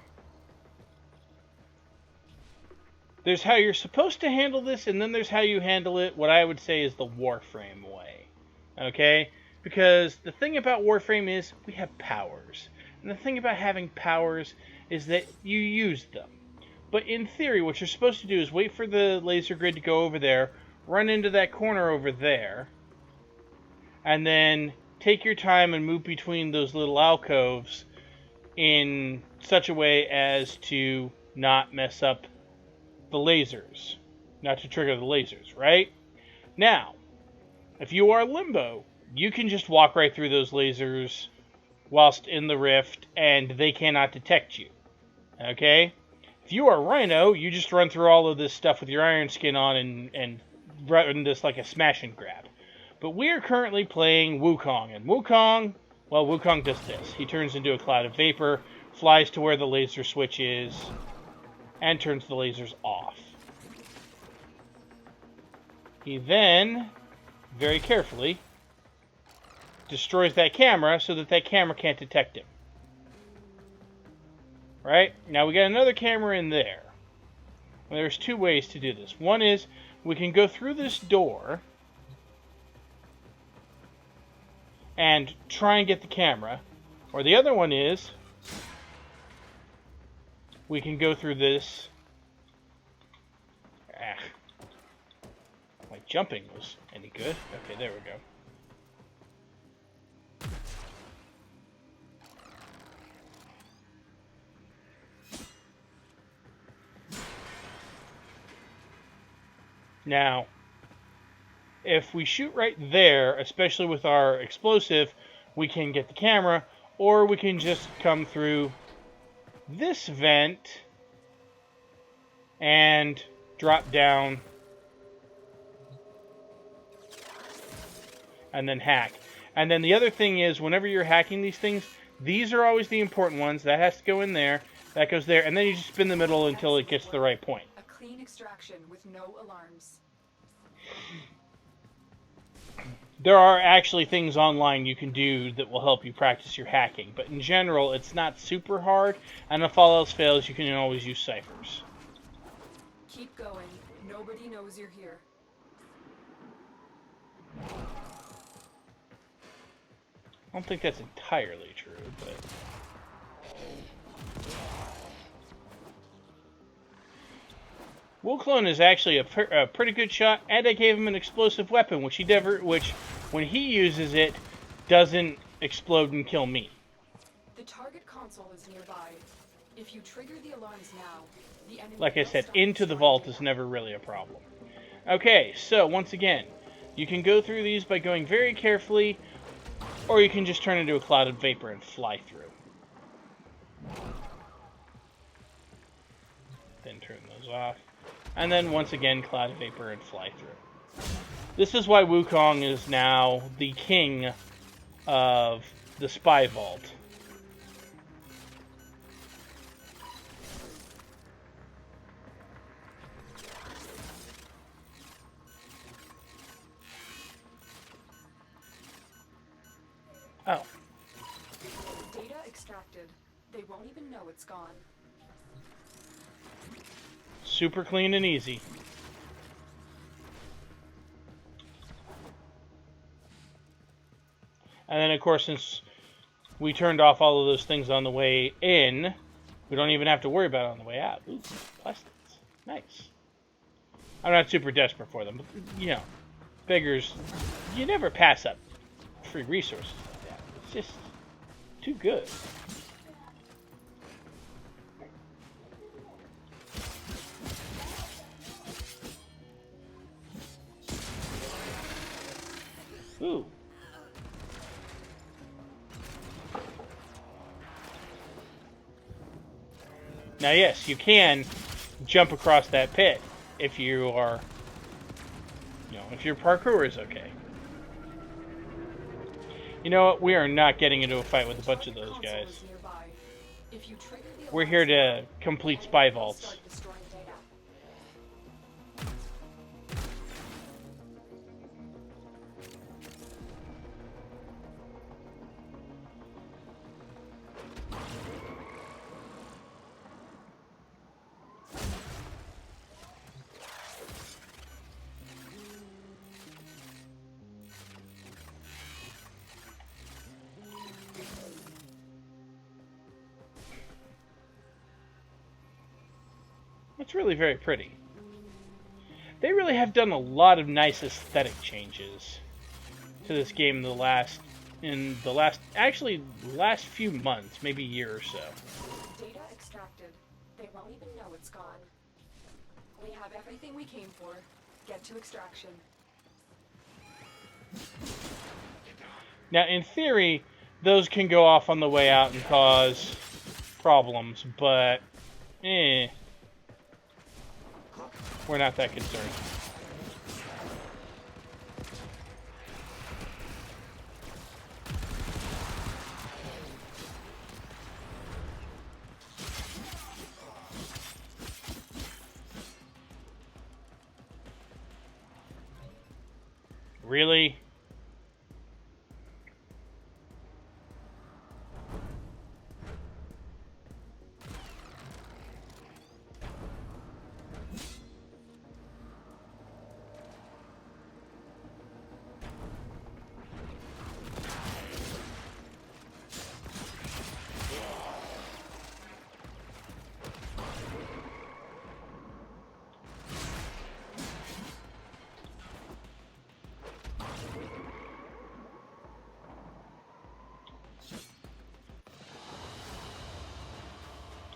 there's how you're supposed to handle this, and then there's how you handle it, what I would say is the Warframe way. Okay? Because the thing about Warframe is we have powers. And the thing about having powers is that you use them. But in theory, what you're supposed to do is wait for the laser grid to go over there, run into that corner over there, and then take your time and move between those little alcoves in such a way as to not mess up the lasers, not to trigger the lasers, right? Now, if you are Limbo, you can just walk right through those lasers whilst in the rift, and they cannot detect you, okay? If you are Rhino, you just run through all of this stuff with your iron skin on and run this like a smash and grab. But we are currently playing Wukong, and Wukong Well, Wukong does this. He turns into a cloud of vapor, flies to where the laser switch is, and turns the lasers off. He then, very carefully, destroys that camera so that that camera can't detect him. Right? Now we got another camera in there. Well, there's two ways to do this. One is we can go through this door and try and get the camera. Or the other one is we can go through this. My jumping was any good. Okay, there we go. Now, if we shoot right there, especially with our explosive, we can get the camera, or we can just come through this vent and drop down and then hack. And then the other thing is, whenever you're hacking these things, these are always the important ones. That has to go in there, that goes there, and then you just spin the middle until it gets to the right point. Clean extraction with no alarms. There are actually things online you can do that will help you practice your hacking, but in general, it's not super hard, and if all else fails, you can always use ciphers. Keep going. Nobody knows you're here. I don't think that's entirely true, but... Wukong is actually a pretty good shot, and I gave him an explosive weapon, which when he uses it, doesn't explode and kill me. The target console is nearby. If you trigger the alarms now, the enemy like I will said, stop into the destroying vault data. is never really a problem. Okay, so once again, you can go through these by going very carefully, or you can just turn into a cloud of vapor and fly through. Then turn those off. And then once again, cloud of vapor and fly through. This is why Wukong is now the king of the spy vault. Oh. Data extracted. They won't even know it's gone. Super clean and easy. And then, of course, since we turned off all of those things on the way in, we don't even have to worry about it on the way out. Ooh, plastics. Nice. I'm not super desperate for them, but, you know, beggars, you never pass up free resources like that. It's just too good. Ooh. Now, yes, you can jump across that pit if you are, you know, if your parkour is okay. You know what? We are not getting into a fight with a bunch of those guys. We're here to complete spy vaults. It's really very pretty. They really have done a lot of nice aesthetic changes to this game in the last few months, maybe a year or so. Data extracted. They won't even know it's gone. We have everything we came for. Get to extraction. Now, in theory, those can go off on the way out and cause problems, but we're not that concerned. Really?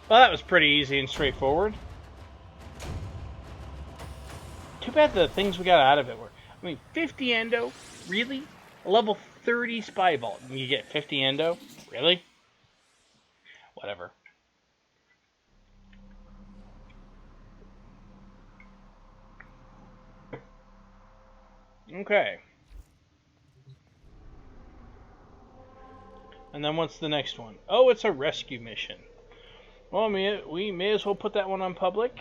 Well, that was pretty easy and straightforward. Too bad the things we got out of it were... I mean, 50 endo? Really? A level 30 spy vault and you get 50 endo? Really? Whatever. Okay. And then what's the next one? Oh, it's a rescue mission. Well, we may as well put that one on public.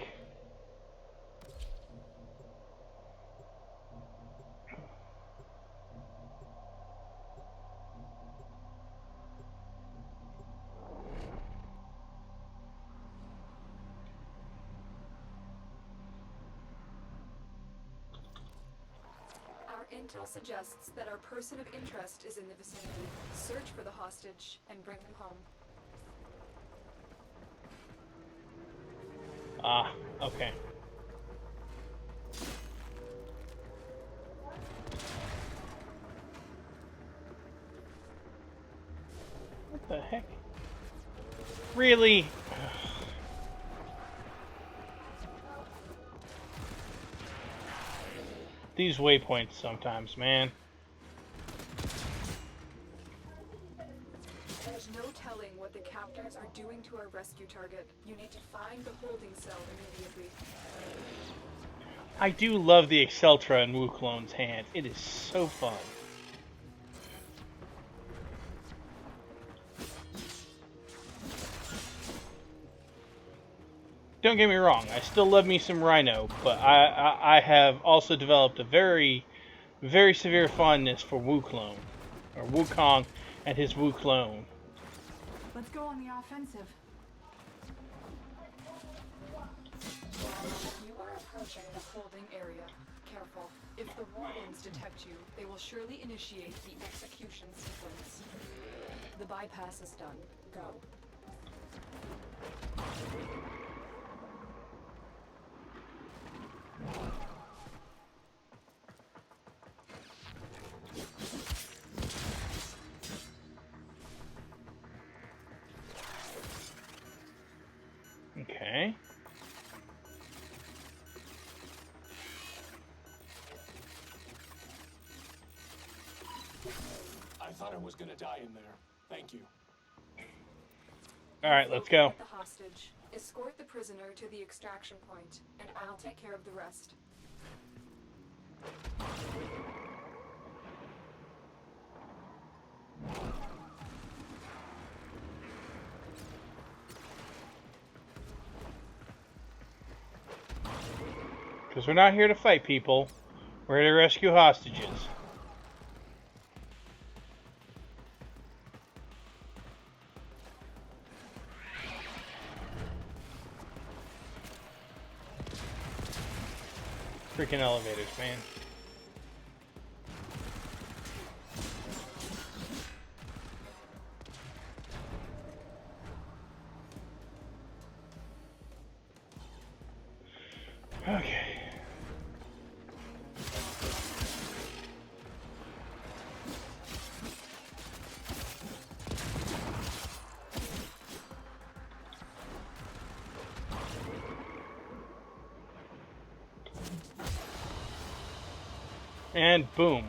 Our intel suggests that our person of interest is in the vicinity. Search for the hostage and bring them home. Ah, okay. What the heck? Really? These waypoints sometimes, man. There's no telling what the captors are doing to our rescue target. You need to find the holding cell immediately. I do love the Exceltra in Wuklone's hand. It is so fun. Don't get me wrong, I still love me some Rhino, but I have also developed a very, very severe fondness for Wuklone, or Wukong and his Wuklone. Let's go on the offensive. You are approaching the holding area. Careful. If the Wardens detect you, they will surely initiate the execution sequence. The bypass is done. Go. Okay. I thought I was gonna die in there. Thank you. Alright, let's go. The hostage. Escort the prisoner to the extraction point, and I'll take care of the rest. Because we're not here to fight people. We're here to rescue hostages. Freaking elevators, man. Okay. And boom.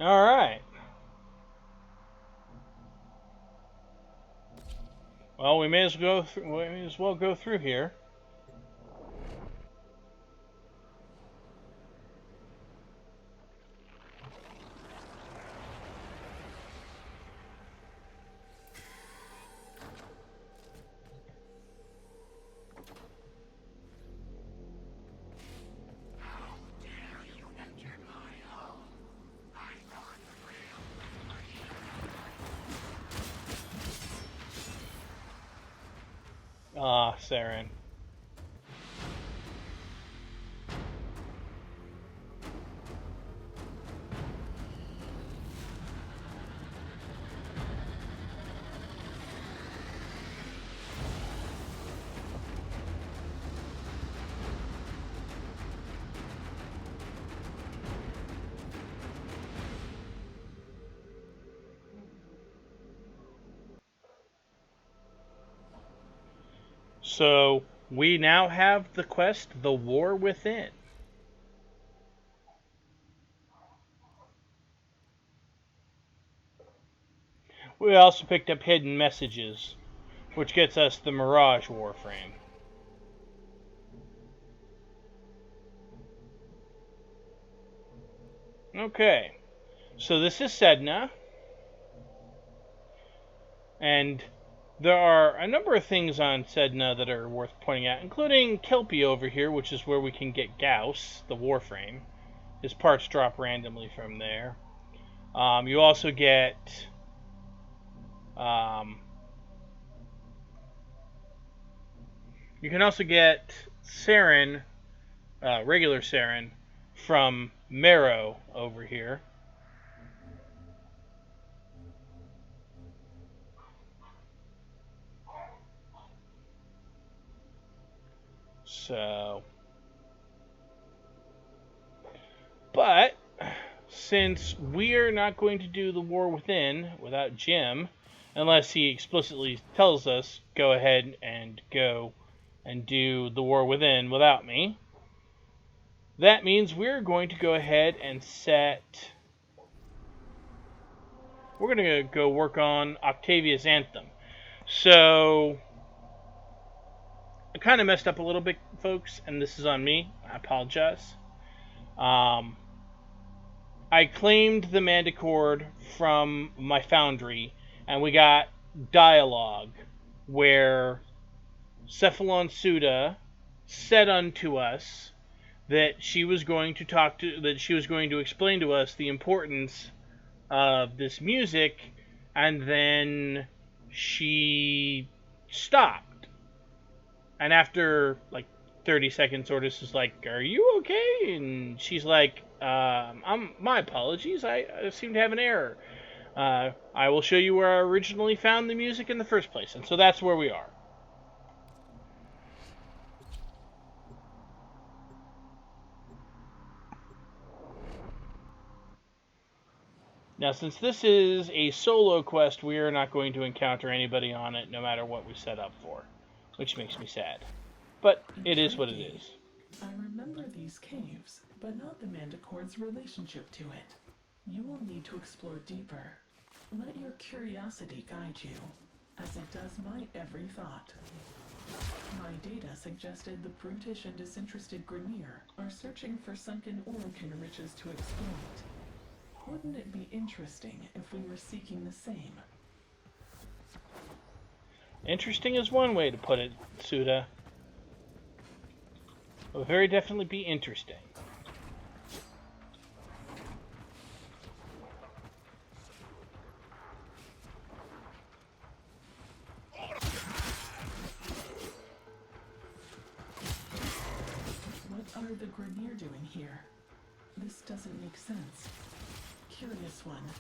All right. Well, we may as well go through here. Ah, Saren. So, we now have the quest, The War Within. We also picked up Hidden Messages, which gets us the Mirage Warframe. Okay, so this is Sedna, and there are a number of things on Sedna that are worth pointing out, including Kelpie over here, which is where we can get Gauss, the Warframe. His parts drop randomly from there. You also get you can also get Saren, regular Saren, from Marrow over here. So, but since we're not going to do the War Within without Jim, unless he explicitly tells us go ahead and go and do the War Within without me, that means we're going to go ahead and we're going to go work on Octavia's Anthem. So, I kind of messed up a little bit, folks, and this is on me. I apologize. I claimed the Manticord from my foundry, and we got dialogue where Cephalon Suda said unto us that she was going to explain to us the importance of this music, and then she stopped. And after like 30 seconds, Ordis is like, "Are you okay?" And she's like, my apologies, I seem to have an error. I will show you where I originally found the music in the first place." And so that's where we are. Now, since this is a solo quest, we are not going to encounter anybody on it, no matter what we set up for. Which makes me sad. But it is what it is. I remember these caves, but not the Manticord's relationship to it. You will need to explore deeper. Let your curiosity guide you, as it does my every thought. My data suggested the brutish and disinterested Grineer are searching for sunken Orokin riches to exploit. Wouldn't it be interesting if we were seeking the same? Interesting is one way to put it, Suda. It will very definitely be interesting. What are the Grineer doing here? This doesn't make sense. Curious one.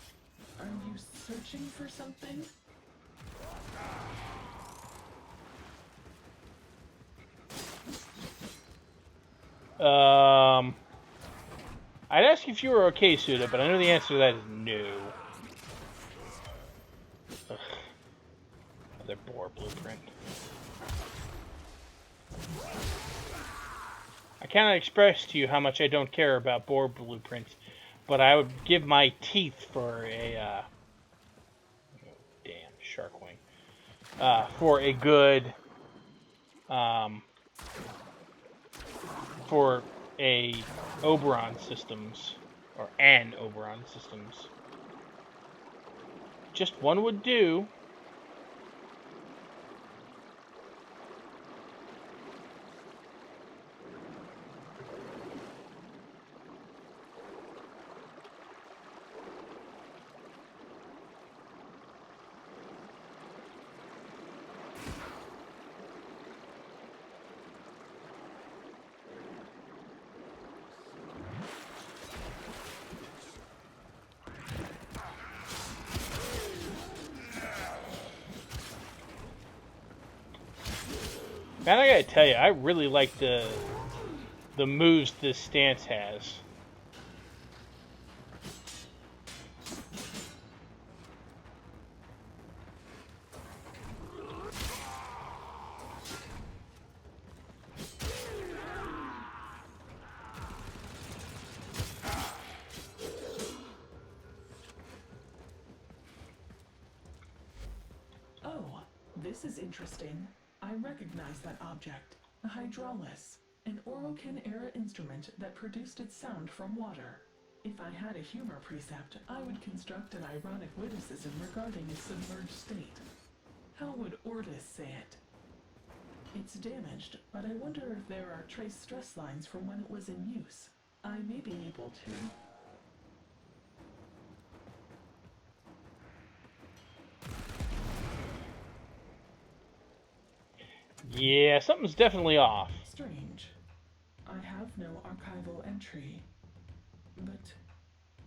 Are you searching for something? I'd ask if you were okay, Suda, but I know the answer to that is no. Ugh. Another Boar blueprint. I cannot express to you how much I don't care about Boar blueprints. But I would give my teeth for a damn shark wing. For a good for a Oberon Systems or an Oberon Systems. Just one would do. Man, I gotta tell you, I really like the moves this stance has. Oh, this is interesting. I recognize that object. A hydraulis. An Orokin-era instrument that produced its sound from water. If I had a humor precept, I would construct an ironic witticism regarding its submerged state. How would Ortis say it? It's damaged, but I wonder if there are trace stress lines from when it was in use. I may be able to... Yeah, something's definitely off. Strange. I have no archival entry.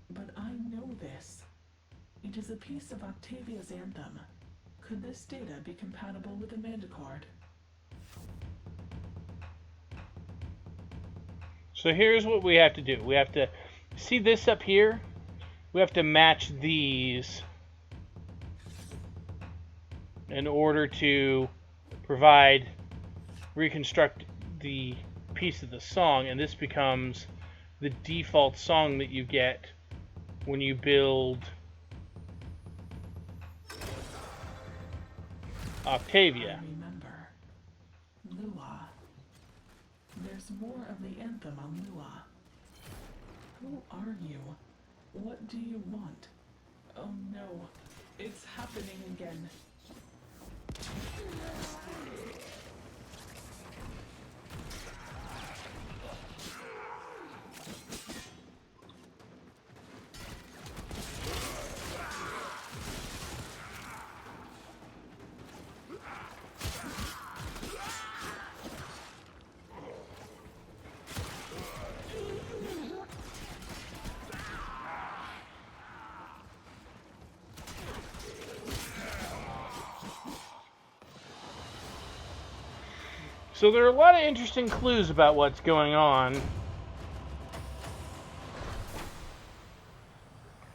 But I know this. It is a piece of Octavia's Anthem. Could this data be compatible with the Manticord? So here's what we have to do. We have to see this up here. We have to match these in order to reconstruct the piece of the song, and this becomes the default song that you get when you build Octavia. I remember. Lua. There's more of the anthem on Lua. Who are you? What do you want? Oh no, it's happening again. So there are a lot of interesting clues about what's going on. Of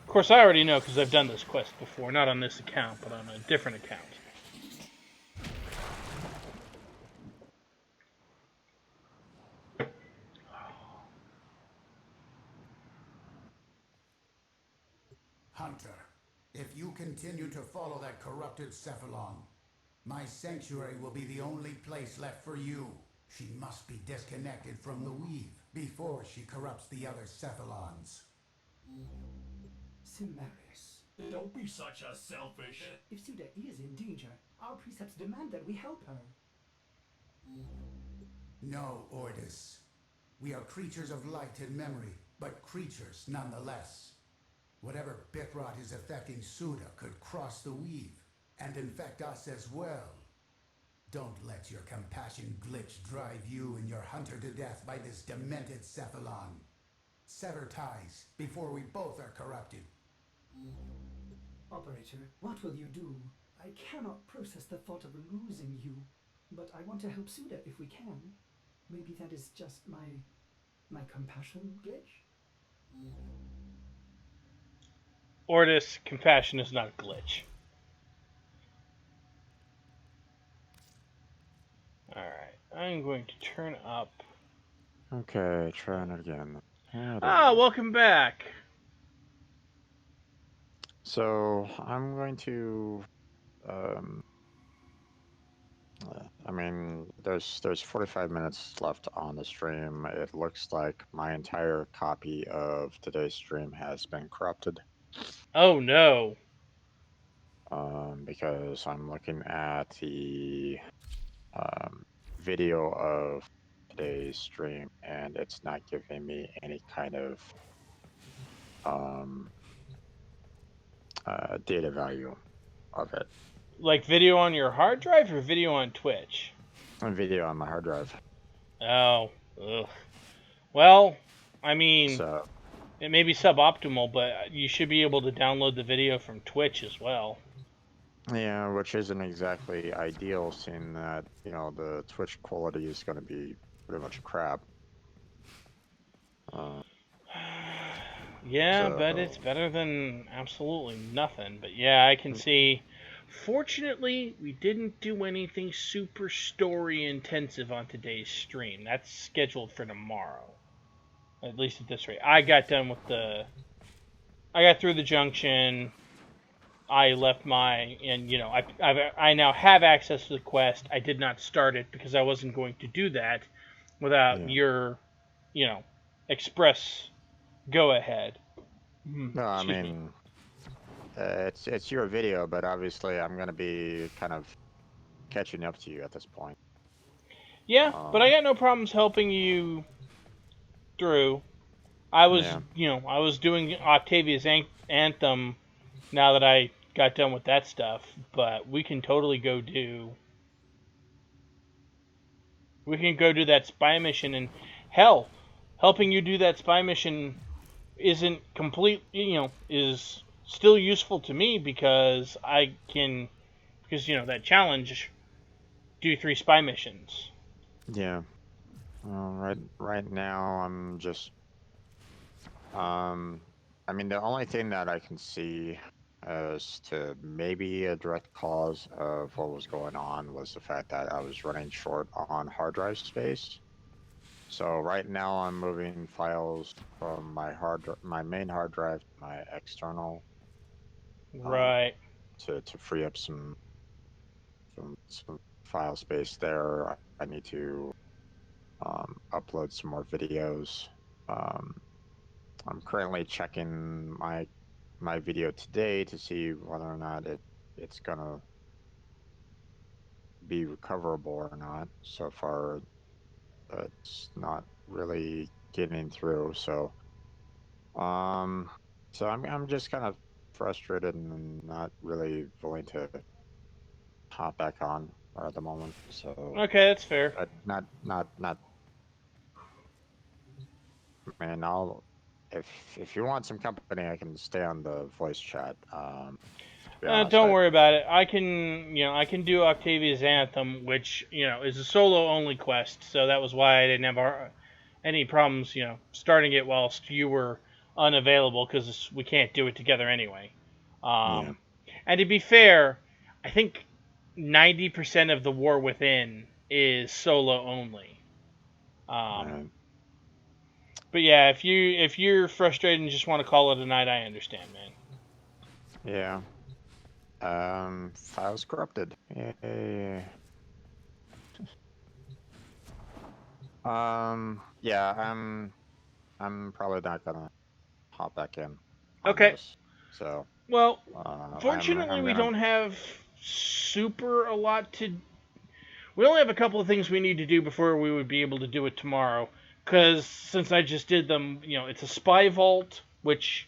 course, I already know because I've done this quest before, not on this account, but on a different account. Hunter, if you continue to follow that corrupted Cephalon, my sanctuary will be the only place left for you. She must be disconnected from the weave before she corrupts the other Cephalons. Cimaris. Don't be such a selfish... If Suda is in danger, our precepts demand that we help her. No, Ortis. We are creatures of light and memory, but creatures nonetheless. Whatever bit rot is affecting Suda could cross the weave and infect us as well. Don't let your compassion glitch drive you and your hunter to death by this demented Cephalon. Sever ties before we both are corrupted. Operator, what will you do? I cannot process the thought of losing you, but I want to help Suda if we can. Maybe that is just my compassion glitch? Ortis, compassion is not a glitch. Alright, I'm going to turn up... Okay, trying it again. welcome back. So I'm going to. Um, I mean, there's 45 minutes left on the stream. It looks like my entire copy of today's stream has been corrupted. Oh no. Because I'm looking at the video of today's stream, and it's not giving me any kind of data value of it. Like video on your hard drive or video on Twitch? A video on my hard drive. Oh. Ugh. Well, I mean, So, it may be suboptimal, but you should be able to download the video from Twitch as well. yeah, which isn't exactly ideal, seeing that, you know, the Twitch quality is going to be pretty much crap. Yeah, but it's better than absolutely nothing. But yeah, I can see. Fortunately, we didn't do anything super story intensive on today's stream. That's scheduled for tomorrow. At least at this rate. I got done with I got through the junction. I left and you know, I now have access to the quest. I did not start it because I wasn't going to do that without your, you know, express go ahead. No, I mean, it's your video, but obviously I'm gonna be kind of catching up to you at this point. Yeah, but I got no problems helping you through. I was, you know, I was doing Octavia's Anthem now that I got done with that stuff, but we can totally go do. We can go do that spy mission, and hell, helping you do that spy mission isn't complete, you know, is still useful to me because you know, that challenge, do 3 spy missions. Yeah. Right now I'm just, I mean, the only thing that I can see as to maybe a direct cause of what was going on was the fact that I was running short on hard drive space. So right now I'm moving files from my main hard drive to my external. Right. To free up some file space there. I need to upload some more videos. I'm currently checking my video today to see whether or not it's gonna be recoverable or not. So far, it's not really getting through. So I'm just kind of frustrated and not really willing to hop back on at the moment. So okay, that's fair. But not. Man, if you want some company, I can stay on the voice chat. Don't worry about it. I can do Octavia's Anthem, which, you know, is a solo only quest. So that was why I didn't have any problems, you know, starting it whilst you were unavailable, because we can't do it together anyway. And to be fair, I think 90% of the War Within is solo only. But yeah, if you're frustrated and just want to call it a night, I understand, man. Yeah. Files corrupted. Yay. Yeah, I'm probably not gonna hop back in. Okay. So. Well, fortunately, we don't have a lot to. We only have a couple of things we need to do before we would be able to do it tomorrow. Because since I just did them, you know, it's a spy vault, which,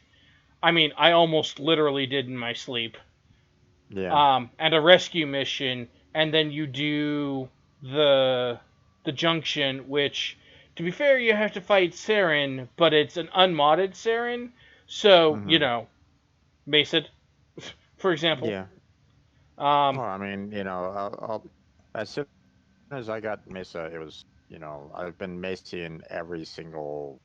I mean, I almost literally did in my sleep. Yeah. And a rescue mission, and then you do the junction, which, to be fair, you have to fight Saren, but it's an unmodded Saren, so you know, Mason, for example. Yeah. Well, I mean, you know, as soon as I got Mesa, it was, you know, I've been Macying every single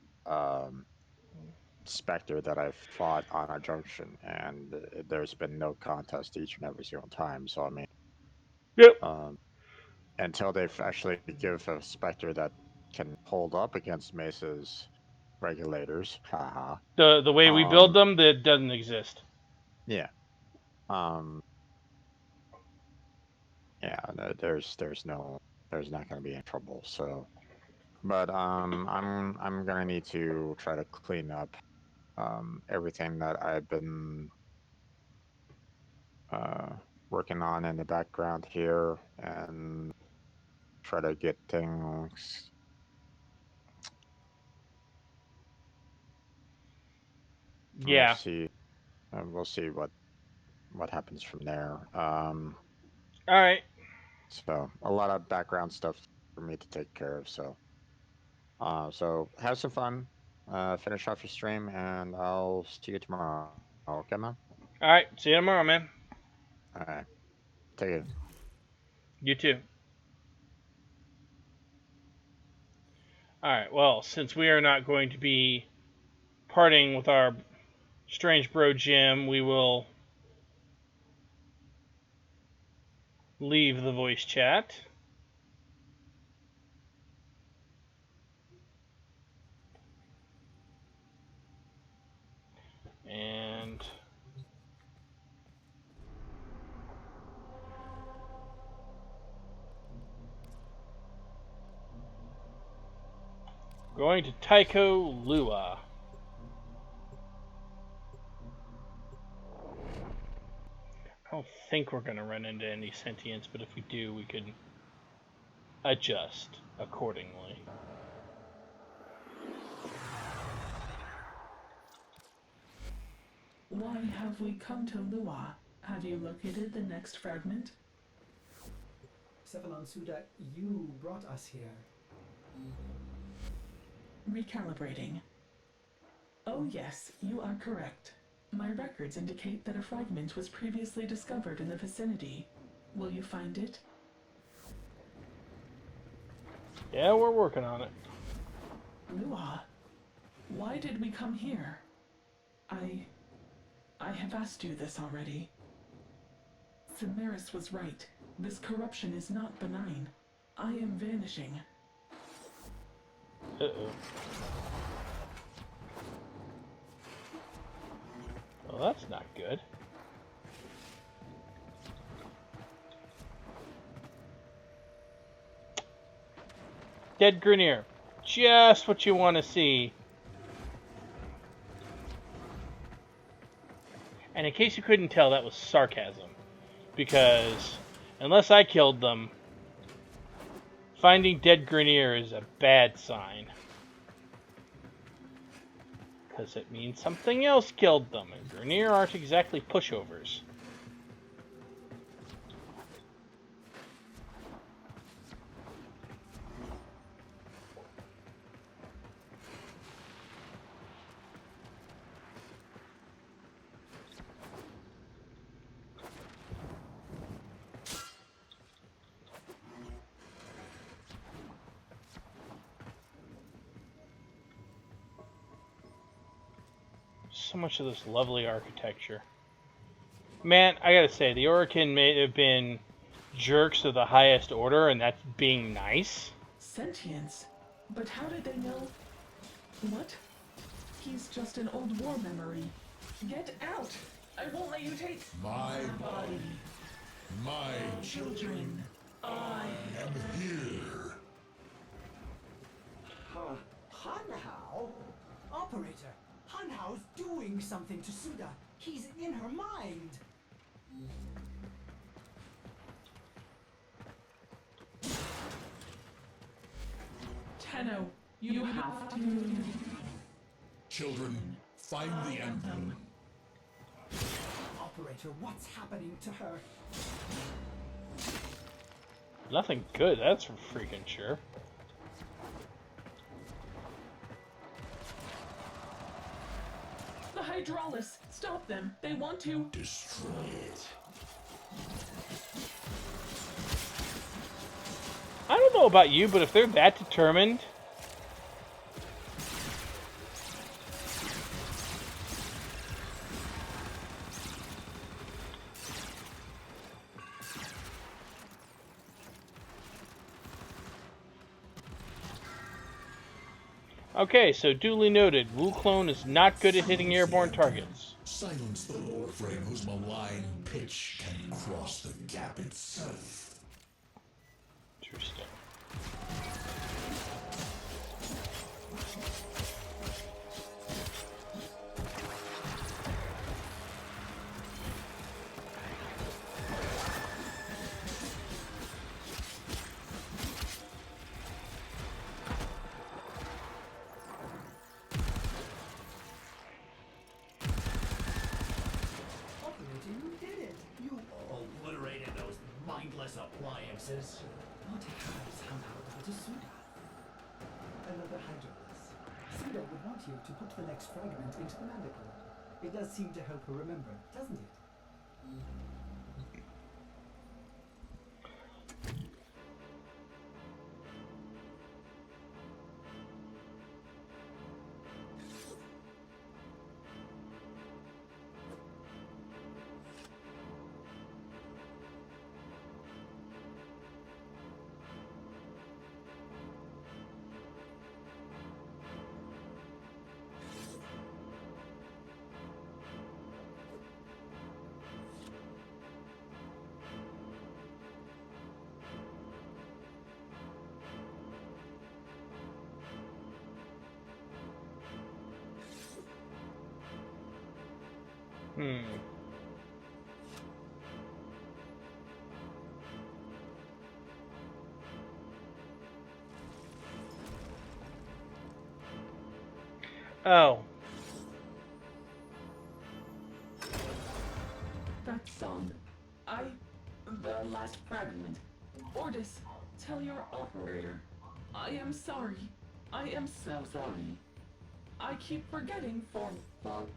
Spectre that I've fought on a junction, and there's been no contest each and every single time. So I mean, yep. Until they've actually give a Spectre that can hold up against Mesa's regulators, haha. The way we build them, that doesn't exist. Yeah. Um. Yeah. There's not going to be any trouble. So, but I'm gonna need to try to clean up everything that I've been uh working on in the background here, and try to get things. We'll Yeah. see. We'll see what happens from there. All right. So a lot of background stuff for me to take care of. So have some fun. Finish off your stream, and I'll see you tomorrow. Okay, man. All right. See you tomorrow, man. All right. Take it. You too. All right. Well, since we are not going to be parting with our strange bro Jim, we will leave the voice chat. And going to Tycho Lua. I don't think we're going to run into any sentience, but if we do, we could adjust accordingly. Why have we come to Lua? Have you located the next fragment? Cephalon Suda, you brought us here. Recalibrating. Oh yes, you are correct. My records indicate that a fragment was previously discovered in the vicinity. Will you find it? Yeah, we're working on it. Lua, why did we come here? I have asked you this already. Samaris was right. This corruption is not benign. I am vanishing. Uh-oh. Well, that's not good. Dead Grenier. Just what you want to see. And in case you couldn't tell, that was sarcasm. Because, unless I killed them, finding dead Grenier is a bad sign. Because it means something else killed them, and Grenier aren't exactly pushovers. So much of this lovely architecture. Man, I gotta say, the Orokin may have been jerks of the highest order, and that's being nice. Sentience? But how did they know? What? He's just an old war memory. Get out! I won't let you take My body. My Children, I am here. Hanhao? Operator, Hanhao's doing something to Suda. He's in her mind. Tenno, you have to... Children, find the Anthem. Operator, what's happening to her? Nothing good, that's for freaking sure. The Hydraulis! Stop them! They want to... Destroy it. I don't know about you, but if they're that determined... Okay, so duly noted. Wu Clone is not good at hitting airborne targets. Silence the Warframe whose malign pitch can cross the gap itself. Interesting. Appliances. What has somehow done to Suda? Another hydroless. Suda would want you to put the next fragment into the mandicore. It does seem to help her remember, doesn't it? Oh. That song. The last fragment. Ordis, tell your operator. I am sorry. I am so sorry. I keep forgetting well,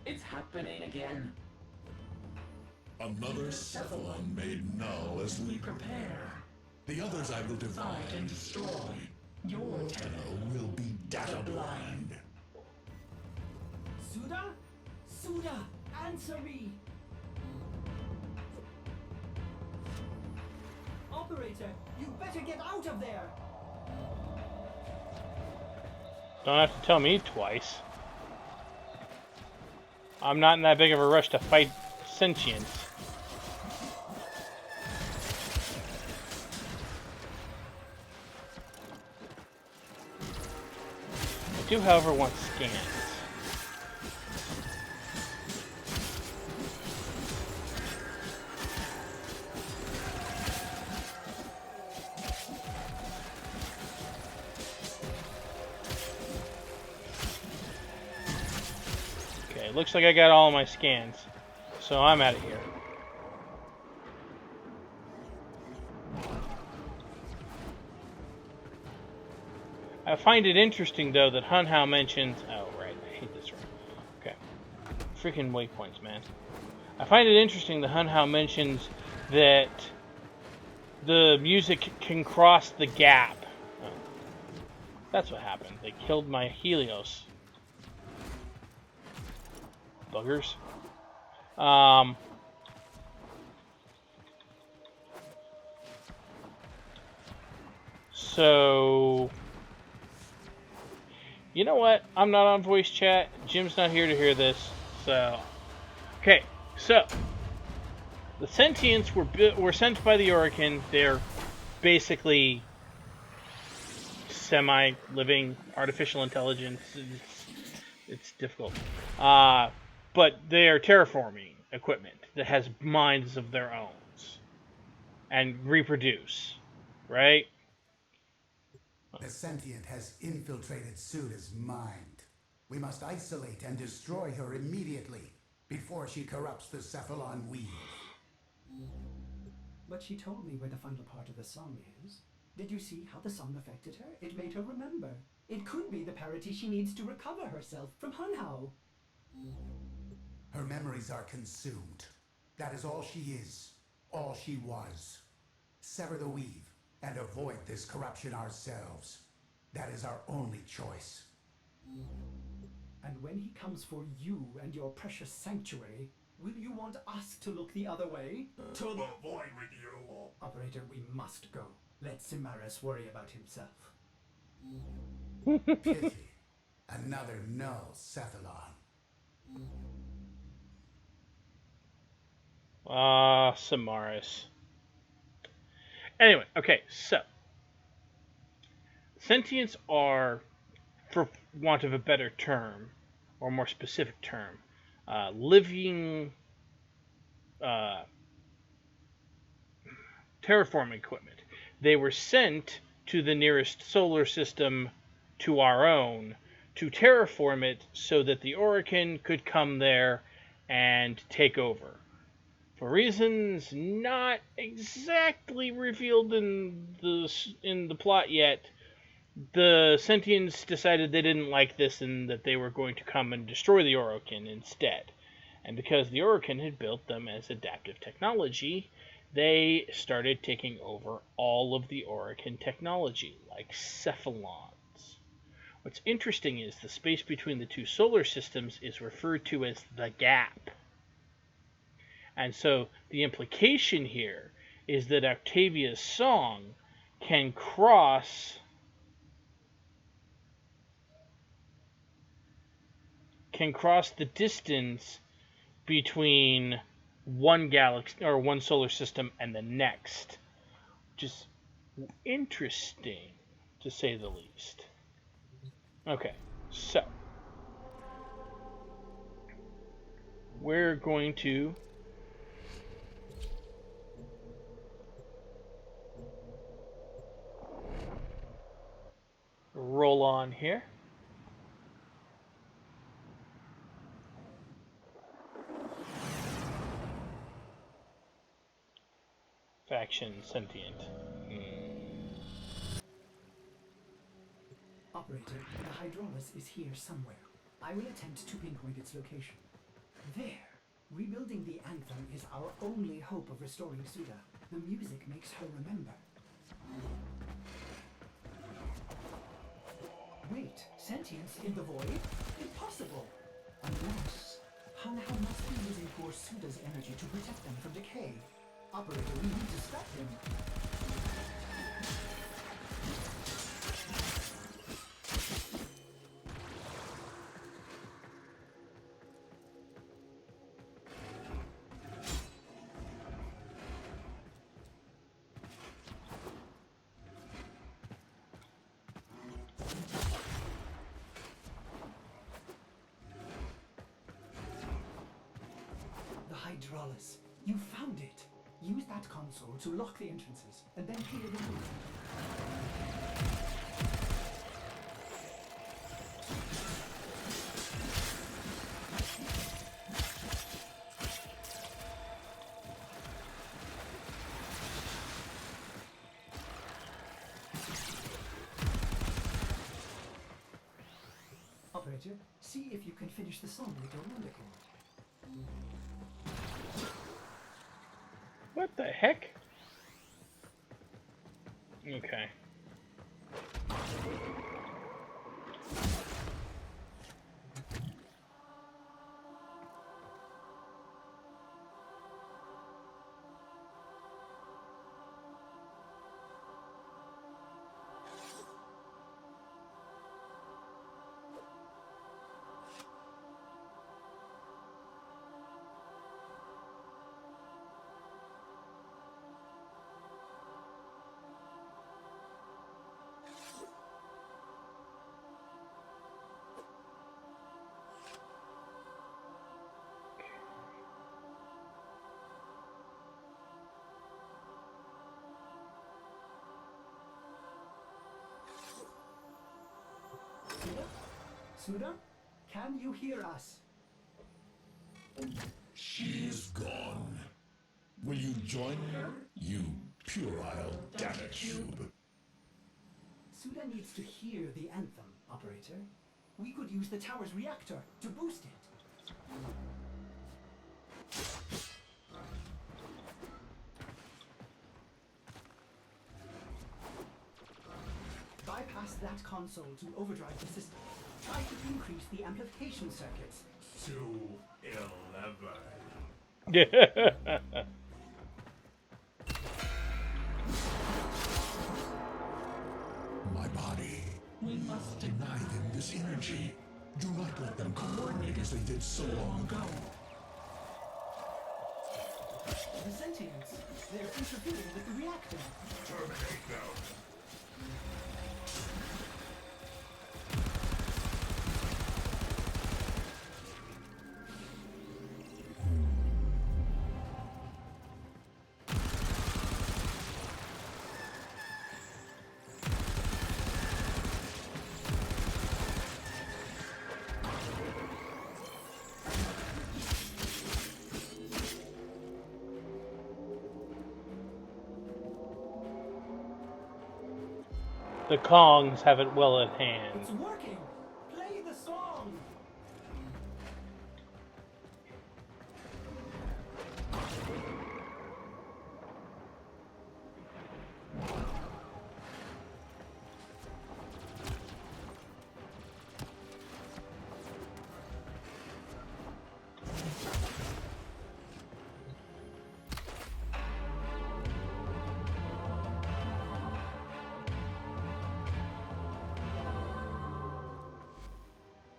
it's happening again. Another cephalon made null as we prepare. The others I will divide and destroy. Your Tenno will be data blind. Suda? Suda, answer me! Operator, you better get out of there! Don't have to tell me twice. I'm not in that big of a rush to fight sentience. I do, however, want scans. Okay, looks like I got all my scans, so I'm out of here. I find it interesting, though, that Hunhao mentions... Oh, right. I hate this room. Okay. Freaking waypoints, man. I find it interesting that Hunhao mentions that the music can cross the gap. Oh. That's what happened. They killed my Helios. Buggers. So... You know what? I'm not on voice chat. Jim's not here to hear this. So, okay. So, the sentients were sent by the Orokin. They're basically semi-living artificial intelligence. It's difficult. But they are terraforming equipment that has minds of their own and reproduce, right? The sentient has infiltrated Suda's mind. We must isolate and destroy her immediately before she corrupts the Cephalon weave. But she told me where the final part of the song is. Did you see how the song affected her? It made her remember. It could be the parity she needs to recover herself from Hunhao. Her memories are consumed. That is all she is, all she was. Sever the weave and avoid this corruption ourselves. That is our only choice. And when he comes for you and your precious sanctuary, will you want us to look the other way? To the void with you! Operator, we must go. Let Cimaris worry about himself. Pity. Another null Cephalon. Samaris. Anyway, okay, so sentients are, for want of a better term, or more specific term, living terraforming equipment. They were sent to the nearest solar system to our own to terraform it so that the Orokin could come there and take over. For reasons not exactly revealed in the plot yet, the Sentients decided they didn't like this and that they were going to come and destroy the Orokin instead. And because the Orokin had built them as adaptive technology, they started taking over all of the Orokin technology, like cephalons. What's interesting is the space between the two solar systems is referred to as the gap. And so the implication here is that Octavia's song can cross the distance between one galaxy or one solar system and the next, which is interesting to say the least. Okay, so we're going to roll on here. Faction sentient. Operator, the Hydraulis is here somewhere. I will attempt to pinpoint its location. There. Rebuilding the Anthem is our only hope of restoring Suda. The music makes her remember. Wait, sentience in the void? Impossible! Unless Hanhao must be using poor Suda's energy to protect them from decay. Operator, we need to stop him. The Hydraulis. You found it. Use that console to lock the entrances, and then clear the room. Operator, see if you can finish the song with your mandicore. What the heck? Okay. Suda? Can you hear us? She's gone. Will you join her, you puerile data cube? Suda needs to hear the Anthem, Operator. We could use the tower's reactor to boost it. Bypass that console to overdrive the system. Try to increase the amplification circuits. To 11. Yeah. My body. We must deny them this energy. Do not let them coordinate as they did so long ago. The sentients. They're interfering with the reactor. Terminate them. The Kongs have it well at hand. It's working! Play the song!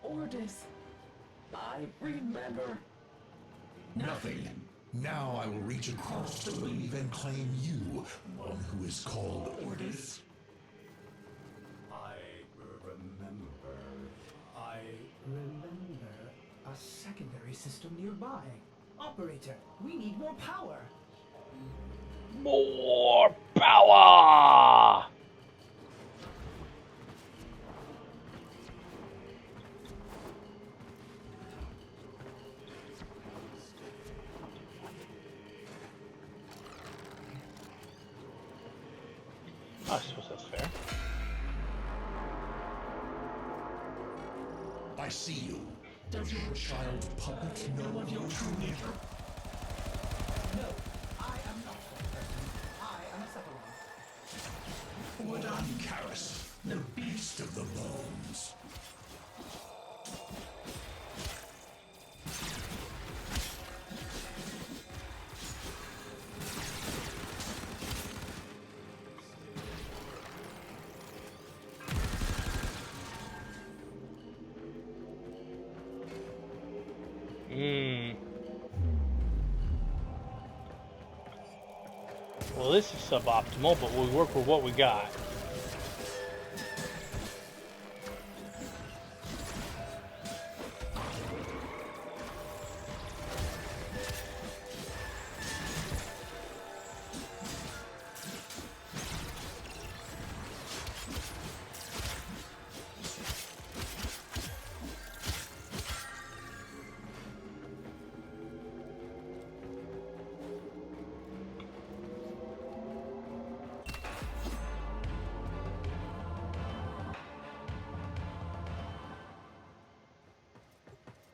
Ordis, I remember. Nothing. Now I will reach across the wave and claim you, one who is called Ordis. I remember. I remember a secondary system nearby. Operator, we need more power. More power! I suppose that's fair. I see you. Does your child puppet know of your true nature? No, I am not that person. I am a satellite. Wodan Karis, the beast of the bones. Well, this is suboptimal, but we'll work with what we got.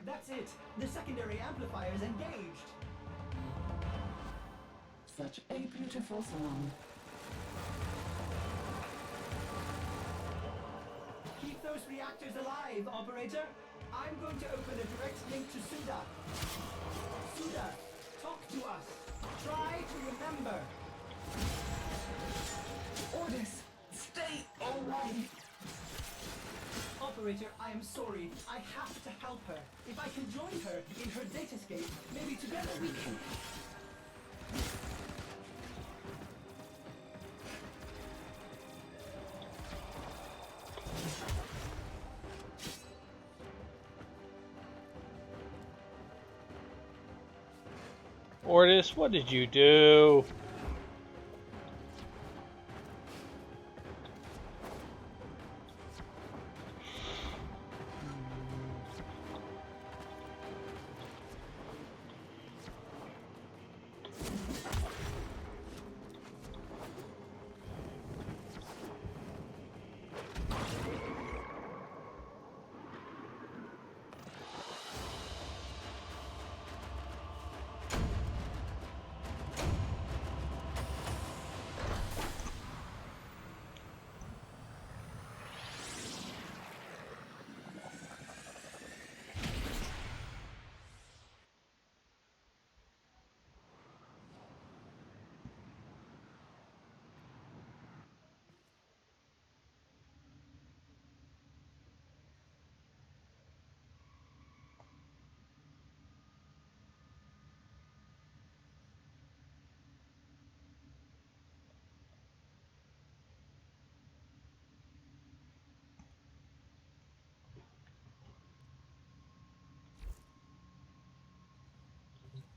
That's it. The secondary amplifier is engaged. Such a beautiful song. Keep those reactors alive, operator. I'm going to open a direct link to Suda. Suda, talk to us. Try to remember. Ordis, stay away. Operator, I am sorry. I have to help her. If I can join her in her datascape, maybe together we can. Ordis, what did you do?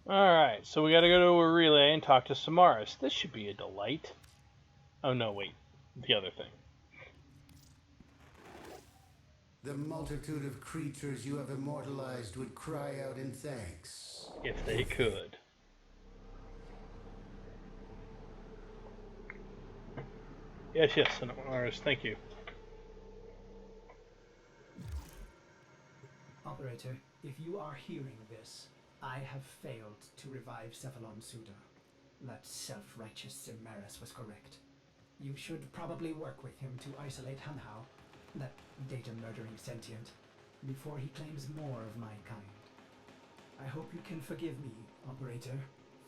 Alright, so we gotta go to a relay and talk to Samaras. This should be a delight. Oh no, wait. The other thing. The multitude of creatures you have immortalized would cry out in thanks. If they could. Yes, Samaras, thank you. Operator, if you are hearing this, I have failed to revive Cephalon Suda. That self-righteous Samaras was correct. You should probably work with him to isolate Hanhao, that data-murdering sentient, before he claims more of my kind. I hope you can forgive me, Operator,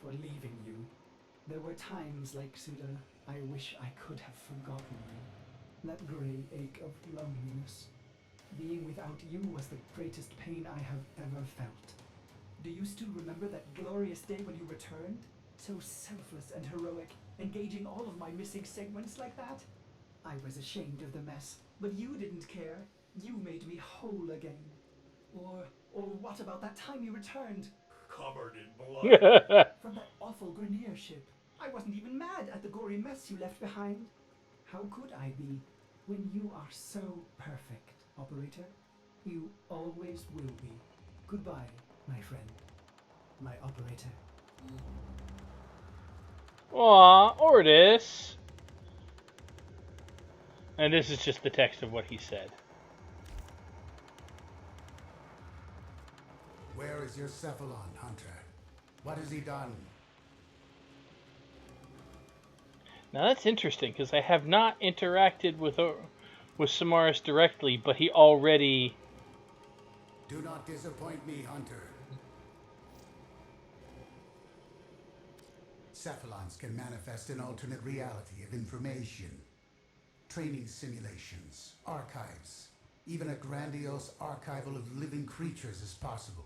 for leaving you. There were times like Suda, I wish I could have forgotten you. That grey ache of loneliness. Being without you was the greatest pain I have ever felt. Do you still remember that glorious day when you returned? So selfless and heroic, engaging all of my missing segments like that? I was ashamed of the mess, but you didn't care. You made me whole again. Or what about that time you returned? Covered in blood. From that awful Grenier ship. I wasn't even mad at the gory mess you left behind. How could I be when you are so perfect, Operator? You always will be. Goodbye, my friend. My Operator. Aw, Ordis. And this is just the text of what he said. Where is your Cephalon, Hunter? What has he done? Now that's interesting, because I have not interacted with Samaras directly, but he already... Do not disappoint me, Hunter. Cephalons can manifest an alternate reality of information. Training simulations, archives, even a grandiose archival of living creatures is possible,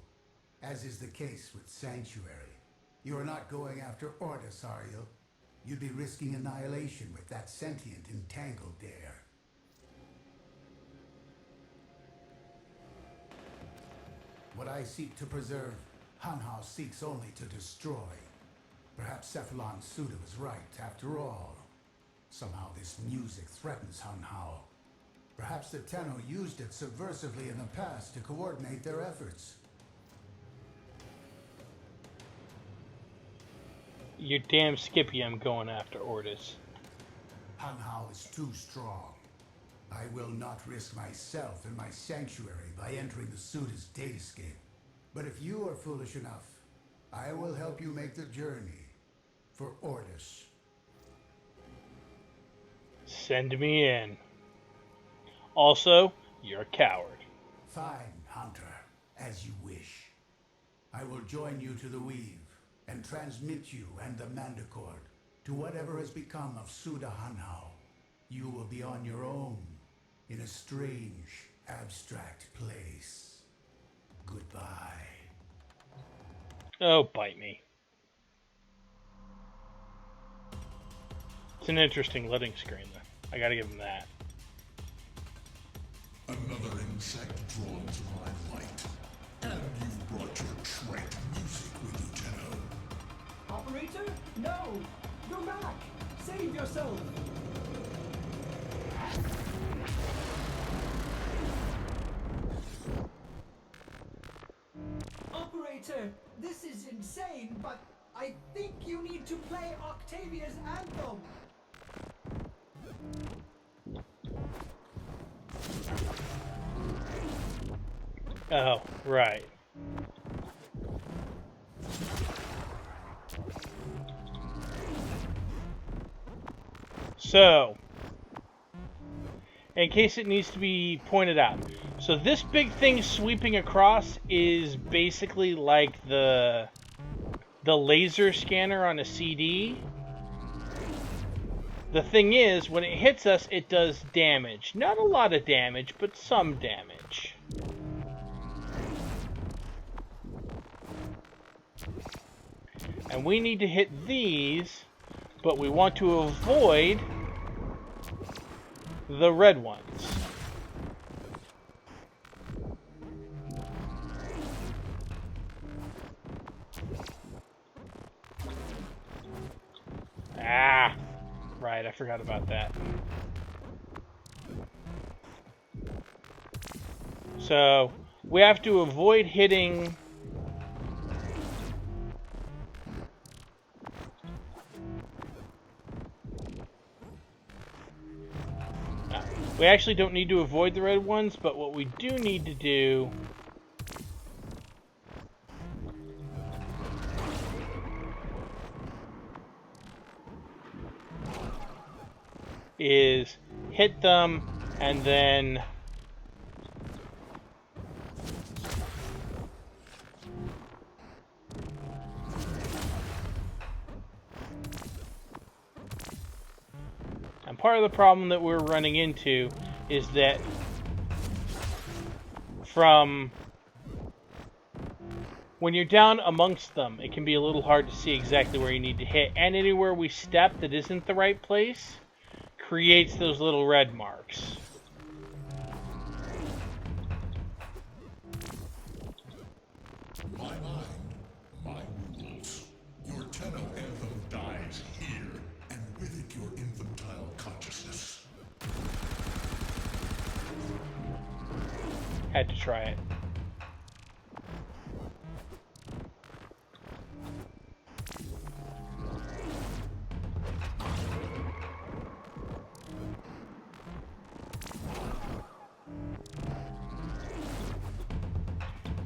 as is the case with Sanctuary. You are not going after Ordis, are you? You'd be risking annihilation with that sentient entangled there. What I seek to preserve, Hanhao seeks only to destroy. Perhaps Cephalon Suda was right, after all. Somehow this music threatens Hanhao. Perhaps the Tenno used it subversively in the past to coordinate their efforts. You're damn skippy I'm going after Ordis. Hanhao is too strong. I will not risk myself and my sanctuary by entering the Suda's datascape. But if you are foolish enough, I will help you make the journey for Ordis. Send me in. Also, you're a coward. Fine, Hunter, as you wish. I will join you to the Weave and transmit you and the Mandicord to whatever has become of Suda Hanhao. You will be on your own in a strange, abstract place. Goodbye. Oh, bite me. It's an interesting loading screen, though. I gotta give him that. Another insect drawn to my light. And you've brought your trite music with you, Tenno. Operator? No! Go back! Save yourself! Operator, this is insane, but I think you need to play Octavia's Anthem. Oh, right. So, in case it needs to be pointed out, so this big thing sweeping across is basically like the laser scanner on a CD. The thing is, when it hits us, it does damage. Not a lot of damage, but some damage. And we need to hit these, but we want to avoid the red ones. right, I forgot about that. So, we have to avoid hitting... We actually don't need to avoid the red ones, but what we do need to do is hit them and then part of the problem that we're running into is that from when you're down amongst them, it can be a little hard to see exactly where you need to hit, and anywhere we step that isn't the right place creates those little red marks. My mind, my rules. Your Tenno Anthem dies here, and with it your infantile consciousness. Had to try it.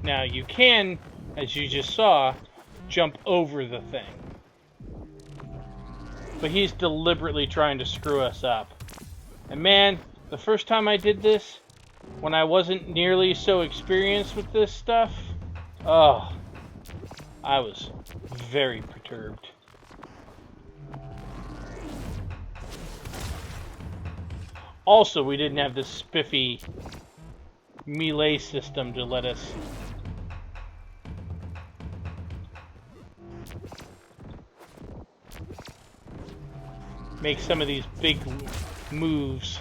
Now you can, as you just saw, jump over the thing. But he's deliberately trying to screw us up. And man, the first time I did this, when I wasn't nearly so experienced with this stuff, oh, I was very perturbed. Also, we didn't have this spiffy melee system to let us make some of these big moves.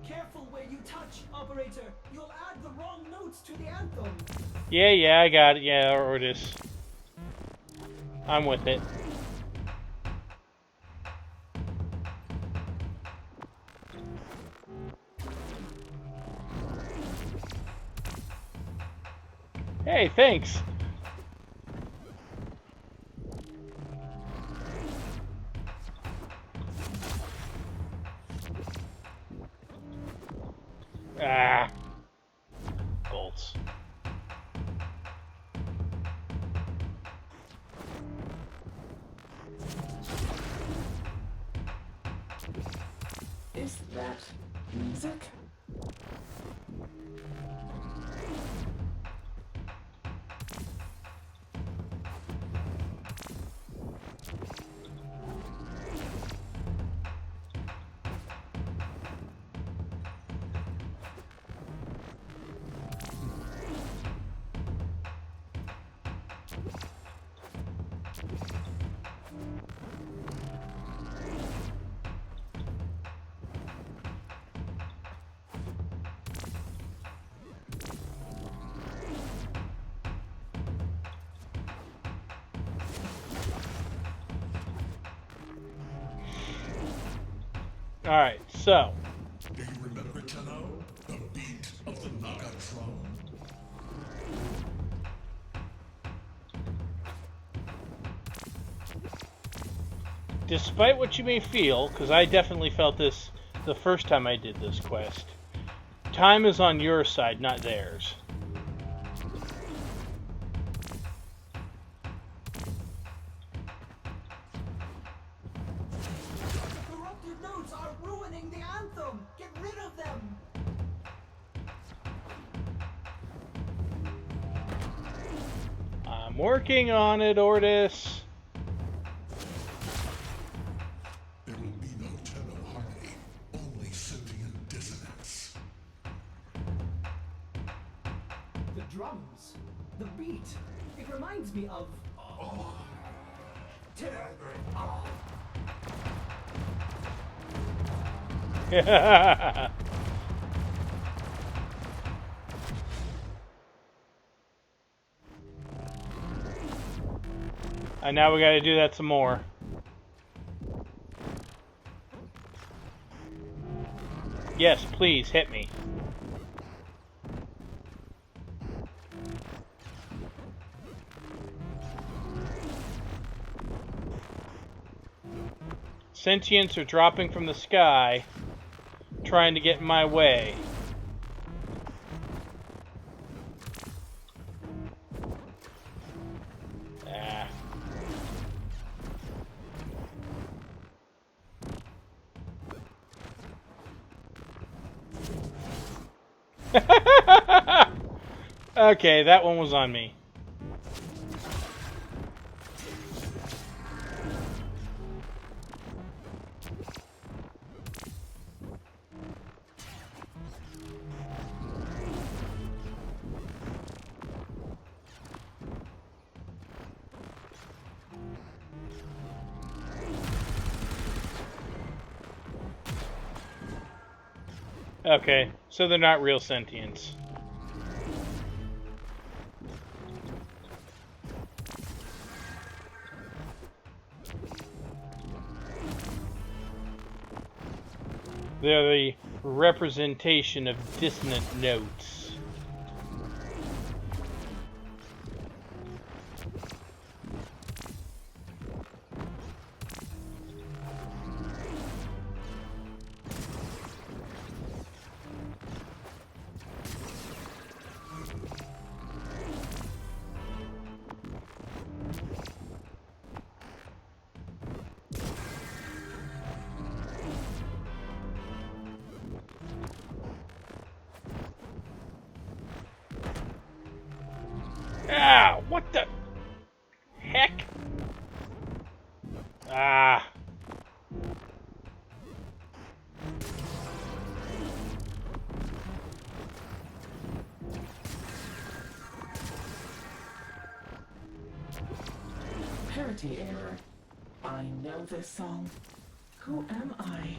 Careful where you touch, operator. You'll add the wrong notes to the anthem. Yeah, I got it. Yeah, Ortis. I'm with it. Hey, thanks. Ah. Bolts. Is that music? Alright, so. Do you remember, Tenno? The beat of the Nagatron? Despite what you may feel, because I definitely felt this the first time I did this quest, time is on your side, not theirs. Corrupted notes are ruining the anthem. Get rid of them. I'm working on it, Ortis. There will be no Tenno harmony, only sentient dissonance. The drums, the beat. It reminds me of. And now we gotta do that some more. Yes, please, hit me. Sentients are dropping from the sky, trying to get in my way. Okay, that one was on me. Okay, so they're not real sentients. They're the representation of dissonant notes. Ah, what the heck? Ah. Parity error. I know this song. Who am I?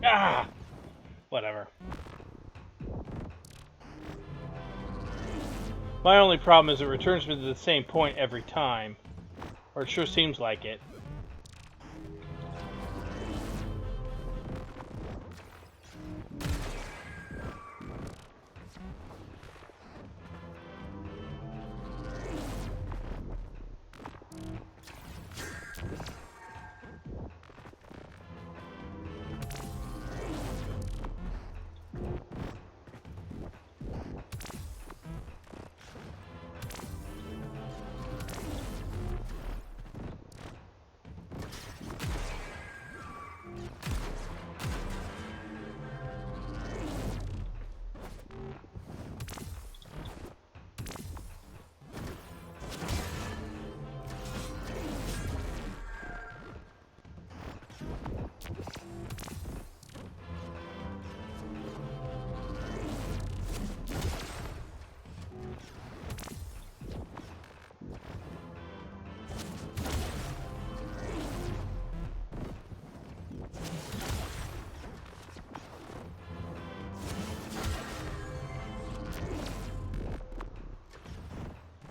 Ah! Whatever. My only problem is it returns me to the same point every time. Or it sure seems like it.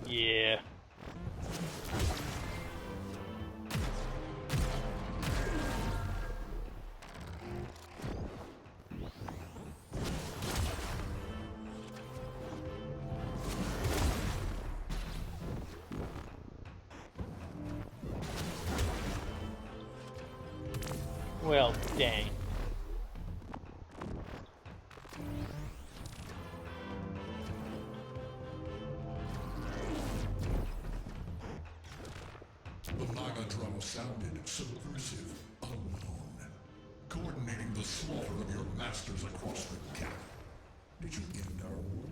Yeah. Well, dang. The Naga drum sounded subversive, unknown, coordinating the slaughter of your masters across the gap. Did you end our war,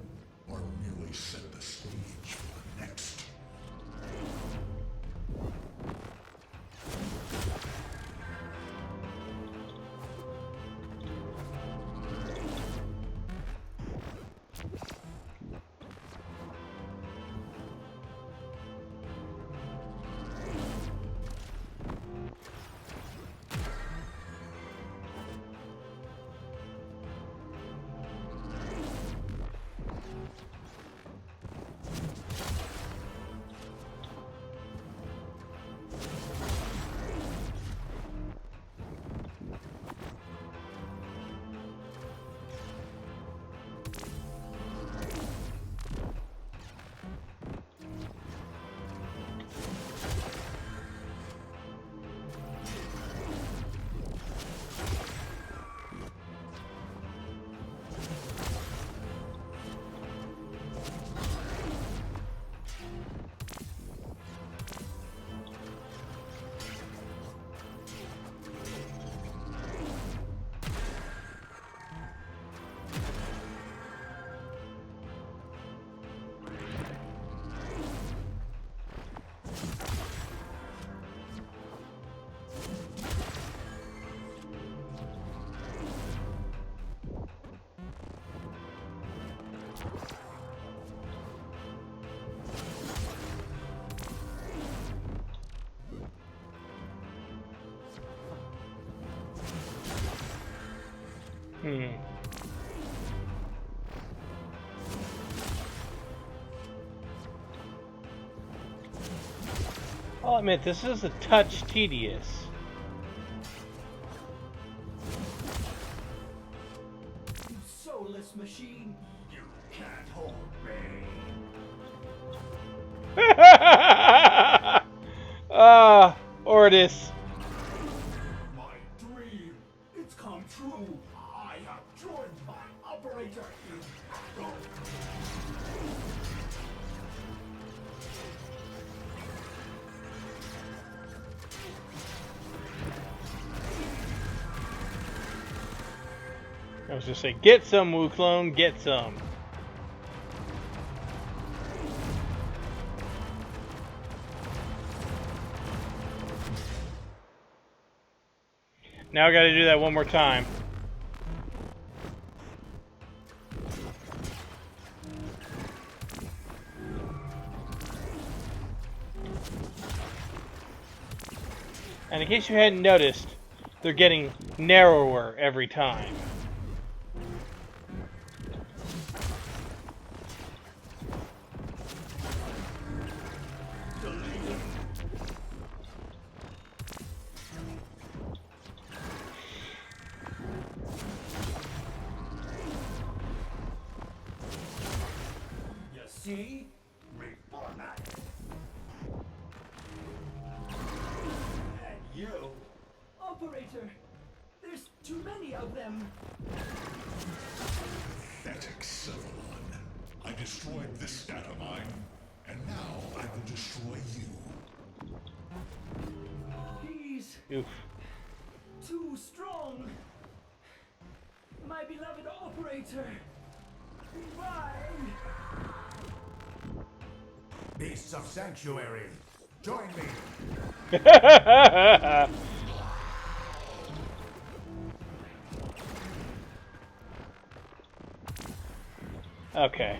or merely set the stage for the next? I'll admit, this is a touch tedious. You soulless machine! You can't hold me! Ordis. My dream! It's come true! I have joined my operator in battle! I was just saying, get some, Wu Clone, get some. Now I gotta do that one more time. And in case you hadn't noticed, they're getting narrower every time. See? Reformatted. And you? Operator! There's too many of them! Pathetic Cephalon. I destroyed this data mine, and now I will destroy you. He's Oof. too strong! My beloved operator! Why? Beasts of Sanctuary, join me! Okay.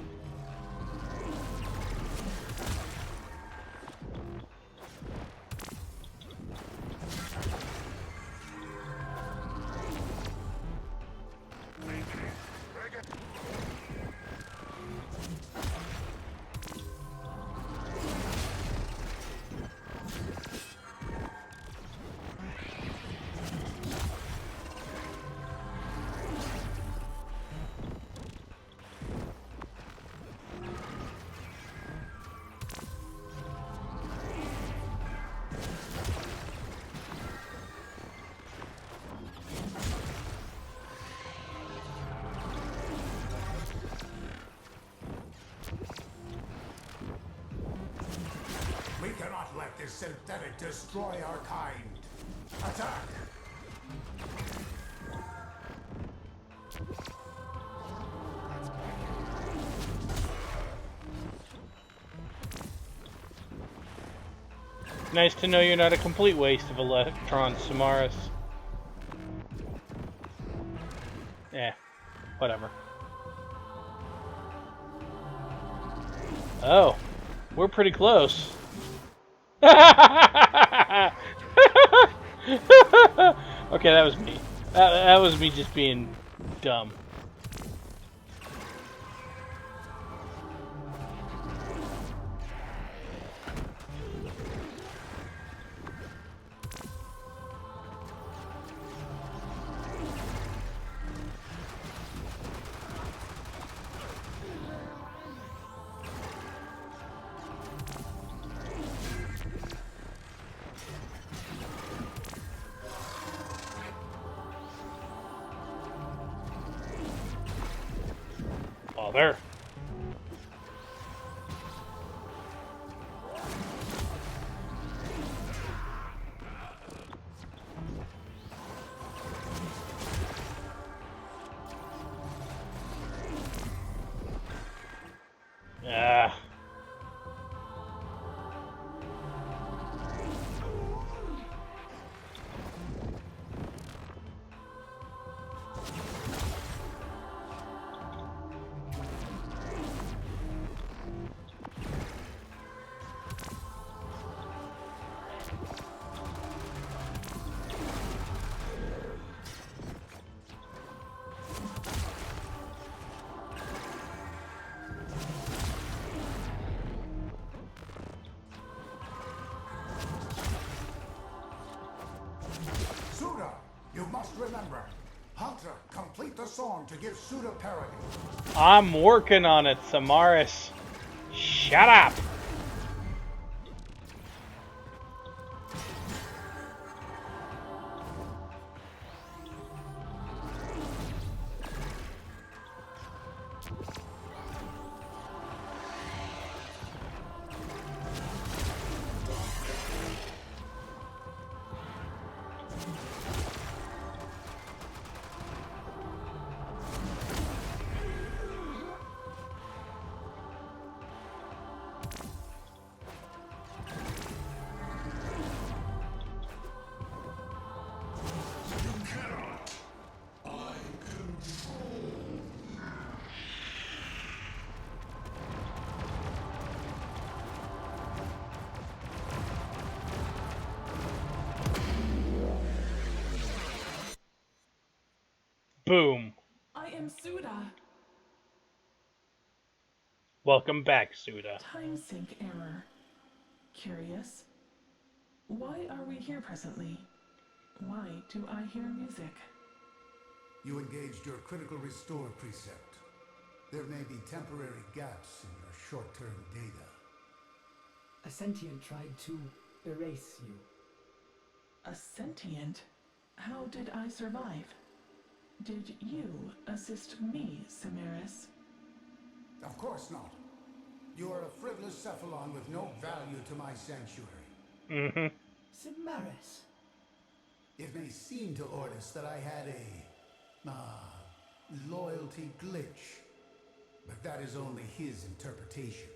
is synthetic. Destroy our kind. Attack! Nice to know you're not a complete waste of electrons, Samaras. Whatever. Oh, we're pretty close. Okay, that was me. That was me just being dumb. There. Ah. You must remember, Hunter, complete the song to give Suda parody. I'm working on it, Samaras. Shut up! Boom. I am Suda. Welcome back, Suda. Time sync error. Curious. Why are we here presently? Why do I hear music? You engaged your critical restore precept. There may be temporary gaps in your short-term data. A sentient tried to erase you. A sentient? How did I survive? Did you assist me, Samaras? Of course not. You are a frivolous cephalon with no value to my sanctuary. Mm-hmm. Samaras. It may seem to Ordis that I had a loyalty glitch, but that is only his interpretation.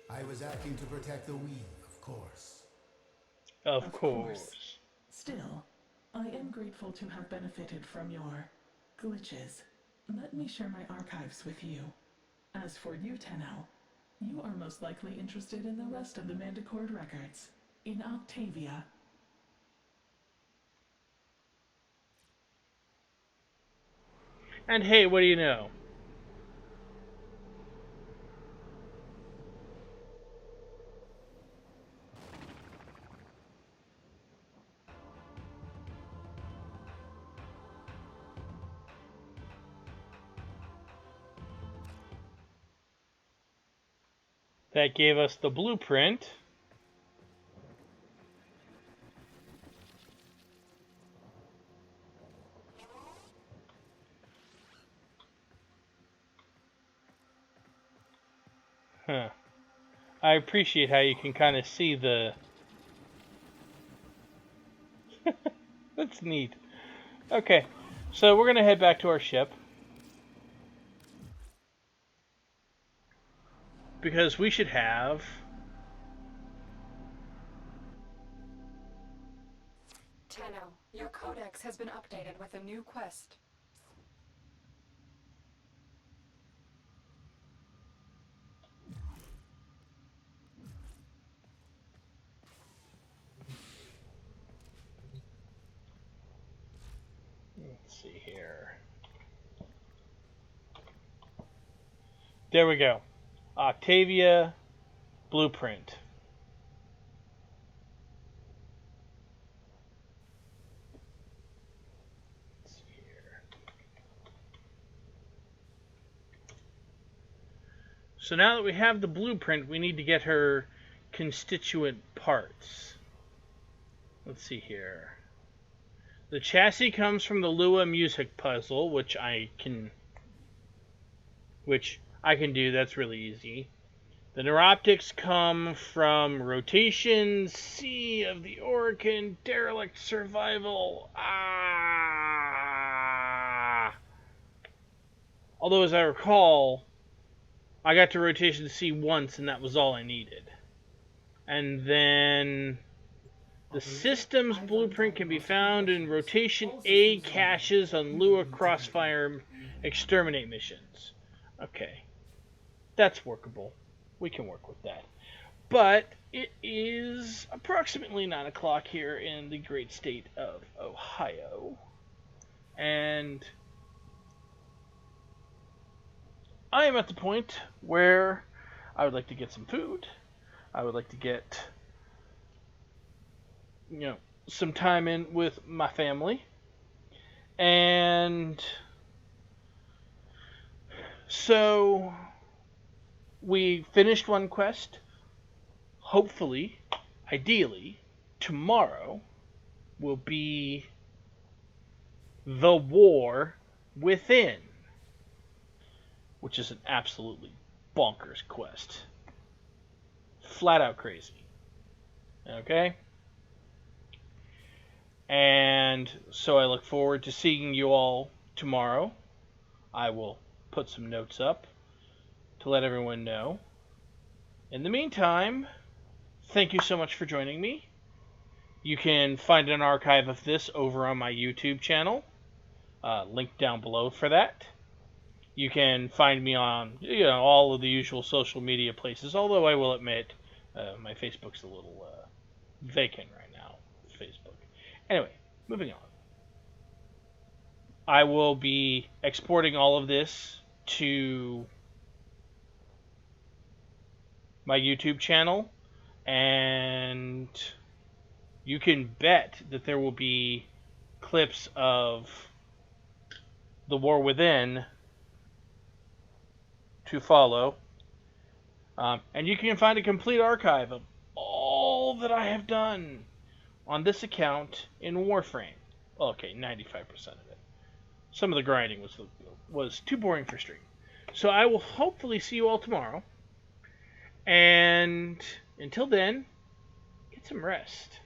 I was acting to protect the Wheel, of course. Of course. Still, I am grateful to have benefited from your glitches. Let me share my archives with you. As for you, Tenno, you are most likely interested in the rest of the Manticord records in Octavia. And hey, what do you know? That gave us the blueprint. Huh. I appreciate how you can kind of see the That's neat. Okay, so we're gonna head back to our ship because we should have. Tenno, your codex has been updated with a new quest. Let's see here. There we go. Octavia blueprint. Let's see here. So now that we have the blueprint, we need to get her constituent parts. Let's see here. The chassis comes from the Lua music puzzle, which I can do. That's really easy. The neuroptics come from rotation, C of the Oricon, derelict survival. Although, as I recall, I got to rotation C once, and that was all I needed. And then the system's blueprint can be found in rotation A caches on Lua Crossfire exterminate missions. Okay. That's workable. We can work with that. But it is approximately 9 o'clock here in the great state of Ohio. And I am at the point where I would like to get some food. I would like to get, some time in with my family. And so we finished one quest. Hopefully, ideally, tomorrow will be the War Within, which is an absolutely bonkers quest. Flat out crazy. Okay? And so I look forward to seeing you all tomorrow. I will put some notes up to let everyone know. In the meantime, thank you so much for joining me. You can find an archive of this over on my YouTube channel. Link down below for that. You can find me on all of the usual social media places, although I will admit my Facebook's a little vacant right now. Facebook. Anyway, moving on. I will be exporting all of this to my YouTube channel, and you can bet that there will be clips of The War Within to follow. And you can find a complete archive of all that I have done on this account in Warframe. Okay, 95% of it. Some of the grinding was too boring for stream. So I will hopefully see you all tomorrow. And until then, get some rest.